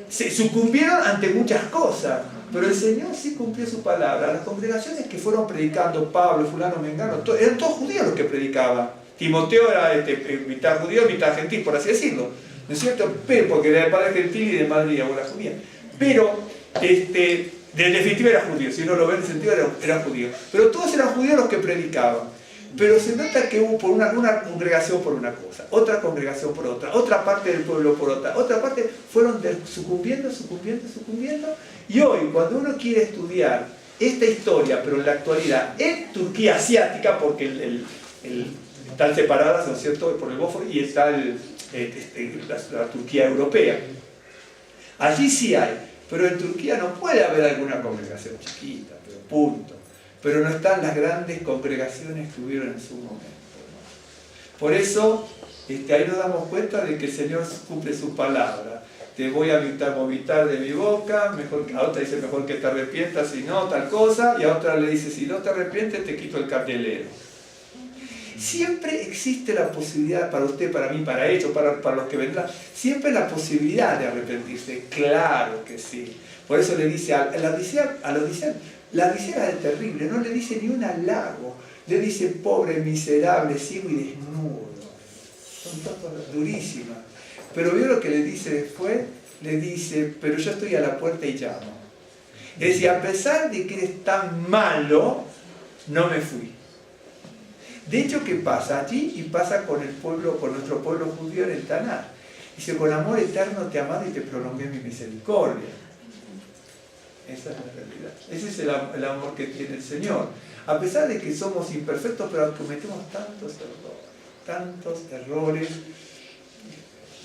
Se sucumbieron ante muchas cosas, pero el Señor sí cumplió su palabra. Las congregaciones que fueron predicando, Pablo, fulano, mengano, eran todos judíos los que predicaban. Timoteo era mitad judío, mitad gentil, por así decirlo. ¿No es cierto? Pero, porque era de padre gentil y de madre y abuela judía. Pero, de definitiva era judío, si uno lo ve en el sentido era judío. Pero todos eran judíos los que predicaban. Pero se nota que hubo por una congregación por una cosa, otra congregación por otra parte del pueblo por otra parte, fueron sucumbiendo, y hoy cuando uno quiere estudiar esta historia, pero en la actualidad, en Turquía asiática, porque están separadas, ¿no es cierto?, por el Bósforo, y está la Turquía europea. Allí sí hay, pero en Turquía no puede haber alguna congregación chiquita, pero punto. Pero no están las grandes congregaciones que hubieron en su momento. Por eso, ahí nos damos cuenta de que el Señor cumple su palabra. Te voy a vomitar de mi boca, a otra dice mejor que te arrepientas, si no, tal cosa, y a otra le dice, si no te arrepientes, te quito el candelero. Siempre existe la posibilidad para usted, para mí, para ellos, para los que vendrán, siempre la posibilidad de arrepentirse, claro que sí. Por eso le dice a la Odisea, la Odisea es terrible, no le dice ni un halago, le dice pobre, miserable, ciego y desnudo. Son cosas durísimas. Pero vio lo que le dice después, le dice, pero yo estoy a la puerta y llamo. Es decir, a pesar de que eres tan malo, no me fui. De hecho, ¿qué pasa allí? Y pasa con nuestro pueblo judío en el Taná. Dice, con amor eterno te he amado y te prolongué mi misericordia. Esa es la realidad. Ese es el amor que tiene el Señor. A pesar de que somos imperfectos, pero cometemos tantos errores,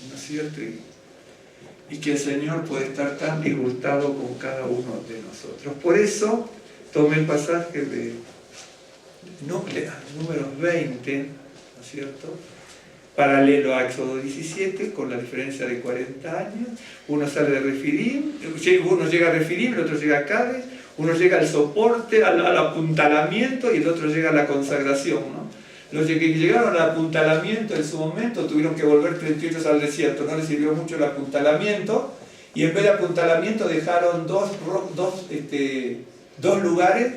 ¿no es cierto? Y que el Señor puede estar tan disgustado con cada uno de nosotros. Por eso, tomé el pasaje de Números 20, ¿no es cierto? Paralelo a Éxodo 17, con la diferencia de 40 años. Uno sale de Refidim, uno llega a Refidim, el otro llega a Cádiz, uno llega al soporte, al apuntalamiento, y el otro llega a la consagración, ¿no? Los que llegaron al apuntalamiento en su momento tuvieron que volver 38 años al desierto, no les sirvió mucho el apuntalamiento, y en vez de apuntalamiento dejaron dos lugares,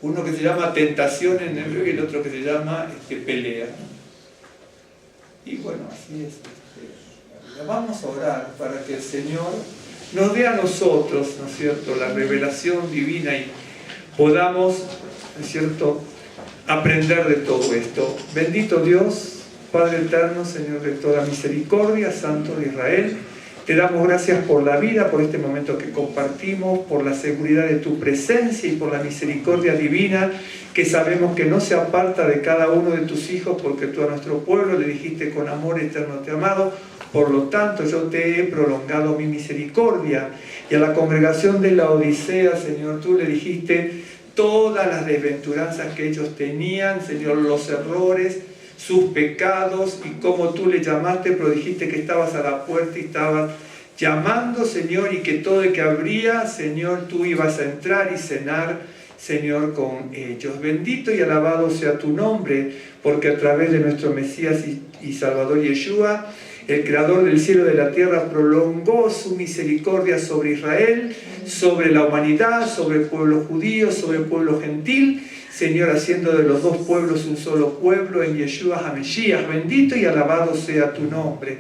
uno que se llama tentación en hebreo y el otro que se llama pelea. Y bueno, así es. Vamos a orar para que el Señor nos dé a nosotros, ¿no es cierto?, la revelación divina y podamos, ¿no es cierto?, aprender de todo esto. Bendito Dios, Padre eterno, Señor de toda misericordia, Santo de Israel, te damos gracias por la vida, por este momento que compartimos, por la seguridad de tu presencia y por la misericordia divina que sabemos que no se aparta de cada uno de tus hijos, porque tú a nuestro pueblo le dijiste: con amor eterno te he amado, por lo tanto yo te he prolongado mi misericordia. Y a la congregación de la Odisea, Señor, tú le dijiste todas las desventuranzas que ellos tenían, Señor, los errores, sus pecados, y como tú le llamaste, pero dijiste que estabas a la puerta y estabas llamando, Señor, y que todo el que abría, Señor, tú ibas a entrar y cenar, Señor, con ellos. Bendito y alabado sea tu nombre, porque a través de nuestro Mesías y Salvador Yeshua, el Creador del cielo y de la tierra, prolongó su misericordia sobre Israel, sobre la humanidad, sobre el pueblo judío, sobre el pueblo gentil, Señor, haciendo de los dos pueblos un solo pueblo en Yeshua HaMashiach. Bendito y alabado sea tu nombre.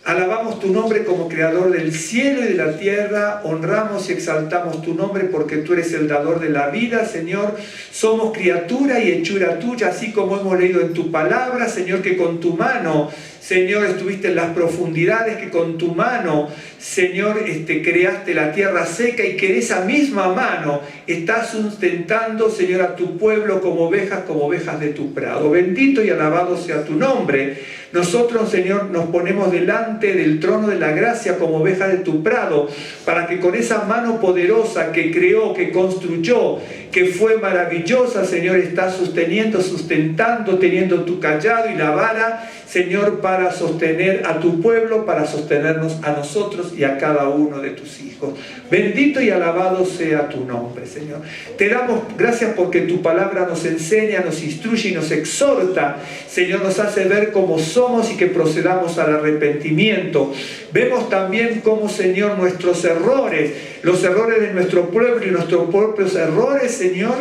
Alabamos tu nombre como Creador del cielo y de la tierra, honramos y exaltamos tu nombre porque tú eres el dador de la vida, Señor. Somos criatura y hechura tuya, así como hemos leído en tu palabra, Señor, que con tu mano, Señor, estuviste en las profundidades, que con tu mano, Señor, creaste la tierra seca, y que de esa misma mano estás sustentando, Señor, a tu pueblo como ovejas de tu prado. Bendito y alabado sea tu nombre. Nosotros, Señor, nos ponemos delante del trono de la gracia como ovejas de tu prado, para que con esa mano poderosa que creó, que construyó, que fue maravillosa, Señor, estás sustentando, teniendo tu callado y la vara, Señor, para sostener a tu pueblo, para sostenernos a nosotros y a cada uno de tus hijos. Bendito y alabado sea tu nombre, Señor. Te damos gracias porque tu palabra nos enseña, nos instruye y nos exhorta, Señor, nos hace ver cómo somos y que procedamos al arrepentimiento. Vemos también cómo, Señor, nuestros errores, los errores de nuestro pueblo y nuestros propios errores, Señor,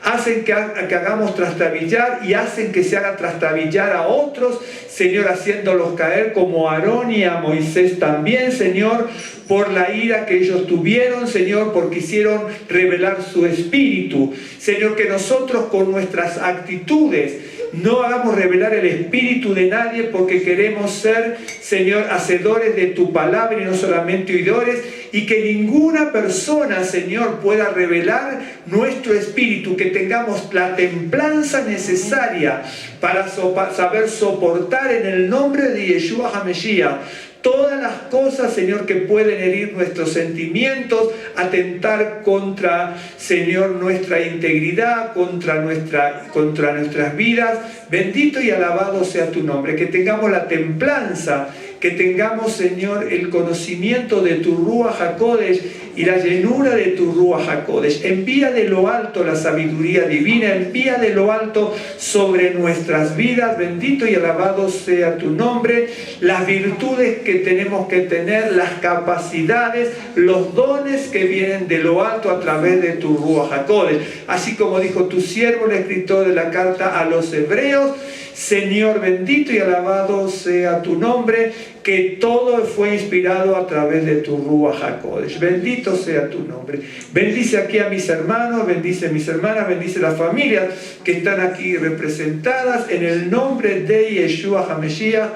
hacen que hagamos trastabillar y hacen que se haga trastabillar a otros, Señor, haciéndolos caer como a Aarón y a Moisés también, Señor, por la ira que ellos tuvieron, Señor, porque quisieron revelar su espíritu. Señor, que nosotros con nuestras actitudes no hagamos revelar el espíritu de nadie, porque queremos ser, Señor, hacedores de tu palabra y no solamente oidores, y que ninguna persona, Señor, pueda revelar nuestro espíritu, que tengamos la templanza necesaria para saber soportar en el nombre de Yeshua HaMashiach todas las cosas, Señor, que pueden herir nuestros sentimientos, atentar contra, Señor, nuestra integridad, contra nuestras vidas. Bendito y alabado sea tu nombre. Que tengamos la templanza, que tengamos, Señor, el conocimiento de tu Ruach HaKodesh y la llenura de tu Ruach HaKodesh. Envía de lo alto la sabiduría divina, envía de lo alto sobre nuestras vidas. Bendito y alabado sea tu nombre. Las virtudes que tenemos que tener, las capacidades, los dones que vienen de lo alto a través de tu Ruach HaKodesh. Así como dijo tu siervo, el escritor de la carta a los hebreos, Señor, bendito y alabado sea tu nombre, que todo fue inspirado a través de tu Ruach HaKodesh. Bendito sea tu nombre. Bendice aquí a mis hermanos, bendice a mis hermanas, bendice las familias que están aquí representadas en el nombre de Yeshua HaMashiach.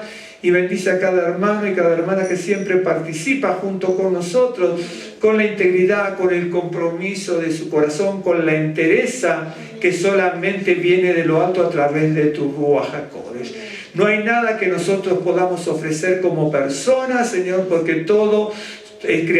Y bendice a cada hermano y cada hermana que siempre participa junto con nosotros, con la integridad, con el compromiso de su corazón, con la entereza que solamente viene de lo alto a través de tu Ruach HaKodesh. No hay nada que nosotros podamos ofrecer como personas, Señor, porque todo es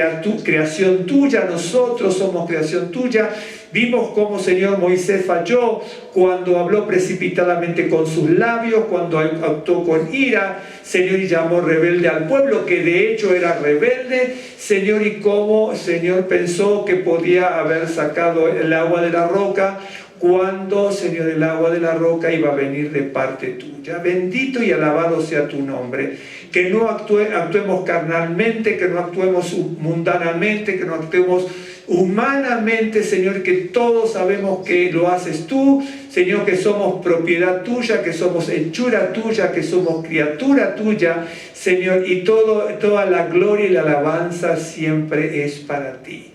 creación tuya, nosotros somos creación tuya. Vimos cómo, Señor, Moisés falló cuando habló precipitadamente con sus labios, cuando actuó con ira, Señor, y llamó rebelde al pueblo, que de hecho era rebelde, Señor, y cómo, Señor, pensó que podía haber sacado el agua de la roca, cuando, Señor, el agua de la roca iba a venir de parte tuya. Bendito y alabado sea tu nombre. Que no actuemos carnalmente, que no actuemos mundanamente, que no actuemos humanamente, Señor, que todos sabemos que lo haces tú, Señor, que somos propiedad tuya, que somos hechura tuya, que somos criatura tuya, Señor, y toda la gloria y la alabanza siempre es para ti.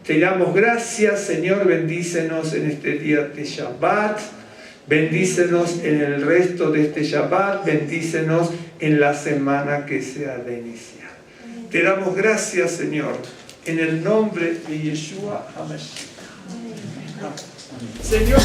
Te damos gracias, Señor, bendícenos en este día de Shabbat, bendícenos en el resto de este Shabbat, bendícenos en la semana que se ha de iniciar. Te damos gracias, Señor, en el nombre de Yeshua HaMashiach. Señor,